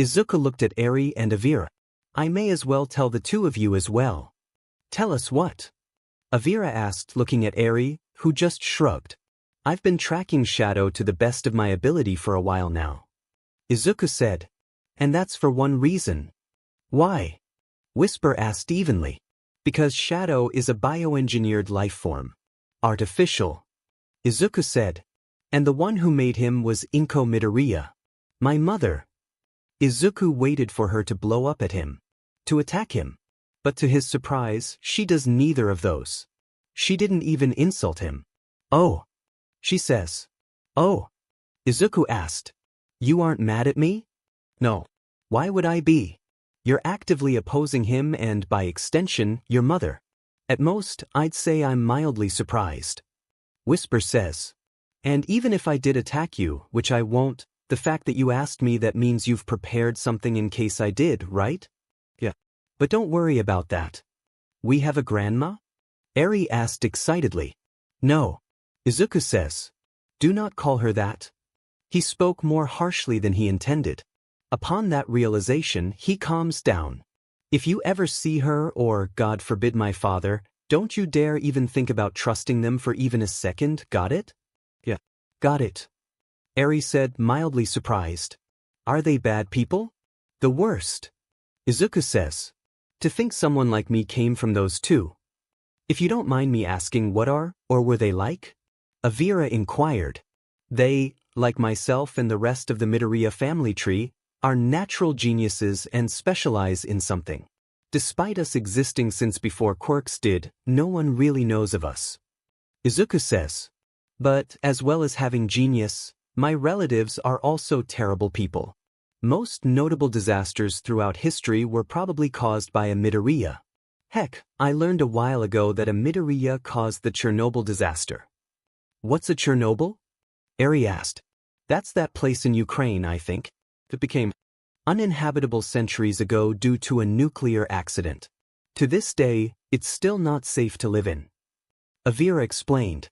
Izuku looked at Eri and Avira. I may as well tell the two of you as well. Tell us what? Avira asked, looking at Eri, who just shrugged. I've been tracking Shadow to the best of my ability for a while now. Izuku said. And that's for one reason. Why? Whisper asked evenly. Because Shadow is a bioengineered life form. Artificial. Izuku said. And the one who made him was Inko Midoriya. My mother. Izuku waited for her to blow up at him. To attack him. But to his surprise, she does neither of those. She didn't even insult him. Oh. She says. Oh. Izuku asked. You aren't mad at me? No. Why would I be? You're actively opposing him and, by extension, your mother. At most, I'd say I'm mildly surprised. Whisper says. And even if I did attack you, which I won't, the fact that you asked me that means you've prepared something in case I did, right? Yeah. But don't worry about that. We have a grandma? Eri asked excitedly. No. Izuku says. Do not call her that. He spoke more harshly than he intended. Upon that realization, he calms down. If you ever see her or, God forbid, my father, don't you dare even think about trusting them for even a second, got it? Yeah. Got it. Eri said, mildly surprised. Are they bad people? The worst. Izuku says. To think someone like me came from those two. If you don't mind me asking, what are, or were they like? Avira inquired. They, like myself and the rest of the Midoriya family tree, are natural geniuses and specialize in something. Despite us existing since before quirks did, no one really knows of us. Izuku says. But, as well as having genius, my relatives are also terrible people. Most notable disasters throughout history were probably caused by a Midoriya. Heck, I learned a while ago that a Midoriya caused the Chernobyl disaster. What's a Chernobyl? Eri asked. That's that place in Ukraine, I think. It became uninhabitable centuries ago due to a nuclear accident. To this day, it's still not safe to live in. Avira explained.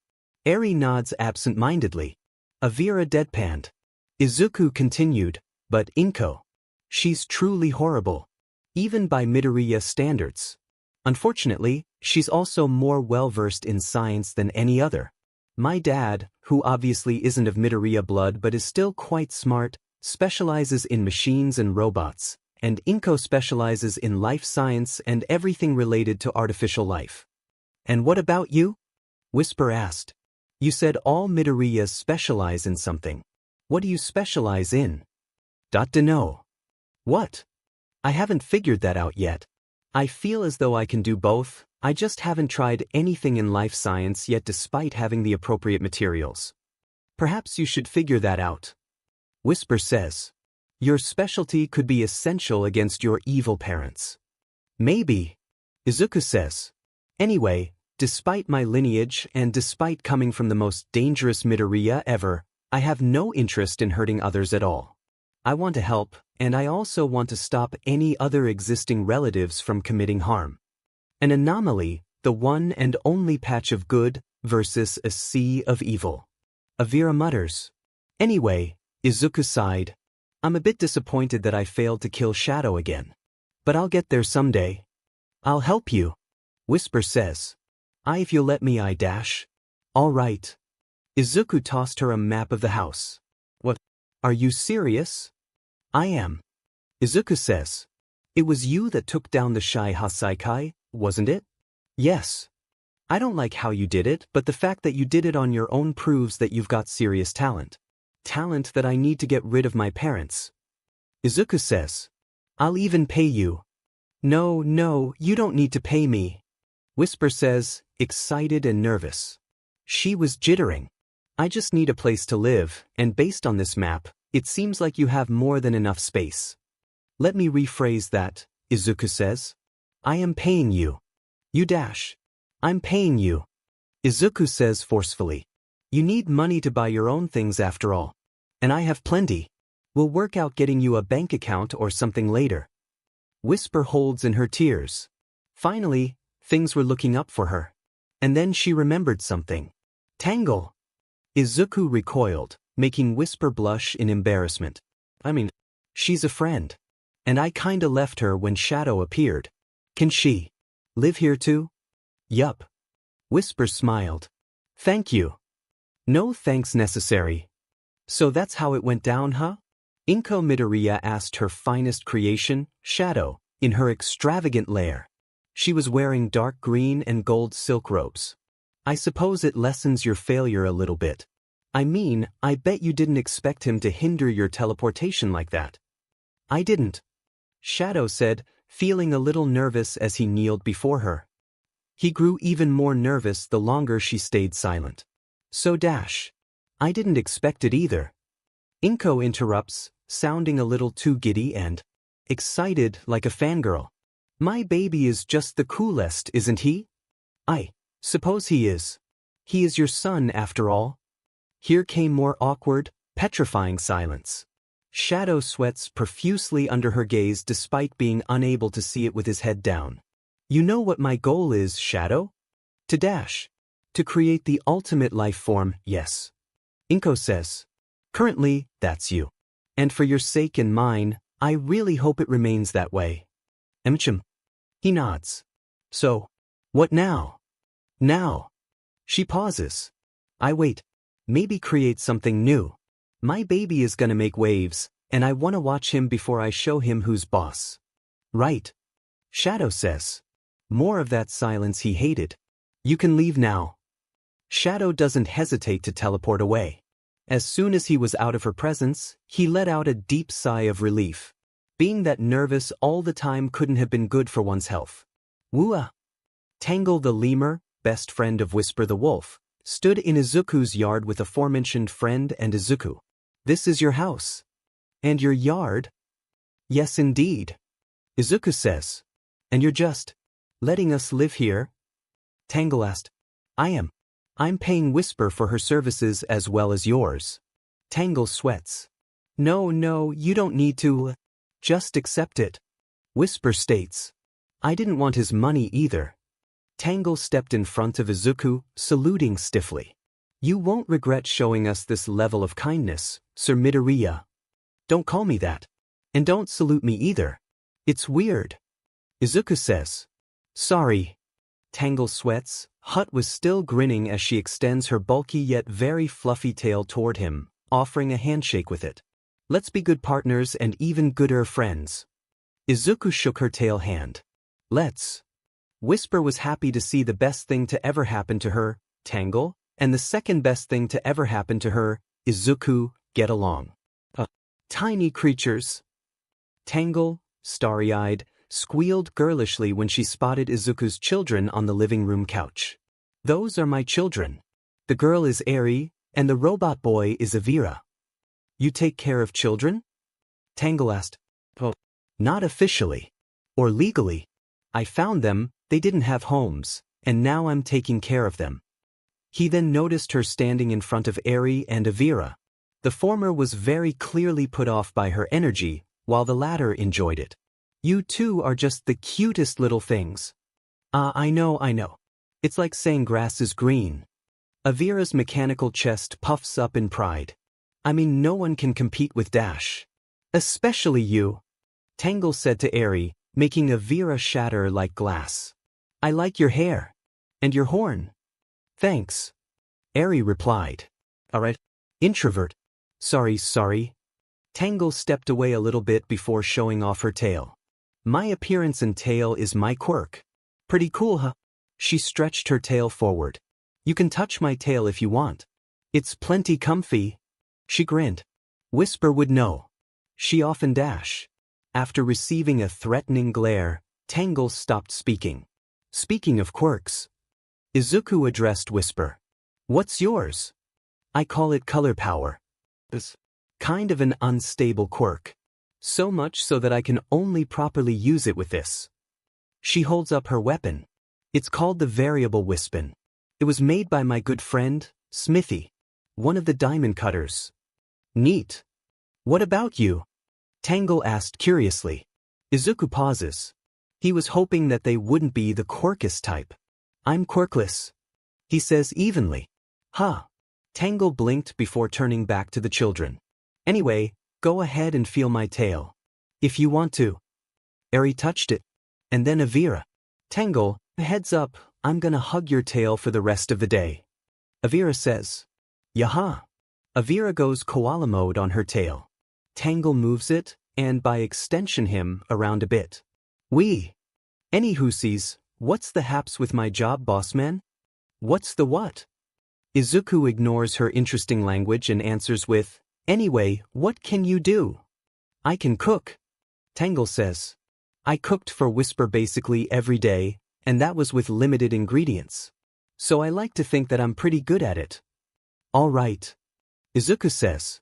Eri nods absent-mindedly. Avira deadpanned. Izuku continued, but Inko. She's truly horrible. Even by Midoriya standards. Unfortunately, she's also more well-versed in science than any other. My dad, who obviously isn't of Midoriya blood but is still quite smart, specializes in machines and robots, and Inko specializes in life science and everything related to artificial life. And what about you? Whisper asked. You said all Midoriyas specialize in something. What do you specialize in? Dunno. What? I haven't figured that out yet. I feel as though I can do both, I just haven't tried anything in life science yet despite having the appropriate materials. Perhaps you should figure that out. Whisper says. Your specialty could be essential against your evil parents. Maybe. Izuku says. Anyway, despite my lineage and despite coming from the most dangerous Midoriya ever, I have no interest in hurting others at all. I want to help, and I also want to stop any other existing relatives from committing harm. An anomaly, the one and only patch of good versus a sea of evil. Avira mutters. Anyway, Izuku sighed. I'm a bit disappointed that I failed to kill Shadow again. But I'll get there someday. I'll help you. Whisper says. If you'll let me, I dash. All right. Izuku tossed her a map of the house. What? Are you serious? I am. Izuku says. It was you that took down the Shai Hasaikai, wasn't it? Yes. I don't like how you did it, but the fact that you did it on your own proves that you've got serious talent. Talent that I need to get rid of my parents. Izuku says. I'll even pay you. No, you don't need to pay me. Whisper says, excited and nervous. She was jittering. I just need a place to live, and based on this map, it seems like you have more than enough space. Let me rephrase that, Izuku says. I am paying you. You dash. I'm paying you. Izuku says forcefully. You need money to buy your own things after all. And I have plenty. We'll work out getting you a bank account or something later. Whisper holds in her tears. Finally, things were looking up for her. And then she remembered something. Tangle. Izuku recoiled, making Whisper blush in embarrassment. She's a friend. And I kinda left her when Shadow appeared. Can she live here too? Yup. Whisper smiled. Thank you. No thanks necessary. So that's how it went down, huh? Inko Midoriya asked her finest creation, Shadow, in her extravagant lair. She was wearing dark green and gold silk robes. I suppose it lessens your failure a little bit. I bet you didn't expect him to hinder your teleportation like that. I didn't. Shadow said, feeling a little nervous as he kneeled before her. He grew even more nervous the longer she stayed silent. So dash. I didn't expect it either. Inko interrupts, sounding a little too giddy and excited like a fangirl. My baby is just the coolest, isn't he? I suppose he is. He is your son after all. Here came more awkward, petrifying silence. Shadow sweats profusely under her gaze despite being unable to see it with his head down. You know what my goal is, Shadow? To dash. To create the ultimate life form, yes. Inko says. Currently, that's you. And for your sake and mine, I really hope it remains that way. Emchim. He nods. So, what now? Now. She pauses. I wait. Maybe create something new. My baby is gonna make waves, and I wanna watch him before I show him who's boss. Right. Shadow says. More of that silence he hated. You can leave now. Shadow doesn't hesitate to teleport away. As soon as he was out of her presence, he let out a deep sigh of relief. Being that nervous all the time couldn't have been good for one's health. Woo-ah! Tangle the lemur, best friend of Whisper the wolf, stood in Izuku's yard with aforementioned friend and Izuku. This is your house. And your yard? Yes indeed. Izuku says. And you're just letting us live here? Tangle asked. I am. I'm paying Whisper for her services as well as yours. Tangle sweats. No, you don't need to. Just accept it. Whisper states. I didn't want his money either. Tangle stepped in front of Izuku, saluting stiffly. You won't regret showing us this level of kindness, Sir Midoriya. Don't call me that. And don't salute me either. It's weird. Izuku says. Sorry. Tangle sweats. Hut was still grinning as she extends her bulky yet very fluffy tail toward him, offering a handshake with it. Let's be good partners and even gooder friends. Izuku shook her tail hand. Let's. Whisper was happy to see the best thing to ever happen to her, Tangle, and the second best thing to ever happen to her, Izuku, get along. Tiny creatures. Tangle, starry-eyed, squealed girlishly when she spotted Izuku's children on the living room couch. Those are my children. The girl is Eri, and the robot boy is Avira. You take care of children? Tangle asked. Oh, not officially. Or legally. I found them, they didn't have homes, and now I'm taking care of them. He then noticed her standing in front of Eri and Avira. The former was very clearly put off by her energy, while the latter enjoyed it. You two are just the cutest little things. I know. It's like saying grass is green. Avira's mechanical chest puffs up in pride. I mean, no one can compete with Dash. Especially you. Tangle said to Eri, making Avira shatter like glass. I like your hair. And your horn. Thanks. Eri replied. Alright. Introvert. Sorry. Tangle stepped away a little bit before showing off her tail. My appearance and tail is my quirk. Pretty cool, huh? She stretched her tail forward. You can touch my tail if you want. It's plenty comfy. She grinned. Whisper would know. She often dash. After receiving a threatening glare, Tangle stopped speaking. Speaking of quirks. Izuku addressed Whisper. What's yours? I call it color power. It's kind of an unstable quirk. So much so that I can only properly use it with this. She holds up her weapon. It's called the Variable Wispin. It was made by my good friend, Smithy, one of the diamond cutters. Neat. What about you? Tangle asked curiously. Izuku pauses. He was hoping that they wouldn't be the quirkest type. I'm quirkless. He says evenly. Huh. Tangle blinked before turning back to the children. Anyway, go ahead and feel my tail. If you want to. Eri touched it. And then Avira. Tangle, heads up, I'm gonna hug your tail for the rest of the day. Avira says. Yaha. Avira goes koala mode on her tail. Tangle moves it, and by extension him, around a bit. Anywhoosies, what's the haps with my job, boss man? What's the what? Izuku ignores her interesting language and answers with, anyway, what can you do? I can cook. Tangle says. I cooked for Whisper basically every day, and that was with limited ingredients. So I like to think that I'm pretty good at it. All right. Izuku says.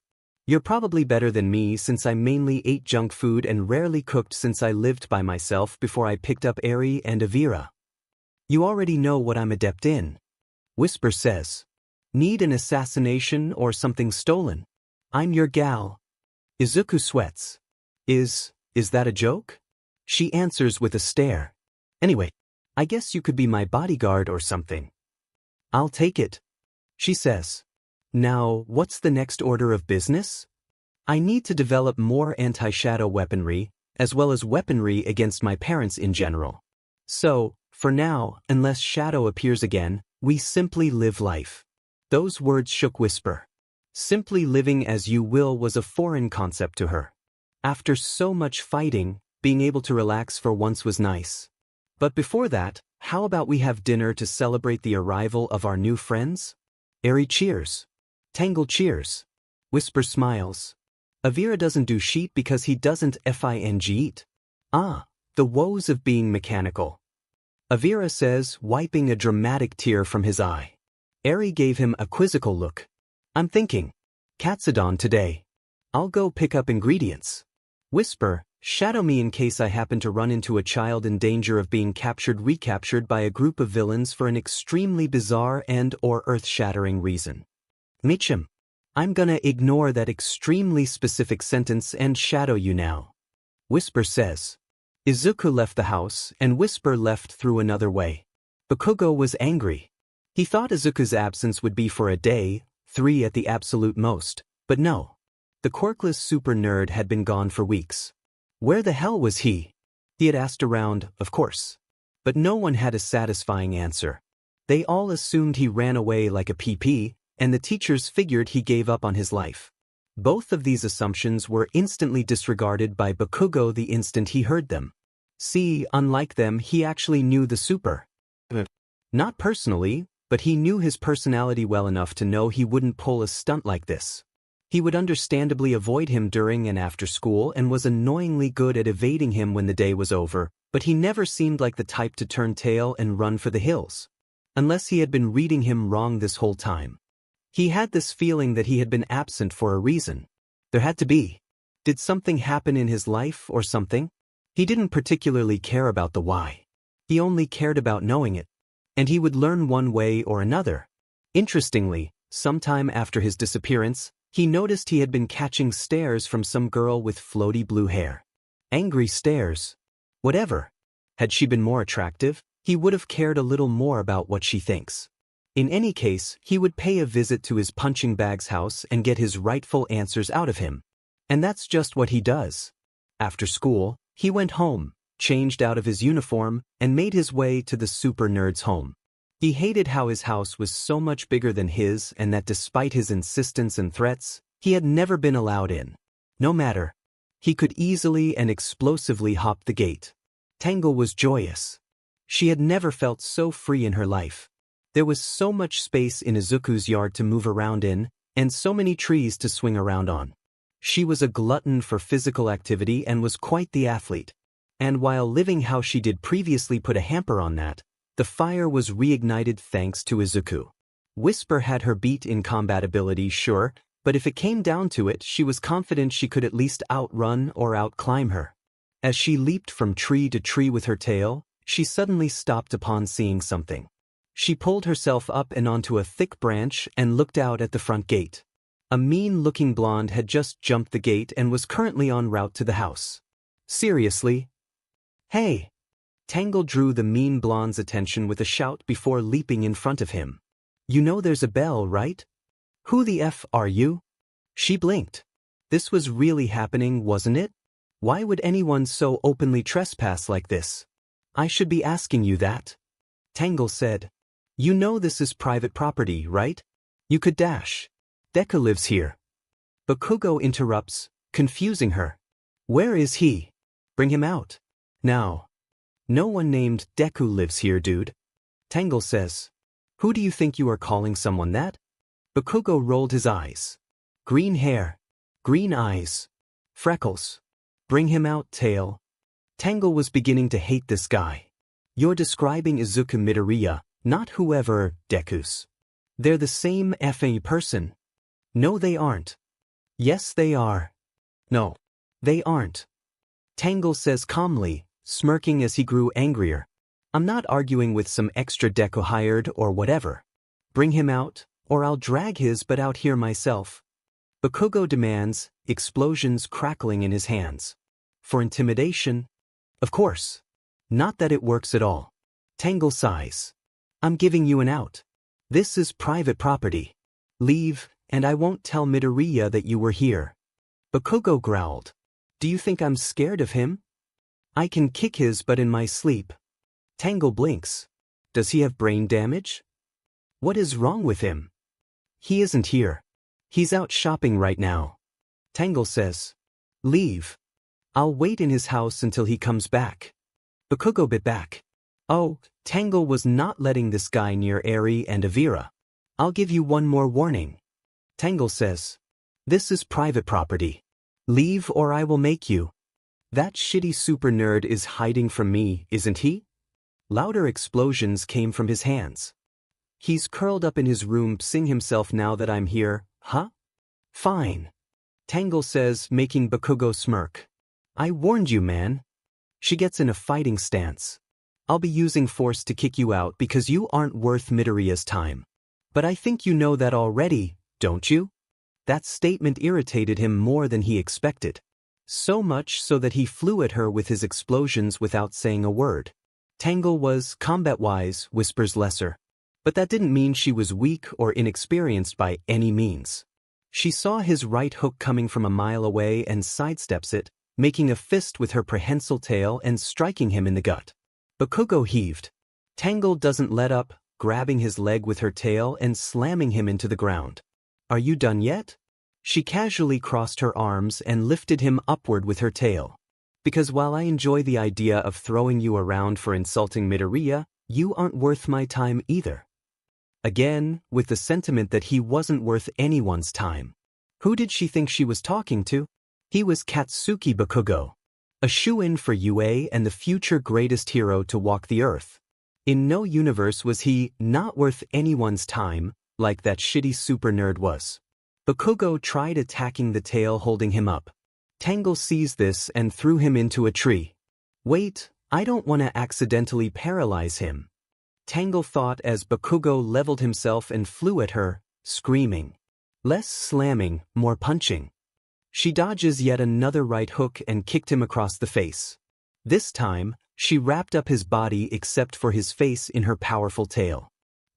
You're probably better than me since I mainly ate junk food and rarely cooked since I lived by myself before I picked up Eri and Avira. You already know what I'm adept in. Whisper says. Need an assassination or something stolen? I'm your gal. Izuku sweats. Is that a joke? She answers with a stare. Anyway, I guess you could be my bodyguard or something. I'll take it. She says. Now, what's the next order of business? I need to develop more anti-shadow weaponry, as well as weaponry against my parents in general. So, for now, unless Shadow appears again, we simply live life. Those words shook Whisper. Simply living as you will was a foreign concept to her. After so much fighting, being able to relax for once was nice. But before that, how about we have dinner to celebrate the arrival of our new friends? Eri cheers. Tangle cheers. Whisper smiles. Avira doesn't do sheet because he doesn't fing eat. Ah, the woes of being mechanical. Avira says, wiping a dramatic tear from his eye. Eri gave him a quizzical look. I'm thinking. Katsudon today. I'll go pick up ingredients. Whisper, shadow me in case I happen to run into a child in danger of being recaptured by a group of villains for an extremely bizarre and/or earth-shattering reason. Michim. I'm gonna ignore that extremely specific sentence and shadow you now. Whisper says. Izuku left the house, and Whisper left through another way. Bakugo was angry. He thought Izuku's absence would be for a day, 3 at the absolute most, but no. The quirkless super nerd had been gone for weeks. Where the hell was he? He had asked around, of course. But no one had a satisfying answer. They all assumed he ran away like a PP, and the teachers figured he gave up on his life. Both of these assumptions were instantly disregarded by Bakugo the instant he heard them. See, unlike them, he actually knew the super. Not personally, but he knew his personality well enough to know he wouldn't pull a stunt like this. He would understandably avoid him during and after school and was annoyingly good at evading him when the day was over, but he never seemed like the type to turn tail and run for the hills. Unless he had been reading him wrong this whole time. He had this feeling that he had been absent for a reason. There had to be. Did something happen in his life or something? He didn't particularly care about the why. He only cared about knowing it. And he would learn one way or another. Interestingly, sometime after his disappearance, he noticed he had been catching stares from some girl with floaty blue hair. Angry stares. Whatever. Had she been more attractive, he would have cared a little more about what she thinks. In any case, he would pay a visit to his punching bag's house and get his rightful answers out of him. And that's just what he does. After school, he went home, changed out of his uniform, and made his way to the super nerd's home. He hated how his house was so much bigger than his and that despite his insistence and threats, he had never been allowed in. No matter. He could easily and explosively hop the gate. Tangle was joyous. She had never felt so free in her life. There was so much space in Izuku's yard to move around in, and so many trees to swing around on. She was a glutton for physical activity and was quite the athlete. And while living how she did previously put a hamper on that, the fire was reignited thanks to Izuku. Whisper had her beat in combat ability, sure, but if it came down to it, she was confident she could at least outrun or outclimb her. As she leaped from tree to tree with her tail, she suddenly stopped upon seeing something. She pulled herself up and onto a thick branch and looked out at the front gate. A mean-looking blonde had just jumped the gate and was currently en route to the house. Seriously? Hey! Tangle drew the mean blonde's attention with a shout before leaping in front of him. You know there's a bell, right? Who the F are you? She blinked. This was really happening, wasn't it? Why would anyone so openly trespass like this? I should be asking you that. Tangle said. You know this is private property, right? You could dash. Deku lives here. Bakugo interrupts, confusing her. Where is he? Bring him out. Now. No one named Deku lives here, dude. Tangle says. Who do you think you are calling someone that? Bakugo rolled his eyes. Green hair. Green eyes. Freckles. Bring him out, Tail. Tangle was beginning to hate this guy. You're describing Izuku Midoriya, not whoever, Deku's. They're the same effing person. No, they aren't. Yes, they are. No, they aren't. Tangle says calmly, smirking as he grew angrier. I'm not arguing with some extra Deku hired or whatever. Bring him out, or I'll drag his butt out here myself. Bakugo demands, explosions crackling in his hands. For intimidation? Of course. Not that it works at all. Tangle sighs. I'm giving you an out. This is private property. Leave, and I won't tell Midoriya that you were here. Bakugo growled. Do you think I'm scared of him? I can kick his butt in my sleep. Tangle blinks. Does he have brain damage? What is wrong with him? He isn't here. He's out shopping right now. Tangle says. Leave. I'll wait in his house until he comes back. Bakugo bit back. Oh, Tangle was not letting this guy near Eri and Avira. I'll give you one more warning. Tangle says. This is private property. Leave or I will make you. That shitty super nerd is hiding from me, isn't he? Louder explosions came from his hands. He's curled up in his room pissing himself now that I'm here, huh? Fine. Tangle says, making Bakugo smirk. I warned you, man. She gets in a fighting stance. I'll be using force to kick you out because you aren't worth Midoriya's time. But I think you know that already, don't you? That statement irritated him more than he expected. So much so that he flew at her with his explosions without saying a word. Tangle was, combat-wise, Whisper's lesser. But that didn't mean she was weak or inexperienced by any means. She saw his right hook coming from a mile away and sidesteps it, making a fist with her prehensile tail and striking him in the gut. Bakugo heaved. Tangle doesn't let up, grabbing his leg with her tail and slamming him into the ground. Are you done yet? She casually crossed her arms and lifted him upward with her tail. Because while I enjoy the idea of throwing you around for insulting Midoriya, you aren't worth my time either. Again, with the sentiment that he wasn't worth anyone's time. Who did she think she was talking to? He was Katsuki Bakugo. A shoo-in for UA and the future greatest hero to walk the earth. In no universe was he not worth anyone's time, like that shitty super nerd was. Bakugo tried attacking the tail holding him up. Tangle seized this and threw him into a tree. Wait, I don't want to accidentally paralyze him. Tangle thought as Bakugo leveled himself and flew at her, screaming. Less slamming, more punching. She dodges yet another right hook and kicked him across the face. This time, she wrapped up his body except for his face in her powerful tail.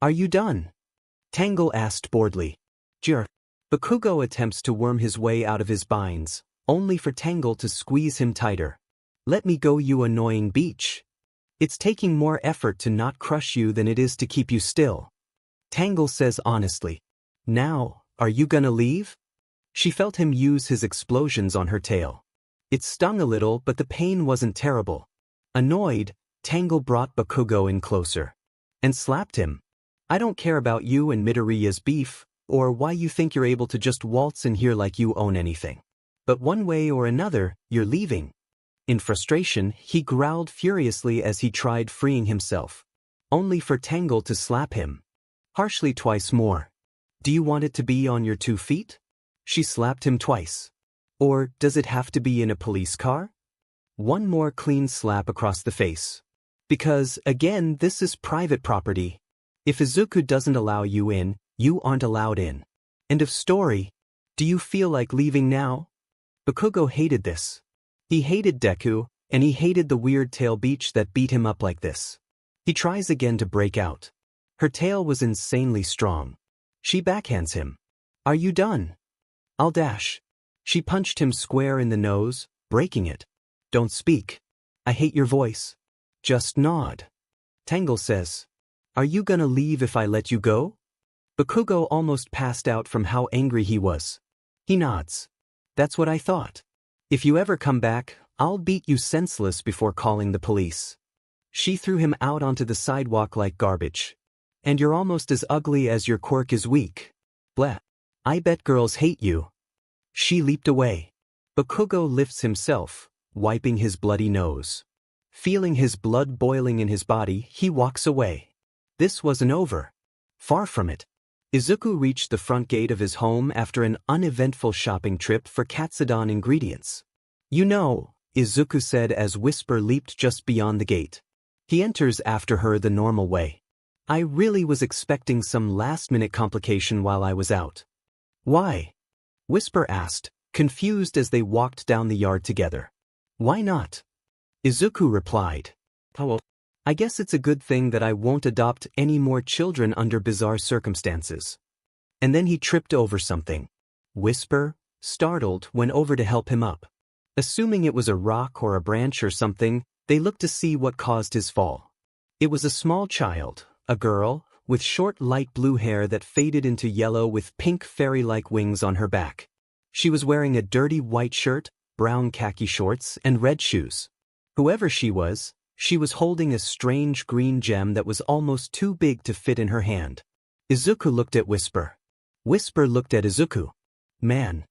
Are you done? Tangle asked boredly. Jerk. Bakugo attempts to worm his way out of his binds, only for Tangle to squeeze him tighter. Let me go, you annoying beach. It's taking more effort to not crush you than it is to keep you still. Tangle says honestly. Now, are you gonna leave? She felt him use his explosions on her tail. It stung a little, but the pain wasn't terrible. Annoyed, Tangle brought Bakugo in closer. And slapped him. I don't care about you and Midoriya's beef, or why you think you're able to just waltz in here like you own anything. But one way or another, you're leaving. In frustration, he growled furiously as he tried freeing himself. Only for Tangle to slap him. Harshly twice more. Do you want it to be on your 2 feet? She slapped him twice. Or does it have to be in a police car? One more clean slap across the face. Because, again, this is private property. If Izuku doesn't allow you in, you aren't allowed in. End of story. Do you feel like leaving now? Bakugo hated this. He hated Deku, and he hated the weird tail beach that beat him up like this. He tries again to break out. Her tail was insanely strong. She backhands him. Are you done? I'll dash. She punched him square in the nose, breaking it. Don't speak. I hate your voice. Just nod. Tangle says. Are you gonna leave if I let you go? Bakugo almost passed out from how angry he was. He nods. That's what I thought. If you ever come back, I'll beat you senseless before calling the police. She threw him out onto the sidewalk like garbage. And you're almost as ugly as your quirk is weak. Bleh. I bet girls hate you. She leaped away. Bakugo lifts himself, wiping his bloody nose. Feeling his blood boiling in his body, he walks away. This wasn't over. Far from it. Izuku reached the front gate of his home after an uneventful shopping trip for Katsudon ingredients. You know, Izuku said as Whisper leaped just beyond the gate. He enters after her the normal way. I really was expecting some last-minute complication while I was out. Why? Whisper asked, confused as they walked down the yard together. Why not? Izuku replied. Oh, I guess it's a good thing that I won't adopt any more children under bizarre circumstances. And then he tripped over something. Whisper, startled, went over to help him up. Assuming it was a rock or a branch or something, they looked to see what caused his fall. It was a small child, a girl, with short light blue hair that faded into yellow with pink fairy-like wings on her back. She was wearing a dirty white shirt, brown khaki shorts, and red shoes. Whoever she was holding a strange green gem that was almost too big to fit in her hand. Izuku looked at Whisper. Whisper looked at Izuku. Man,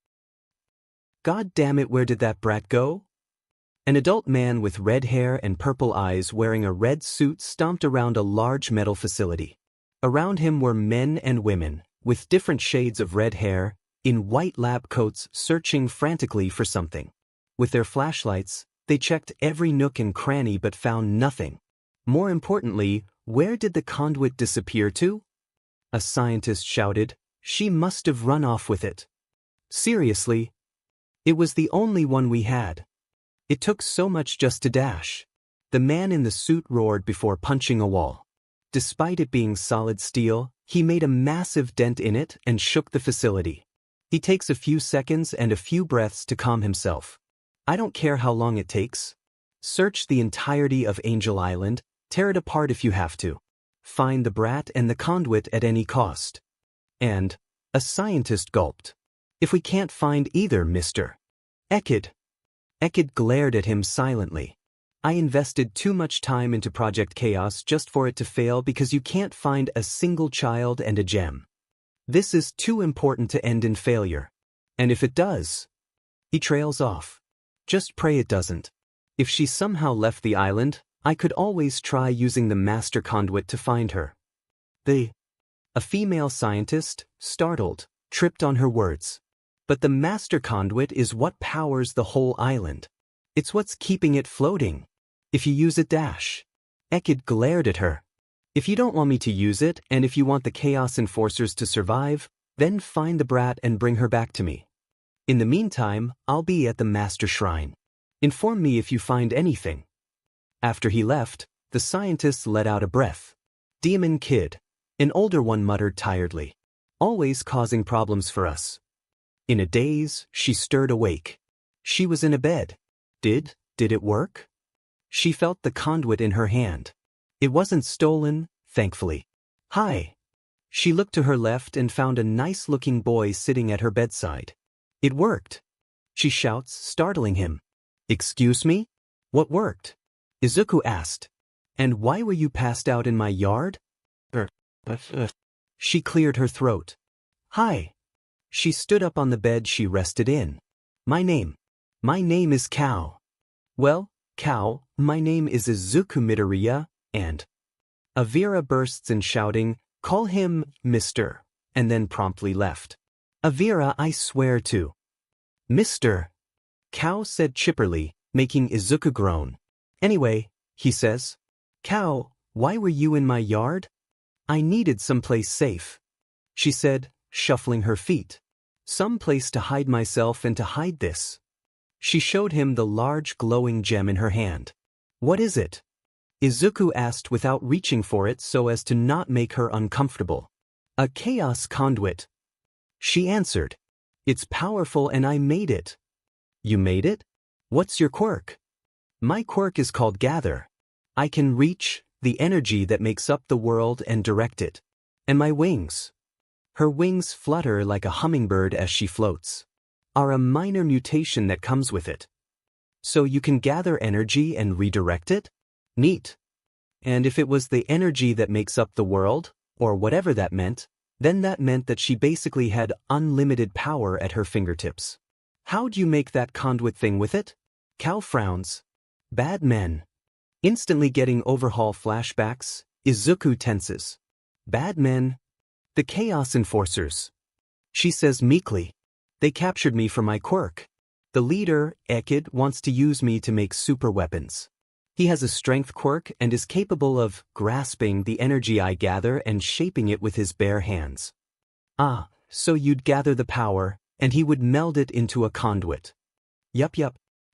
God damn it, where did that brat go? An adult man with red hair and purple eyes wearing a red suit stomped around a large metal facility. Around him were men and women, with different shades of red hair, in white lab coats searching frantically for something. With their flashlights, they checked every nook and cranny but found nothing. More importantly, where did the conduit disappear to? A scientist shouted. She must have run off with it. Seriously? It was the only one we had. It took so much just to dash. The man in the suit roared before punching a wall. Despite it being solid steel, he made a massive dent in it and shook the facility. He takes a few seconds and a few breaths to calm himself. I don't care how long it takes. Search the entirety of Angel Island, tear it apart if you have to. Find the brat and the conduit at any cost. And, a scientist gulped. If we can't find either, Mr. Ekid. Ekid glared at him silently. I invested too much time into Project Chaos just for it to fail because you can't find a single child and a gem. This is too important to end in failure. And if it does, he trails off. Just pray it doesn't. If she somehow left the island, I could always try using the master conduit to find her. A female scientist, startled, tripped on her words. But the master conduit is what powers the whole island. It's what's keeping it floating. If you use it, dash. Ekid glared at her. If you don't want me to use it, and if you want the Chaos Enforcers to survive, then find the brat and bring her back to me. In the meantime, I'll be at the Master Shrine. Inform me if you find anything. After he left, the scientists let out a breath. Demon kid. An older one muttered tiredly. Always causing problems for us. In a daze, she stirred awake. She was in a bed. Did it work? She felt the conduit in her hand. It wasn't stolen, thankfully. Hi. She looked to her left and found a nice-looking boy sitting at her bedside. It worked. She shouts, startling him. Excuse me? What worked? Izuku asked. And why were you passed out in my yard? She cleared her throat. Hi. She stood up on the bed she rested in. My name is Cow. Well, Cow, my name is Izuku Midoriya, and Avira bursts in shouting, call him Mr., and then promptly left. Avira, I swear to. Mr. Cow said chipperly, making Izuku groan. Anyway, he says. Cow, why were you in my yard? I needed someplace safe. She said, shuffling her feet. Some place to hide myself and to hide this. She showed him the large glowing gem in her hand. What is it? Izuku asked without reaching for it so as to not make her uncomfortable. A chaos conduit. She answered. It's powerful and I made it. You made it? What's your quirk? My quirk is called Gather. I can reach the energy that makes up the world and direct it. And my wings. Her wings flutter like a hummingbird as she floats. Are a minor mutation that comes with it. So you can gather energy and redirect it? Neat. And if it was the energy that makes up the world, or whatever that meant, then that meant that she basically had unlimited power at her fingertips. How'd you make that conduit thing with it? Cow frowns. Bad men. Instantly getting overhaul flashbacks, Izuku tenses. Bad men. The Chaos Enforcers. She says meekly. They captured me for my quirk. The leader, Ekid, wants to use me to make super weapons. He has a strength quirk and is capable of grasping the energy I gather and shaping it with his bare hands. Ah, so you'd gather the power, and he would meld it into a conduit. Yup.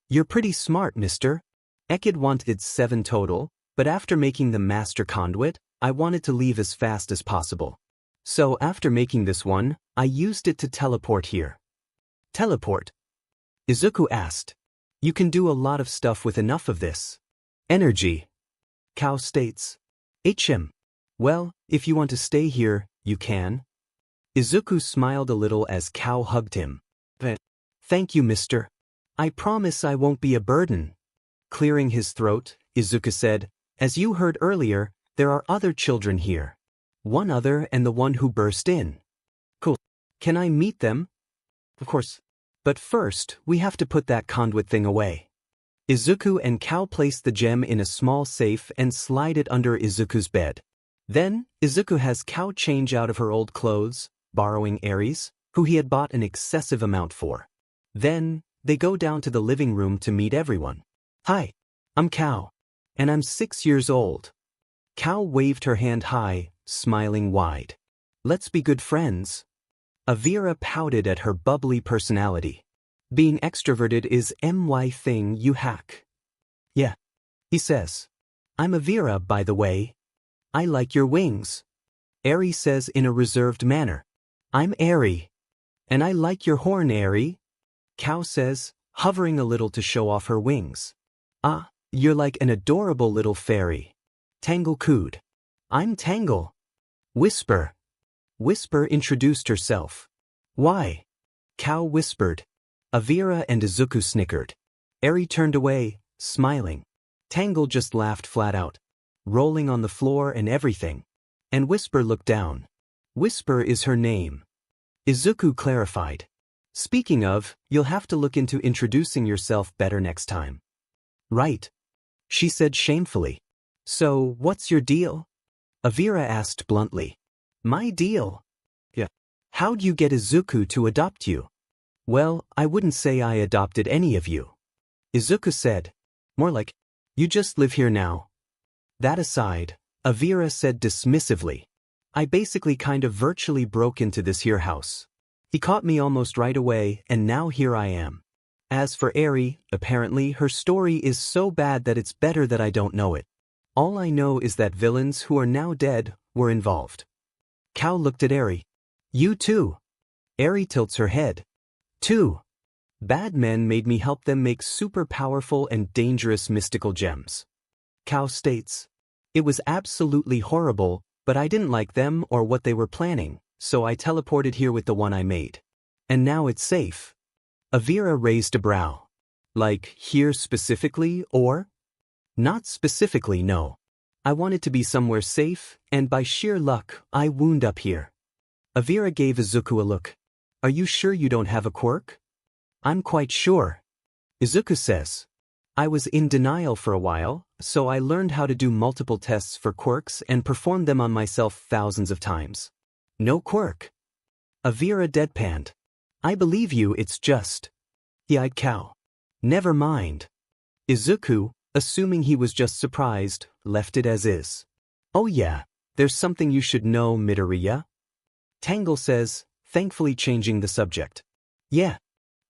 You're pretty smart, mister. Ekid wanted 7 total, but after making the master conduit, I wanted to leave as fast as possible. So after making this one, I used it to teleport here. Teleport? Izuku asked. You can do a lot of stuff with enough of this. Energy. Cow states. Well, if you want to stay here, you can. Izuku smiled a little as Cow hugged him. Thank you, mister. I promise I won't be a burden. Clearing his throat, Izuku said, as you heard earlier, there are other children here. One other and the one who burst in. Cool. Can I meet them? Of course. But first, we have to put that conduit thing away. Izuku and Kao place the gem in a small safe and slide it under Izuku's bed. Then, Izuku has Kao change out of her old clothes, borrowing Aries, who he had bought an excessive amount for. Then, they go down to the living room to meet everyone. Hi, I'm Kao, and I'm 6 years old. Kao waved her hand high, smiling wide. Let's be good friends. Avira pouted at her bubbly personality. Being extroverted is my thing, you hack. Yeah, he says. I'm Avira, by the way. I like your wings. Eri says in a reserved manner. I'm Eri. And I like your horn, Eri. Kao says, hovering a little to show off her wings. Ah, you're like an adorable little fairy. Tangle cooed. I'm Tangle. Whisper. Whisper introduced herself. Why? Kao whispered. Avira and Izuku snickered. Eri turned away, smiling. Tangle just laughed flat out, rolling on the floor and everything. And Whisper looked down. Whisper is her name. Izuku clarified. Speaking of, you'll have to look into introducing yourself better next time. Right. She said shamefully. So, what's your deal? Avira asked bluntly. My deal? Yeah. How'd you get Izuku to adopt you? Well, I wouldn't say I adopted any of you. Izuku said. More like, you just live here now. That aside, Avira said dismissively. I basically kind of virtually broke into this here house. He caught me almost right away, and now here I am. As for Eri, apparently her story is so bad that it's better that I don't know it. All I know is that villains who are now dead were involved. Kao looked at Eri. You too. Eri tilts her head. Too. Bad men made me help them make super powerful and dangerous mystical gems. Kao states. It was absolutely horrible, but I didn't like them or what they were planning, so I teleported here with the one I made. And now it's safe. Avira raised a brow. Like, here specifically, or? Not specifically, no. I wanted to be somewhere safe, and by sheer luck, I wound up here. Avira gave Izuku a look. Are you sure you don't have a quirk? I'm quite sure. Izuku says. I was in denial for a while, so I learned how to do multiple tests for quirks and performed them on myself thousands of times. No quirk. Avira deadpanned. I believe you, it's just. He eyed Kao. Never mind. Izuku, assuming he was just surprised, left it as is. Oh yeah, there's something you should know, Midoriya. Tangle says, thankfully changing the subject. Yeah.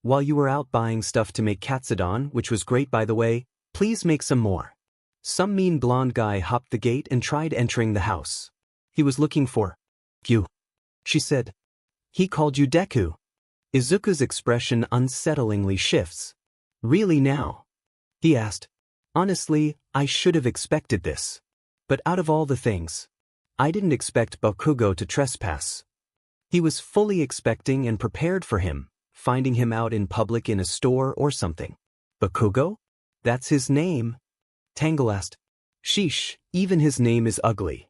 While you were out buying stuff to make Katsudon, which was great by the way, please make some more. Some mean blonde guy hopped the gate and tried entering the house. He was looking for you, she said. He called you Deku. Izuku's expression unsettlingly shifts. Really now? He asked. Honestly, I should have expected this. But out of all the things, I didn't expect Bakugo to trespass. He was fully expecting and prepared for him, finding him out in public in a store or something. Bakugo? That's his name. Tangle asked. Sheesh, even his name is ugly.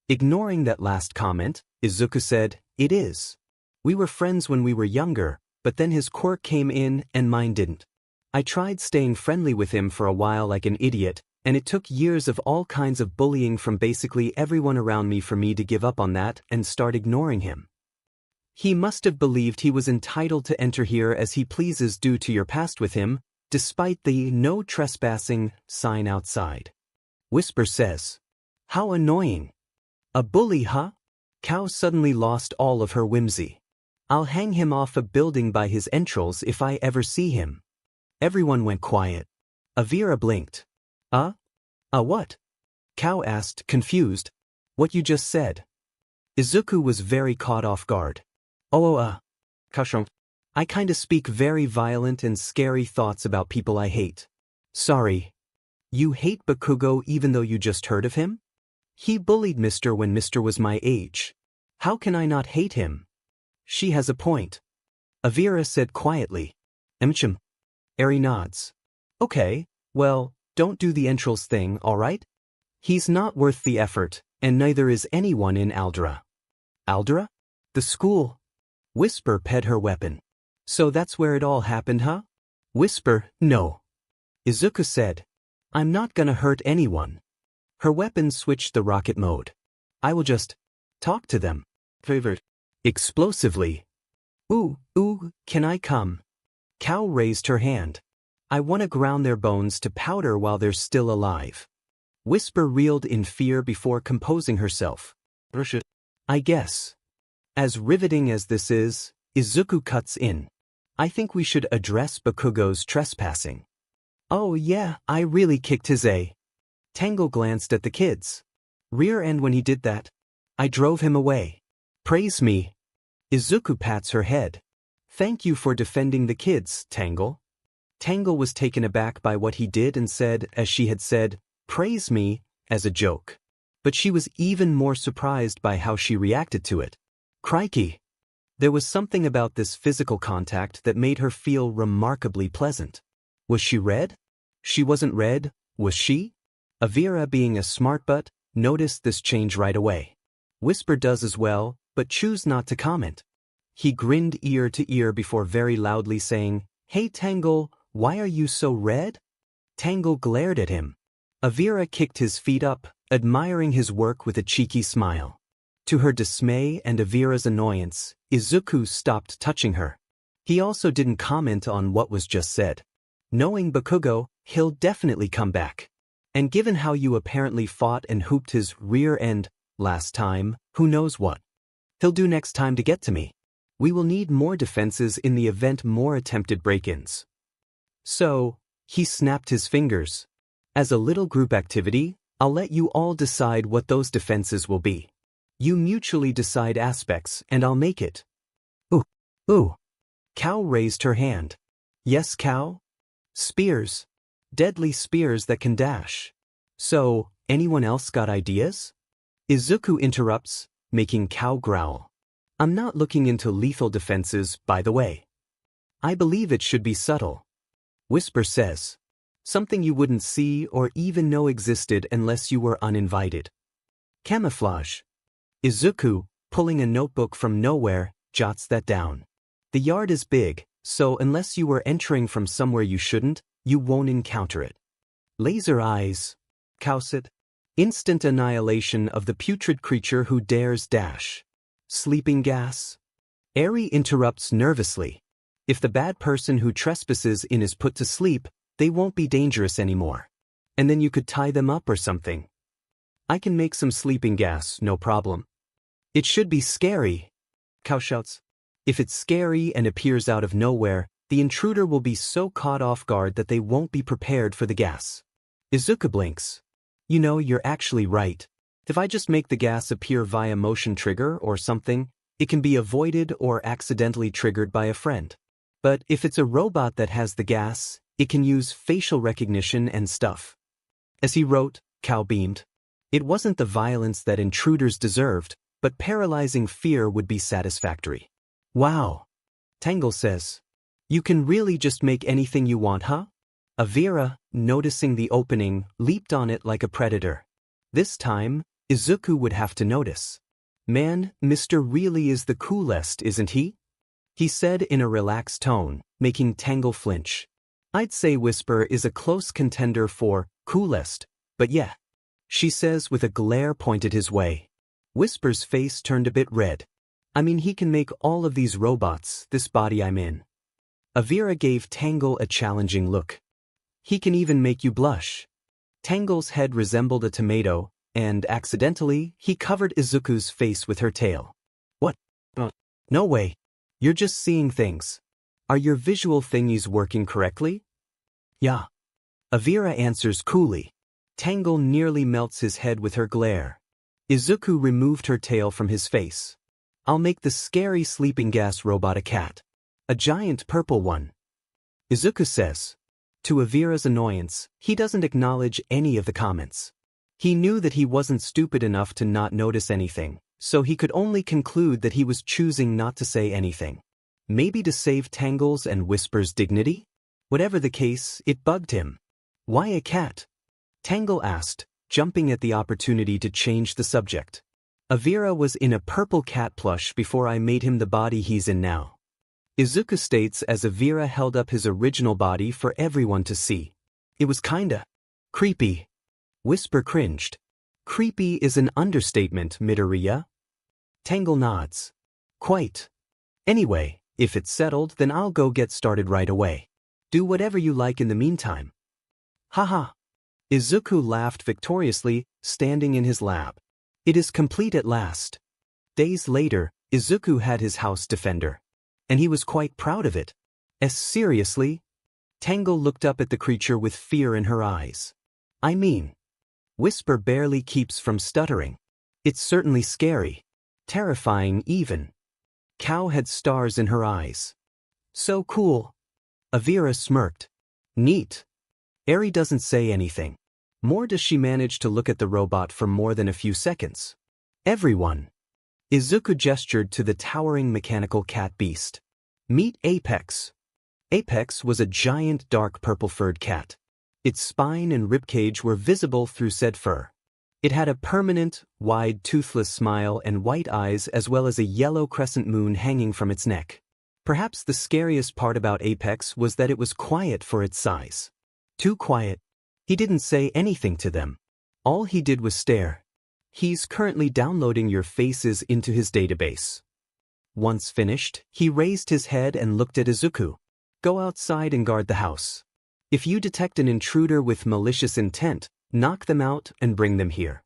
Ignoring that last comment, Izuku said, it is. We were friends when we were younger, but then his quirk came in and mine didn't. I tried staying friendly with him for a while like an idiot, and it took years of all kinds of bullying from basically everyone around me for me to give up on that and start ignoring him. He must have believed he was entitled to enter here as he pleases due to your past with him, despite the no trespassing sign outside. Whisper says. How annoying. A bully, huh? Kao suddenly lost all of her whimsy. I'll hang him off a building by his entrails if I ever see him. Everyone went quiet. Avira blinked. What? Kao asked, confused. What you just said. Izuku was very caught off guard. Kashong. I kinda speak very violent and scary thoughts about people I hate. Sorry. You hate Bakugo even though you just heard of him? He bullied Mr. when Mr. was my age. How can I not hate him? She has a point. Avira said quietly. Emchim. Eri nods. Okay, well, don't do the entrails thing, alright? He's not worth the effort, and neither is anyone in Aldera. Aldera? The school. Whisper ped her weapon. So that's where it all happened, huh? Whisper, no. Izuku said. I'm not gonna hurt anyone. Her weapon switched the rocket mode. I will just talk to them. Favorite. Explosively. Ooh, can I come? Cow raised her hand. I want to ground their bones to powder while they're still alive. Whisper reeled in fear before composing herself. I guess. As riveting as this is, Izuku cuts in. I think we should address Bakugo's trespassing. Oh yeah, I really kicked his A. Tangle glanced at the kids. Rear end when he did that. I drove him away. Praise me. Izuku pats her head. Thank you for defending the kids, Tangle. Tangle was taken aback by what he did and said, as she had said, praise me, as a joke. But she was even more surprised by how she reacted to it. Crikey. There was something about this physical contact that made her feel remarkably pleasant. Was she red? She wasn't red, was she? Avira, being a smart butt, noticed this change right away. Whisper does as well, but choose not to comment. He grinned ear to ear before very loudly saying, Hey Tangle, why are you so red? Tangle glared at him. Avira kicked his feet up, admiring his work with a cheeky smile. To her dismay and Avira's annoyance, Izuku stopped touching her. He also didn't comment on what was just said. Knowing Bakugo, he'll definitely come back. And given how you apparently fought and hooped his rear end last time, who knows what he'll do next time to get to me. We will need more defenses in the event more attempted break-ins. So, he snapped his fingers. As a little group activity, I'll let you all decide what those defenses will be. You mutually decide aspects and I'll make it. Ooh. Cow raised her hand. Yes, Cow? Spears. Deadly spears that can dash. So, anyone else got ideas? Izuku interrupts, making Cow growl. I'm not looking into lethal defenses, by the way. I believe it should be subtle. Whisper says. Something you wouldn't see or even know existed unless you were uninvited. Camouflage. Izuku, pulling a notebook from nowhere, jots that down. The yard is big, so unless you were entering from somewhere you shouldn't, you won't encounter it. Laser eyes. Cowsit. Instant annihilation of the putrid creature who dares dash. Sleeping gas. Eri interrupts nervously. If the bad person who trespasses in is put to sleep, they won't be dangerous anymore. And then you could tie them up or something. I can make some sleeping gas, no problem. It should be scary. Cow shouts. If it's scary and appears out of nowhere, the intruder will be so caught off guard that they won't be prepared for the gas. Izuku blinks. You know, you're actually right. If I just make the gas appear via motion trigger or something, it can be avoided or accidentally triggered by a friend. But if it's a robot that has the gas, it can use facial recognition and stuff. As he wrote, Cow beamed. It wasn't the violence that intruders deserved, but paralyzing fear would be satisfactory. Wow. Tangle says. You can really just make anything you want, huh? Avira, noticing the opening, leaped on it like a predator. This time, Izuku would have to notice. Man, Mr. really is the coolest, isn't he? He said in a relaxed tone, making Tangle flinch. I'd say Whisper is a close contender for coolest, but yeah. She says with a glare pointed his way. Whisper's face turned a bit red. I mean, he can make all of these robots, this body I'm in. Avira gave Tangle a challenging look. He can even make you blush. Tangle's head resembled a tomato, and accidentally, he covered Izuku's face with her tail. What? No way. You're just seeing things. Are your visual thingies working correctly? Yeah. Avira answers coolly. Tangle nearly melts his head with her glare. Izuku removed her tail from his face. I'll make the scary sleeping gas robot a cat. A giant purple one. Izuku says. To Avira's annoyance, he doesn't acknowledge any of the comments. He knew that he wasn't stupid enough to not notice anything, so he could only conclude that he was choosing not to say anything. Maybe to save Tangle's and Whisper's dignity? Whatever the case, it bugged him. Why a cat? Tangle asked, jumping at the opportunity to change the subject. Avira was in a purple cat plush before I made him the body he's in now. Izuku states as Avira held up his original body for everyone to see. It was kinda creepy. Whisper cringed. Creepy is an understatement, Midoriya. Tangle nods. Quite. Anyway, if it's settled, then I'll go get started right away. Do whatever you like in the meantime. Haha. Izuku laughed victoriously, standing in his lab. It is complete at last. Days later, Izuku had his house defender. And he was quite proud of it. Seriously? Tangle looked up at the creature with fear in her eyes. I mean, Whisper barely keeps from stuttering. It's certainly scary. Terrifying even. Cow had stars in her eyes. So cool. Avira smirked. Neat. Eri doesn't say anything. Nor does she manage to look at the robot for more than a few seconds. Everyone. Izuku gestured to the towering mechanical cat beast. Meet Apex. Apex was a giant dark purple-furred cat. Its spine and ribcage were visible through said fur. It had a permanent, wide, toothless smile and white eyes as well as a yellow crescent moon hanging from its neck. Perhaps the scariest part about Apex was that it was quiet for its size. Too quiet. He didn't say anything to them. All he did was stare. He's currently downloading your faces into his database. Once finished, he raised his head and looked at Izuku. Go outside and guard the house. If you detect an intruder with malicious intent, knock them out and bring them here.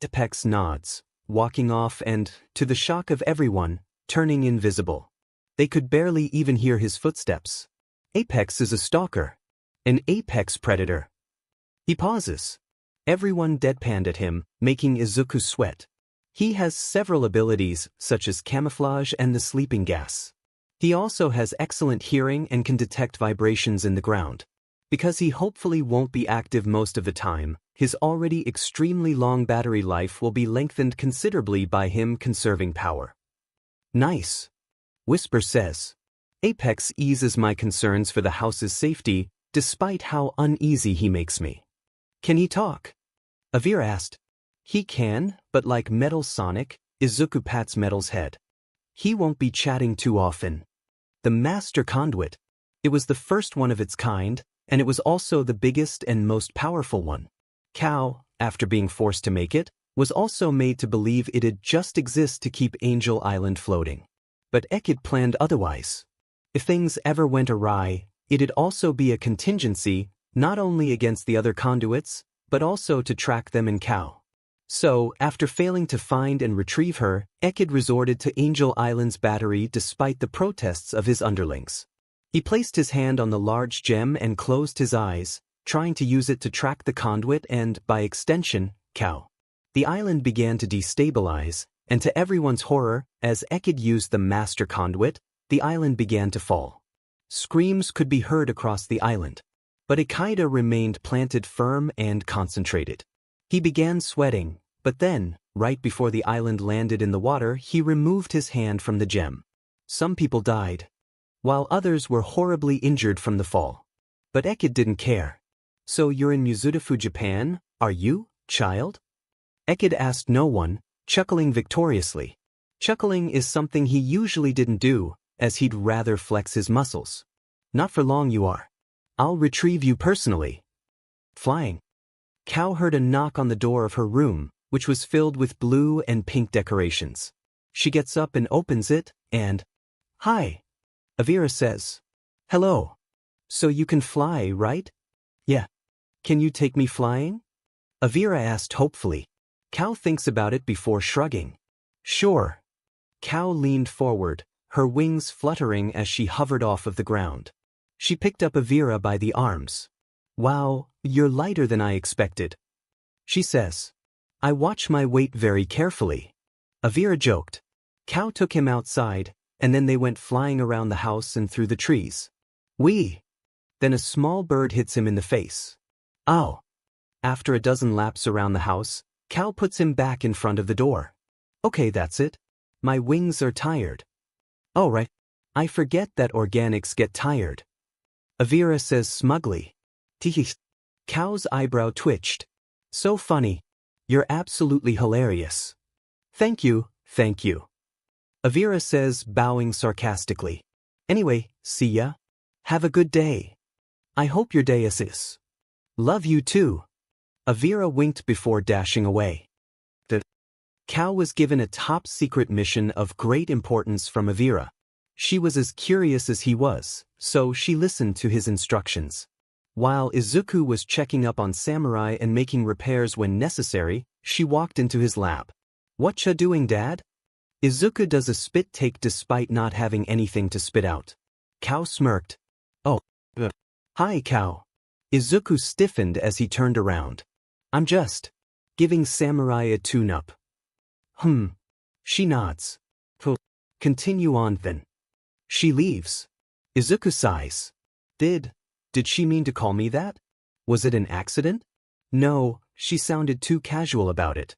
Apex nods, walking off and, to the shock of everyone, turning invisible. They could barely even hear his footsteps. Apex is a stalker. An apex predator. He pauses. Everyone deadpanned at him, making Izuku sweat. He has several abilities, such as camouflage and the sleeping gas. He also has excellent hearing and can detect vibrations in the ground. Because he hopefully won't be active most of the time, his already extremely long battery life will be lengthened considerably by him conserving power. Nice. Whisper says. Apex eases my concerns for the house's safety, despite how uneasy he makes me. Can he talk? Avira asked. He can, but like Metal Sonic, Izuku pats Metal's head. He won't be chatting too often. The Master Conduit. It was the first one of its kind, and it was also the biggest and most powerful one. Cow, after being forced to make it, was also made to believe it'd just exist to keep Angel Island floating. But Ekid planned otherwise. If things ever went awry, it'd also be a contingency, not only against the other conduits, but also to track them in Cow. So, after failing to find and retrieve her, Ekid resorted to Angel Island's battery despite the protests of his underlings. He placed his hand on the large gem and closed his eyes, trying to use it to track the conduit and, by extension, Cow. The island began to destabilize, and to everyone's horror, as Ekid used the master conduit, the island began to fall. Screams could be heard across the island. But Ikeda remained planted firm and concentrated. He began sweating, but then, right before the island landed in the water, he removed his hand from the gem. Some people died, while others were horribly injured from the fall. But Ekid didn't care. So you're in Mizudafu, Japan, are you, child? Ekid asked no one, chuckling victoriously. Chuckling is something he usually didn't do, as he'd rather flex his muscles. Not for long you are. I'll retrieve you personally. Flying. Cow heard a knock on the door of her room, which was filled with blue and pink decorations. She gets up and opens it, and, Hi. Avira says. Hello. So you can fly, right? Yeah. Can you take me flying? Avira asked hopefully. Cow thinks about it before shrugging. Sure. Cow leaned forward, her wings fluttering as she hovered off of the ground. She picked up Avira by the arms. Wow, you're lighter than I expected. She says. I watch my weight very carefully. Avira joked. Cow took him outside, and then they went flying around the house and through the trees. Whee! Then a small bird hits him in the face. Ow! After a dozen laps around the house, Cow puts him back in front of the door. Okay, that's it. My wings are tired. Oh, right. I forget that organics get tired. Avira says smugly. Teehee. Cow's eyebrow twitched. So funny. You're absolutely hilarious. Thank you, thank you. Avira says, bowing sarcastically. Anyway, see ya. Have a good day. I hope your day is. Love you too. Avira winked before dashing away. The cow was given a top-secret mission of great importance from Avira. She was as curious as he was, so she listened to his instructions. While Izuku was checking up on Samurai and making repairs when necessary, she walked into his lab. "Whatcha doing, Dad?" Izuku does a spit take despite not having anything to spit out. Cow smirked. "Oh. Hi, Cow." Izuku stiffened as he turned around. "I'm just giving Samurai a tune-up." She nods. Continue on then. She leaves. Izuku sighs. Did she mean to call me that? Was it an accident? No, she sounded too casual about it.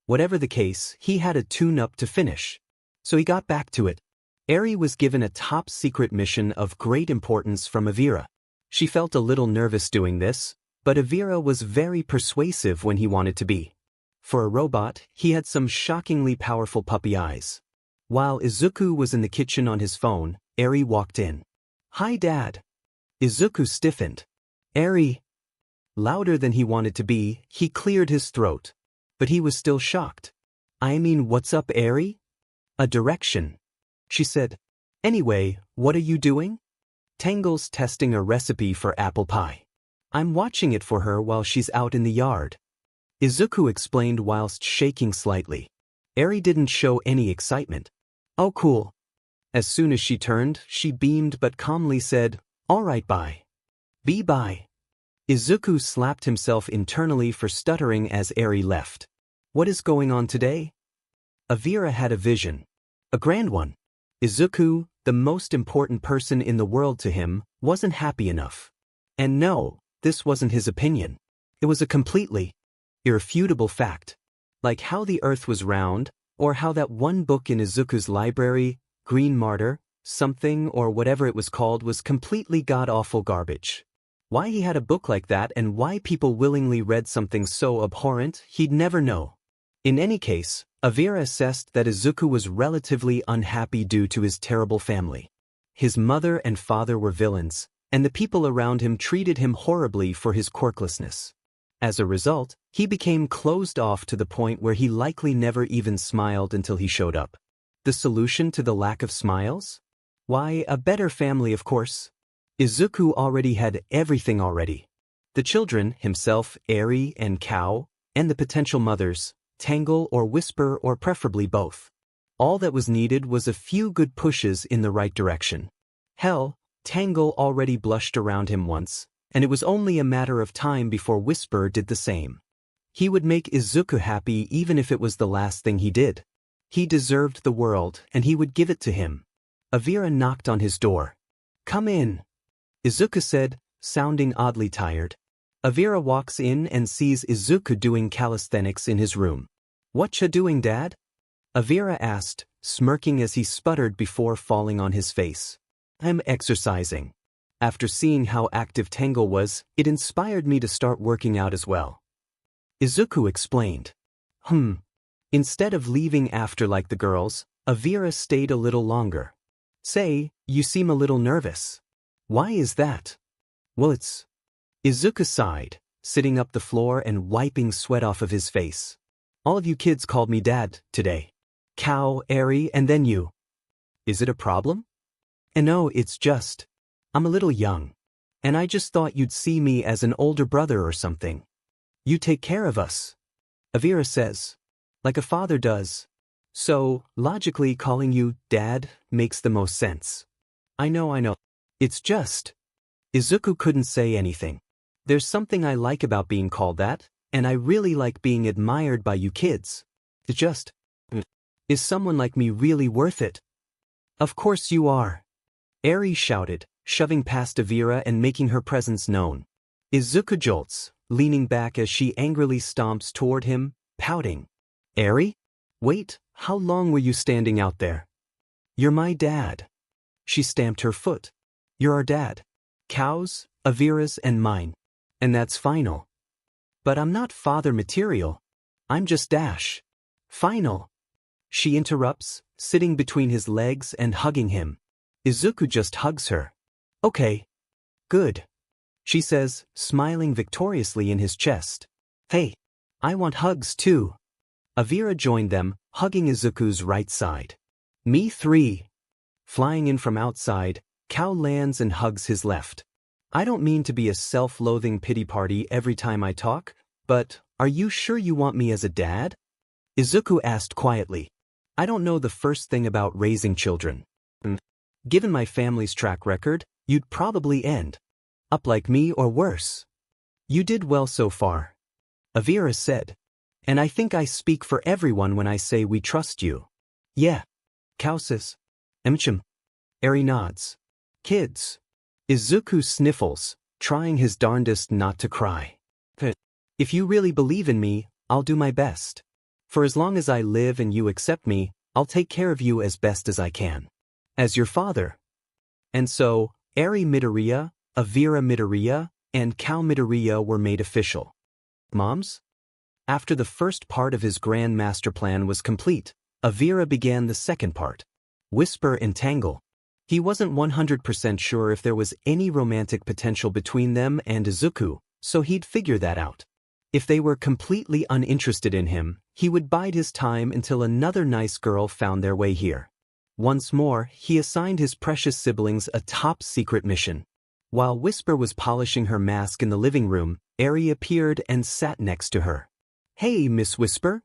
Whatever the case, he had a tune-up to finish. So he got back to it. Eri was given a top-secret mission of great importance from Avira. She felt a little nervous doing this, but Avira was very persuasive when he wanted to be. For a robot, he had some shockingly powerful puppy eyes. While Izuku was in the kitchen on his phone, Eri walked in. "Hi, Dad." Izuku stiffened. "Eri." Louder than he wanted to be, he cleared his throat. But he was still shocked. "I mean, what's up, Eri?" "A direction." She said. "Anyway, what are you doing?" "Tangle's testing a recipe for apple pie. I'm watching it for her while she's out in the yard." Izuku explained whilst shaking slightly. Eri didn't show any excitement. "Oh, cool." As soon as she turned, she beamed but calmly said, "All right, bye." Bye. Izuku slapped himself internally for stuttering as Eri left. What is going on today? Avira had a vision. A grand one. Izuku, the most important person in the world to him, wasn't happy enough. And no, this wasn't his opinion. It was a completely irrefutable fact. Like how the earth was round, or how that one book in Izuku's library, Green Martyr, something or whatever it was called, was completely god-awful garbage. Why he had a book like that and why people willingly read something so abhorrent, he'd never know. In any case, Avira assessed that Izuku was relatively unhappy due to his terrible family. His mother and father were villains, and the people around him treated him horribly for his quirklessness. As a result, he became closed off to the point where he likely never even smiled until he showed up. The solution to the lack of smiles? Why, a better family, of course. Izuku already had everything already. The children, himself, Eri and Cow, and the potential mothers, Tangle or Whisper or preferably both. All that was needed was a few good pushes in the right direction. Hell, Tangle already blushed around him once, and it was only a matter of time before Whisper did the same. He would make Izuku happy even if it was the last thing he did. He deserved the world, and he would give it to him. Avira knocked on his door. "Come in," Izuku said, sounding oddly tired. Avira walks in and sees Izuku doing calisthenics in his room. "Whatcha doing, Dad?" Avira asked, smirking as he sputtered before falling on his face. "I'm exercising. After seeing how active Tangle was, it inspired me to start working out as well." Izuku explained. Instead of leaving after like the girls, Avira stayed a little longer. "Say, you seem a little nervous. Why is that?" "Well, it's..." Izuku sighed, sitting up the floor and wiping sweat off of his face. "All of you kids called me Dad today. Cow, Eri, and then you. Is it a problem?" "And no, it's just, I'm a little young. And I just thought you'd see me as an older brother or something. You take care of us," Avira says. "Like a father does. So, logically calling you Dad makes the most sense." I know. It's just..." Izuku couldn't say anything. "There's something I like about being called that, and I really like being admired by you kids. It's just... Is someone like me really worth it?" "Of course you are," Eri shouted, shoving past Avira and making her presence known. Izuku jolts, leaning back as she angrily stomps toward him, pouting. "Eri? Wait, how long were you standing out there?" "You're my dad." She stamped her foot. "You're our dad. Cow's, Avira's, and mine. And that's final. But I'm not father material. I'm just Dash. Final." She interrupts, sitting between his legs and hugging him. Izuku just hugs her. Okay. Good. She says, smiling victoriously in his chest. Hey. I want hugs too. Avira joined them, hugging Izuku's right side. Me 3. Flying in from outside, Kao lands and hugs his left. I don't mean to be a self-loathing pity party every time I talk, but are you sure you want me as a dad? Izuku asked quietly. I don't know the first thing about raising children. Given my family's track record, you'd probably end up like me or worse. You did well so far. Avira said. And I think I speak for everyone when I say we trust you. Yeah. Kao says. Eri nods. Kids. Izuku sniffles, trying his darndest not to cry. If you really believe in me, I'll do my best. For as long as I live and you accept me, I'll take care of you as best as I can. As your father. And so, Eri Midoriya, Avira Midoriya, and Kao Midoriya were made official. Moms? After the first part of his grand master plan was complete, Avira began the second part. Whisper and Tangle. He wasn't 100% sure if there was any romantic potential between them and Izuku, so he'd figure that out. If they were completely uninterested in him, he would bide his time until another nice girl found their way here. Once more, he assigned his precious siblings a top-secret mission. While Whisper was polishing her mask in the living room, Eri appeared and sat next to her. Hey, Miss Whisper?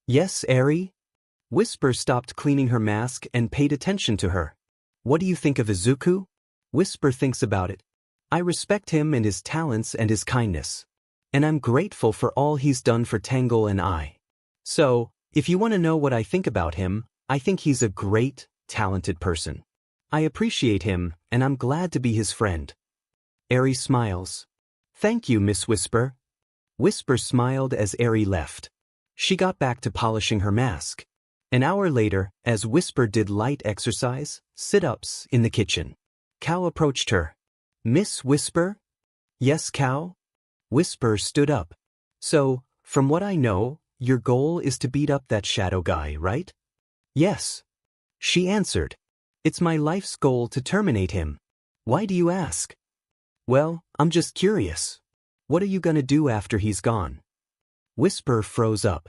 Yes, Eri? Whisper stopped cleaning her mask and paid attention to her. What do you think of Izuku? Whisper thinks about it. I respect him and his talents and his kindness. And I'm grateful for all he's done for Tangle and I. So, if you want to know what I think about him, I think he's a great, talented person. I appreciate him, and I'm glad to be his friend. Eri smiles. Thank you, Miss Whisper. Whisper smiled as Eri left. She got back to polishing her mask. An hour later, as Whisper did light exercise, sit-ups, in the kitchen. Kao approached her. Miss Whisper? Yes, Kao? Whisper stood up. So, from what I know, your goal is to beat up that shadow guy, right? Yes. She answered. It's my life's goal to terminate him. Why do you ask? Well, I'm just curious. What are you gonna do after he's gone? Whisper froze up.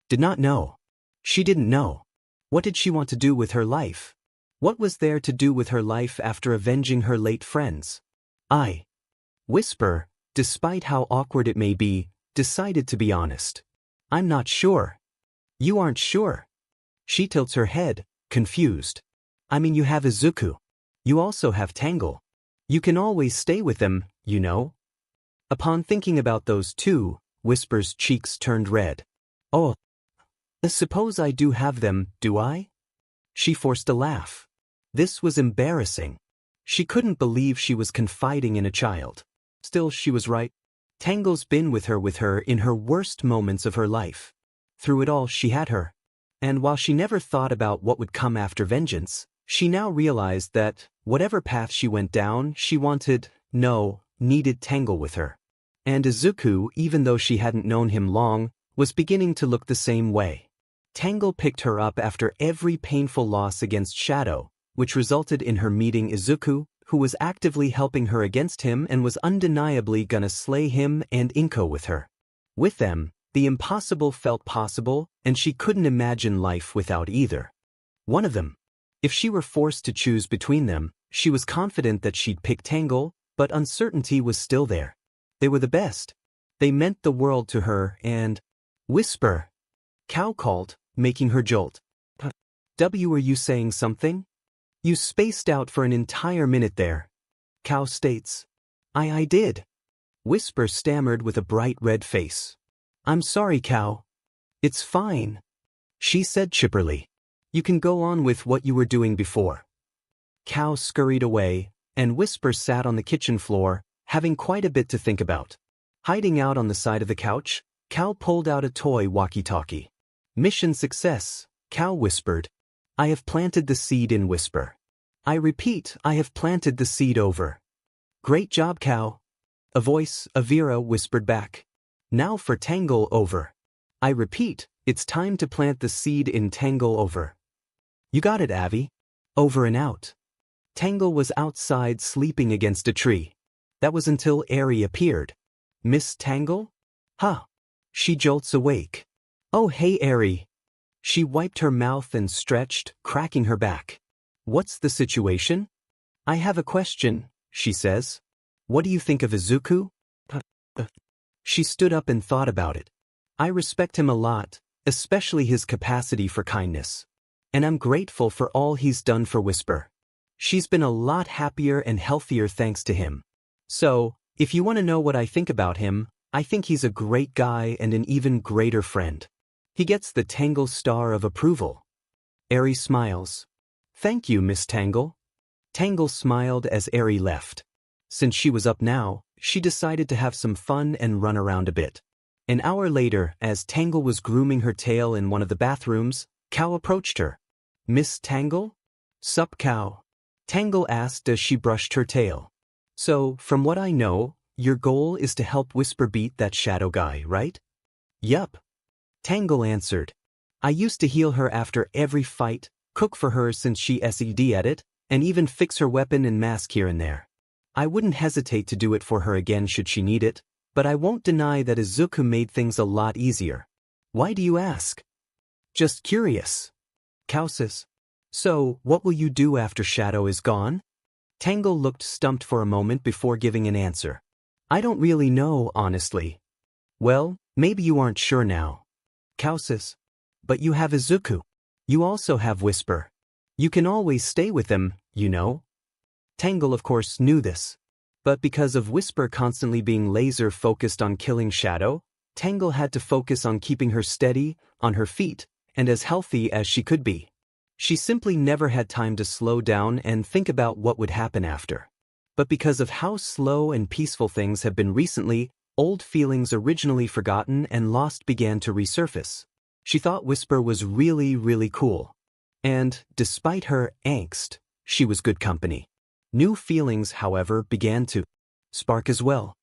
Did not know. She didn't know. What did she want to do with her life? What was there to do with her life after avenging her late friends? Whisper, despite how awkward it may be, decided to be honest. I'm not sure. You aren't sure. She tilts her head, confused. I mean, you have Izuku. You also have Tangle. You can always stay with them, you know. Upon thinking about those two, Whisper's cheeks turned red. Oh. Suppose I do have them, do I? She forced a laugh. This was embarrassing. She couldn't believe she was confiding in a child. Still, she was right. Tangle's been with her in her worst moments of her life. Through it all, she had her. And while she never thought about what would come after vengeance, she now realized that, whatever path she went down, she needed Tangle with her. And Izuku, even though she hadn't known him long, was beginning to look the same way. Tangle picked her up after every painful loss against Shadow, which resulted in her meeting Izuku, who was actively helping her against him and was undeniably gonna slay him and Inko with her. With them, the impossible felt possible, and she couldn't imagine life without either. One of them. If she were forced to choose between them, she was confident that she'd pick Tangle, but uncertainty was still there. They were the best. They meant the world to her and... Whisper. Kao called, making her jolt. Were you saying something? You spaced out for an entire minute there. Kao states. I did. Whisper stammered with a bright red face. I'm sorry, Kao. It's fine. She said chipperly. You can go on with what you were doing before. Kao scurried away, and Whisper sat on the kitchen floor, having quite a bit to think about. Hiding out on the side of the couch, Kao pulled out a toy walkie-talkie. Mission success, Kao whispered. I have planted the seed in Whisper. I repeat, I have planted the seed over. Great job, Kao. A voice, Avira, whispered back. Now for Tangle over. I repeat, it's time to plant the seed in Tangle over. You got it, Avi. Over and out. Tangle was outside sleeping against a tree. That was until Eri appeared. Miss Tangle? Huh. She jolts awake. Oh hey Eri. She wiped her mouth and stretched, cracking her back. What's the situation? I have a question, she says. What do you think of Izuku? She stood up and thought about it. I respect him a lot, especially his capacity for kindness. And I'm grateful for all he's done for Whisper. She's been a lot happier and healthier thanks to him. So, if you want to know what I think about him, I think he's a great guy and an even greater friend. He gets the Tangle star of approval. Eri smiles. Thank you, Miss Tangle. Tangle smiled as Eri left. Since she was up now, she decided to have some fun and run around a bit. An hour later, as Tangle was grooming her tail in one of the bathrooms, Cow approached her. Miss Tangle? Sup, Cow? Tangle asked as she brushed her tail. So, from what I know, your goal is to help Whisper beat that shadow guy, right? Yup. Tangle answered. I used to heal her after every fight, cook for her since she SED at it, and even fix her weapon and mask here and there. I wouldn't hesitate to do it for her again should she need it, but I won't deny that Izuku made things a lot easier. Why do you ask? Just curious. Cow says. So, what will you do after Shadow is gone? Tangle looked stumped for a moment before giving an answer. I don't really know, honestly. Well, maybe you aren't sure now. Cow says. But you have Izuku. You also have Whisper. You can always stay with them, you know. Tangle of course knew this. But because of Whisper constantly being laser-focused on killing Shadow, Tangle had to focus on keeping her steady, on her feet, and as healthy as she could be. She simply never had time to slow down and think about what would happen after. But because of how slow and peaceful things have been recently, old feelings originally forgotten and lost began to resurface. She thought Whisper was really cool. And, despite her angst, she was good company. New feelings, however, began to spark as well.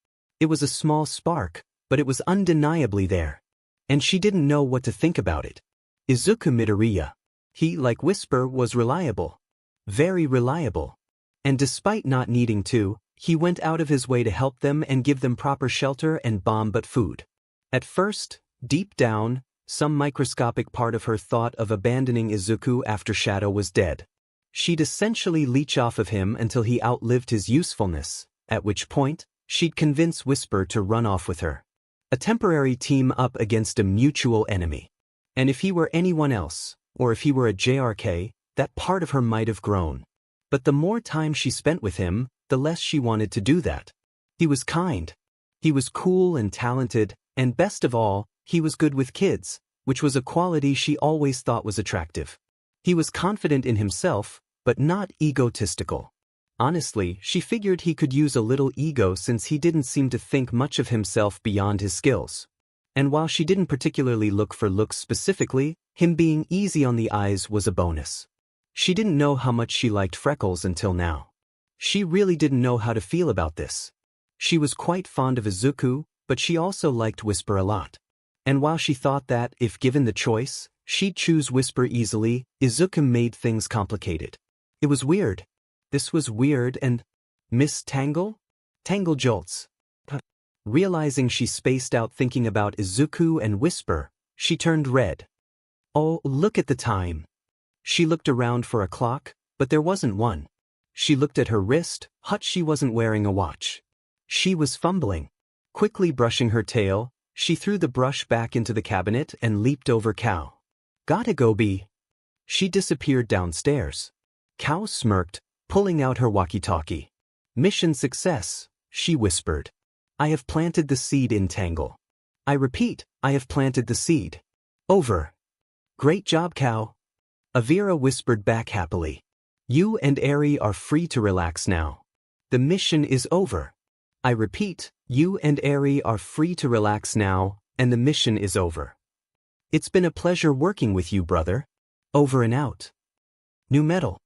It was a small spark, but it was undeniably there. And she didn't know what to think about it. Izuku Midoriya. He, like Whisper, was reliable. Very reliable. And despite not needing to, he went out of his way to help them and give them proper shelter and bomb but food. At first, deep down, some microscopic part of her thought of abandoning Izuku after Shadow was dead. She'd essentially leech off of him until he outlived his usefulness, at which point, she'd convince Whisper to run off with her. A temporary team up against a mutual enemy. And if he were anyone else, or if he were a JRK, that part of her might have grown. But the more time she spent with him, the less she wanted to do that. He was kind. He was cool and talented, and best of all, he was good with kids, which was a quality she always thought was attractive. He was confident in himself, but not egotistical. Honestly, she figured he could use a little ego since he didn't seem to think much of himself beyond his skills. And while she didn't particularly look for looks specifically, him being easy on the eyes was a bonus. She didn't know how much she liked freckles until now. She really didn't know how to feel about this. She was quite fond of Izuku, but she also liked Whisper a lot. And while she thought that, if given the choice, she'd choose Whisper easily, Izuku made things complicated. It was weird. This was weird and… Miss Tangle? Tangle jolts. Realizing she spaced out thinking about Izuku and Whisper, she turned red. Oh, look at the time. She looked around for a clock, but there wasn't one. She looked at her wrist, she wasn't wearing a watch. She was fumbling. Quickly brushing her tail, she threw the brush back into the cabinet and leaped over Cow. Gotta go, B. She disappeared downstairs. Cow smirked, pulling out her walkie-talkie. Mission success, she whispered. I have planted the seed in Tangle. I repeat, I have planted the seed. Over. Great job, Cow. Avira whispered back happily. You and Eri are free to relax now. The mission is over. I repeat, you and Eri are free to relax now, and the mission is over. It's been a pleasure working with you, brother. Over and out. New metal.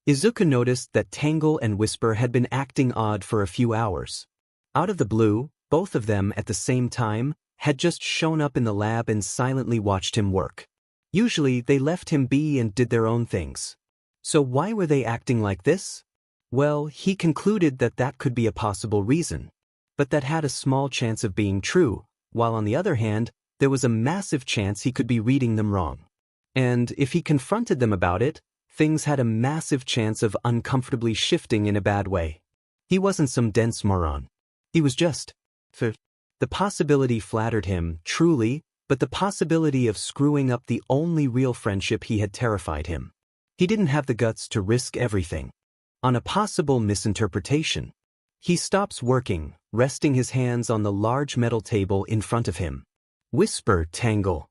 Izuku noticed that Tangle and Whisper had been acting odd for a few hours. Out of the blue, both of them at the same time, had just shown up in the lab and silently watched him work. Usually they left him be and did their own things. So why were they acting like this? Well, he concluded that that could be a possible reason, but that had a small chance of being true, while on the other hand, there was a massive chance he could be reading them wrong. And if he confronted them about it, things had a massive chance of uncomfortably shifting in a bad way. He wasn't some dense moron. He was just. The possibility flattered him, truly, but the possibility of screwing up the only real friendship he had terrified him. He didn't have the guts to risk everything on a possible misinterpretation. He stops working, resting his hands on the large metal table in front of him. "Whisper, Tangle,"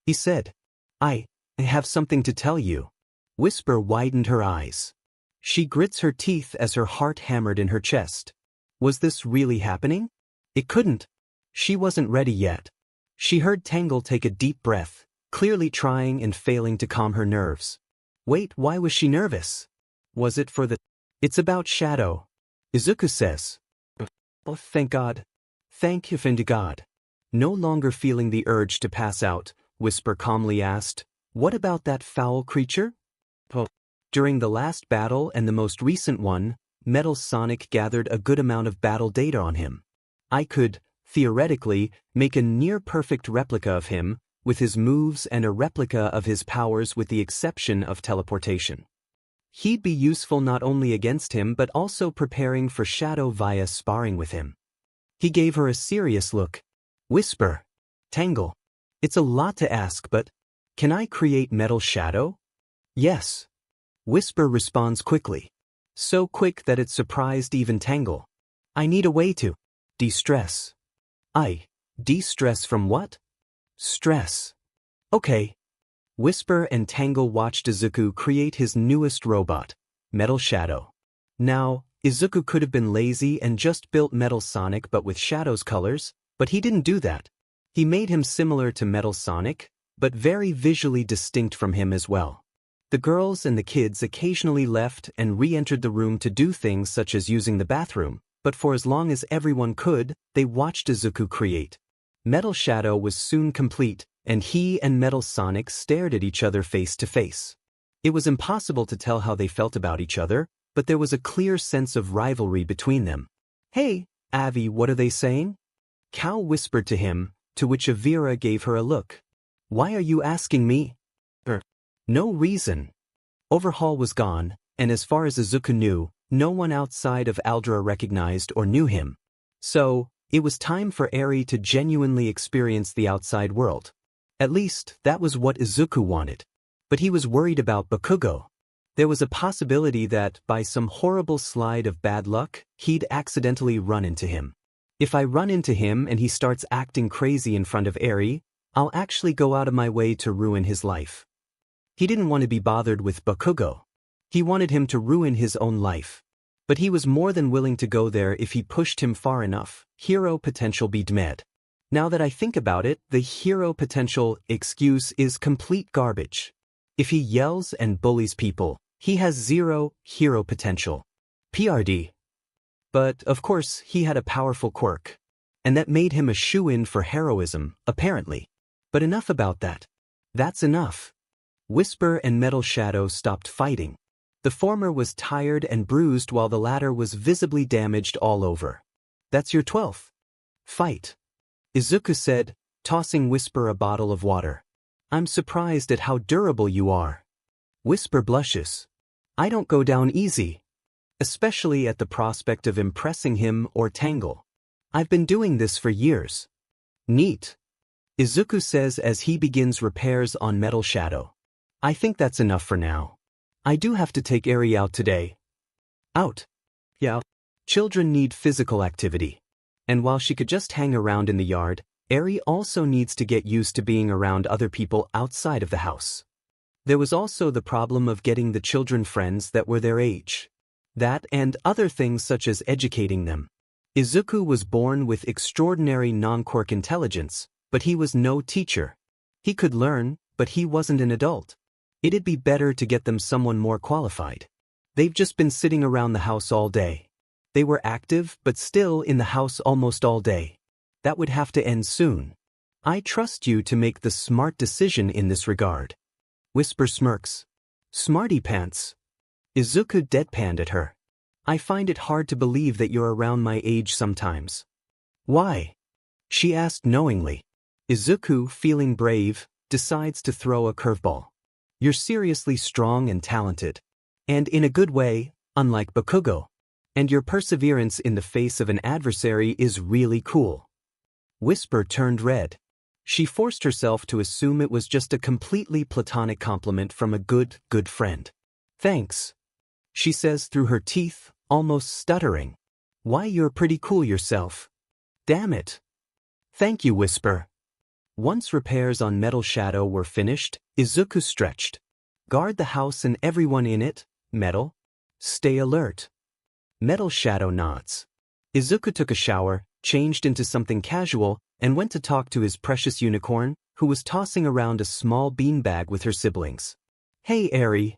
he said. I have something to tell you." Whisper widened her eyes. She grits her teeth as her heart hammered in her chest. Was this really happening? It couldn't. She wasn't ready yet. She heard Tangle take a deep breath, clearly trying and failing to calm her nerves. Wait, why was she nervous? Was it for the... It's about Shadow, Izuku says. Oh, thank God. Thank you, to God. No longer feeling the urge to pass out, Whisper calmly asked, "What about that foul creature?" During the last battle and the most recent one, Metal Sonic gathered a good amount of battle data on him. I could, theoretically, make a near-perfect replica of him, with his moves and a replica of his powers with the exception of teleportation. He'd be useful not only against him but also preparing for Shadow via sparring with him. He gave her a serious look. Whisper. Tangle. It's a lot to ask, but can I create Metal Shadow? Yes. Whisper responds quickly. So quick that it surprised even Tangle. I need a way to de-stress. De-stress from what? Stress. Okay. Whisper and Tangle watched Izuku create his newest robot, Metal Shadow. Now, Izuku could have been lazy and just built Metal Sonic but with Shadow's colors, but he didn't do that. He made him similar to Metal Sonic, but very visually distinct from him as well. The girls and the kids occasionally left and re-entered the room to do things such as using the bathroom, but for as long as everyone could, they watched Izuku create. Metal Shadow was soon complete, and he and Metal Sonic stared at each other face to face. It was impossible to tell how they felt about each other, but there was a clear sense of rivalry between them. Hey, Avi, what are they saying? Cal whispered to him, to which Avira gave her a look. Why are you asking me? No reason. Overhaul was gone, and as far as Izuku knew, no one outside of Aldra recognized or knew him. So, it was time for Eri to genuinely experience the outside world. At least, that was what Izuku wanted. But he was worried about Bakugo. There was a possibility that, by some horrible slide of bad luck, he'd accidentally run into him. If I run into him and he starts acting crazy in front of Eri, I'll actually go out of my way to ruin his life. He didn't want to be bothered with Bakugo. He wanted him to ruin his own life. But he was more than willing to go there if he pushed him far enough. Hero potential be dmed. Now that I think about it, the hero potential excuse is complete garbage. If he yells and bullies people, he has zero hero potential. PRD. But, of course, he had a powerful quirk. And that made him a shoo-in for heroism, apparently. But enough about that. That's enough. Whisper and Metal Shadow stopped fighting. The former was tired and bruised while the latter was visibly damaged all over. That's your 12th fight, Izuku said, tossing Whisper a bottle of water. I'm surprised at how durable you are. Whisper blushes. I don't go down easy. Especially at the prospect of impressing him or Tangle. I've been doing this for years. Neat. Izuku says as he begins repairs on Metal Shadow. I think that's enough for now. I do have to take Eri out today. Out? Yeah. Children need physical activity. And while she could just hang around in the yard, Eri also needs to get used to being around other people outside of the house. There was also the problem of getting the children friends that were their age. That and other things such as educating them. Izuku was born with extraordinary non-quirk intelligence, but he was no teacher. He could learn, but he wasn't an adult. It'd be better to get them someone more qualified. They've just been sitting around the house all day. They were active, but still in the house almost all day. That would have to end soon. I trust you to make the smart decision in this regard. Whisper smirks. Smarty pants. Izuku deadpanned at her. I find it hard to believe that you're around my age sometimes. Why? She asked knowingly. Izuku, feeling brave, decides to throw a curveball. You're seriously strong and talented. And in a good way, unlike Bakugo. And your perseverance in the face of an adversary is really cool. Whisper turned red. She forced herself to assume it was just a completely platonic compliment from a good friend. Thanks, she says through her teeth, almost stuttering. Why, you're pretty cool yourself. Damn it. Thank you, Whisper. Once repairs on Metal Shadow were finished, Izuku stretched. Guard the house and everyone in it, Metal. Stay alert. Metal Shadow nods. Izuku took a shower, changed into something casual, and went to talk to his precious unicorn, who was tossing around a small beanbag with her siblings. Hey, Eri.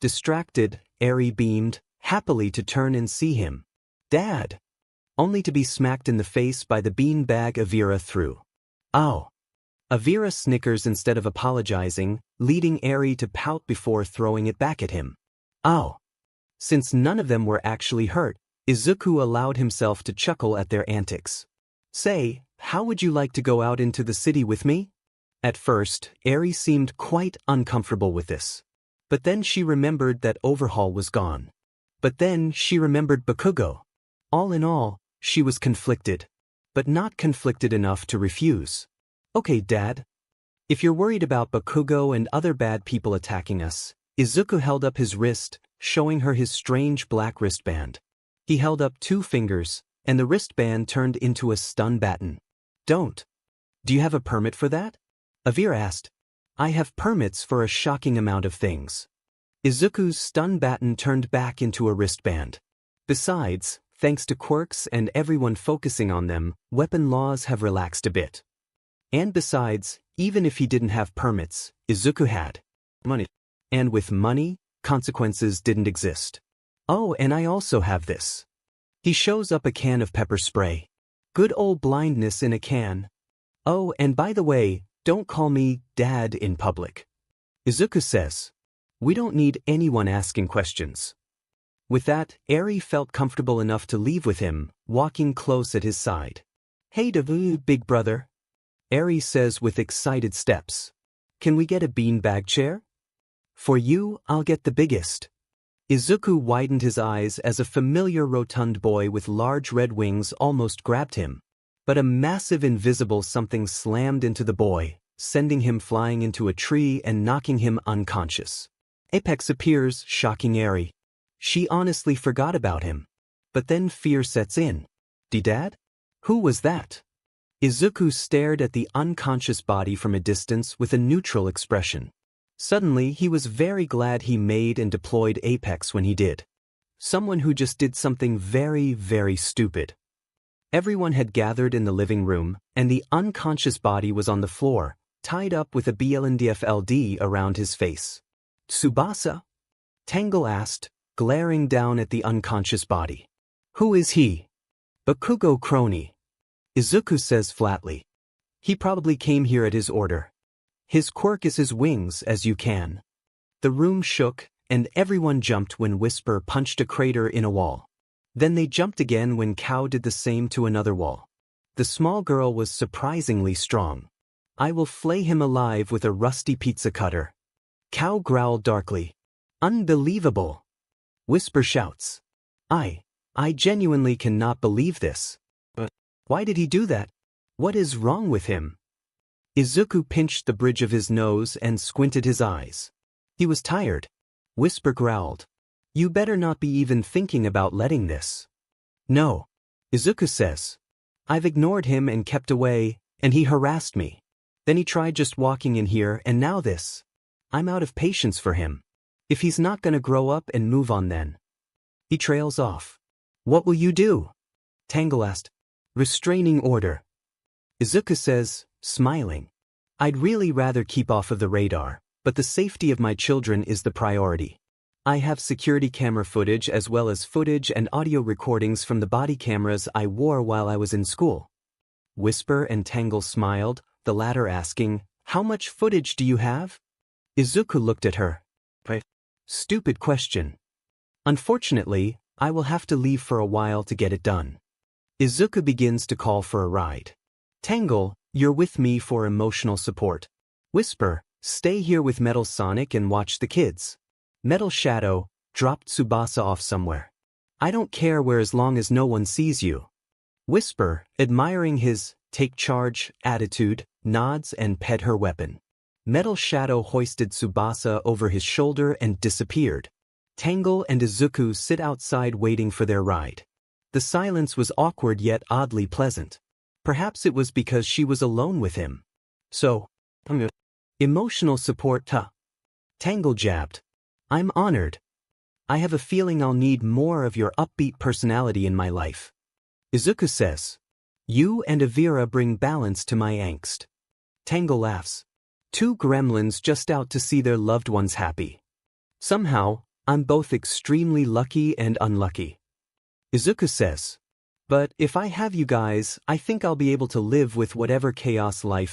Distracted, Eri beamed, happily to turn and see him. Dad. Only to be smacked in the face by the beanbag Avira threw. Oh. Avira snickers instead of apologizing, leading Eri to pout before throwing it back at him. Oh. Since none of them were actually hurt, Izuku allowed himself to chuckle at their antics. Say, how would you like to go out into the city with me? At first, Eri seemed quite uncomfortable with this. But then she remembered that Overhaul was gone. But then she remembered Bakugo. All in all, she was conflicted. But not conflicted enough to refuse. Okay, Dad. If you're worried about Bakugo and other bad people attacking us, Izuku held up his wrist, showing her his strange black wristband. He held up 2 fingers, and the wristband turned into a stun baton. Don't. Do you have a permit for that? Avira asked. I have permits for a shocking amount of things. Izuku's stun baton turned back into a wristband. Besides, thanks to quirks and everyone focusing on them, weapon laws have relaxed a bit. And besides, even if he didn't have permits, Izuku had money. And with money, consequences didn't exist. Oh, and I also have this. He shows up a can of pepper spray. Good old blindness in a can. Oh, and by the way, don't call me Dad in public. Izuku says. We don't need anyone asking questions. With that, Eri felt comfortable enough to leave with him, walking close at his side. Hey, Deku, big brother. Eri says with excited steps. Can we get a beanbag chair? For you, I'll get the biggest. Izuku widened his eyes as a familiar rotund boy with large red wings almost grabbed him. But a massive invisible something slammed into the boy, sending him flying into a tree and knocking him unconscious. Apex appears, shocking Eri. She honestly forgot about him. But then fear sets in. Dad? Who was that? Izuku stared at the unconscious body from a distance with a neutral expression. Suddenly, he was very glad he made and deployed Apex when he did. Someone who just did something very stupid. Everyone had gathered in the living room, and the unconscious body was on the floor, tied up with a BLNDFLD around his face. Tsubasa? Tangle asked, glaring down at the unconscious body. Who is he? Bakugo crony. Izuku says flatly. He probably came here at his order. His quirk is his wings, as you can. The room shook, and everyone jumped when Whisper punched a crater in a wall. Then they jumped again when Cow did the same to another wall. The small girl was surprisingly strong. I will flay him alive with a rusty pizza cutter. Cow growled darkly. Unbelievable. Whisper shouts. I genuinely cannot believe this. But why did he do that? What is wrong with him? Izuku pinched the bridge of his nose and squinted his eyes. He was tired. Whisper growled. You better not be even thinking about letting this. No. Izuku says. I've ignored him and kept away, and he harassed me. Then he tried just walking in here, and now this. I'm out of patience for him. If he's not gonna grow up and move on then. He trails off. What will you do? Tangle asked. Restraining order. Izuku says, smiling. I'd really rather keep off of the radar, but the safety of my children is the priority. I have security camera footage as well as footage and audio recordings from the body cameras I wore while I was in school. Whisper and Tangle smiled, the latter asking, how much footage do you have? Izuku looked at her. Stupid question. Unfortunately, I will have to leave for a while to get it done. Izuku begins to call for a ride. Tangle, you're with me for emotional support. Whisper, stay here with Metal Sonic and watch the kids. Metal Shadow, dropped Tsubasa off somewhere. I don't care where as long as no one sees you. Whisper, admiring his take charge attitude, nods and pet her weapon. Metal Shadow hoisted Tsubasa over his shoulder and disappeared. Tangle and Izuku sit outside waiting for their ride. The silence was awkward yet oddly pleasant. Perhaps it was because she was alone with him. So, emotional support, huh? Tangle jabbed. I'm honored. I have a feeling I'll need more of your upbeat personality in my life. Izuku says. You and Avira bring balance to my angst. Tangle laughs. Two gremlins just out to see their loved ones happy. Somehow, I'm both extremely lucky and unlucky. Izuku says. But if I have you guys, I think I'll be able to live with whatever chaos life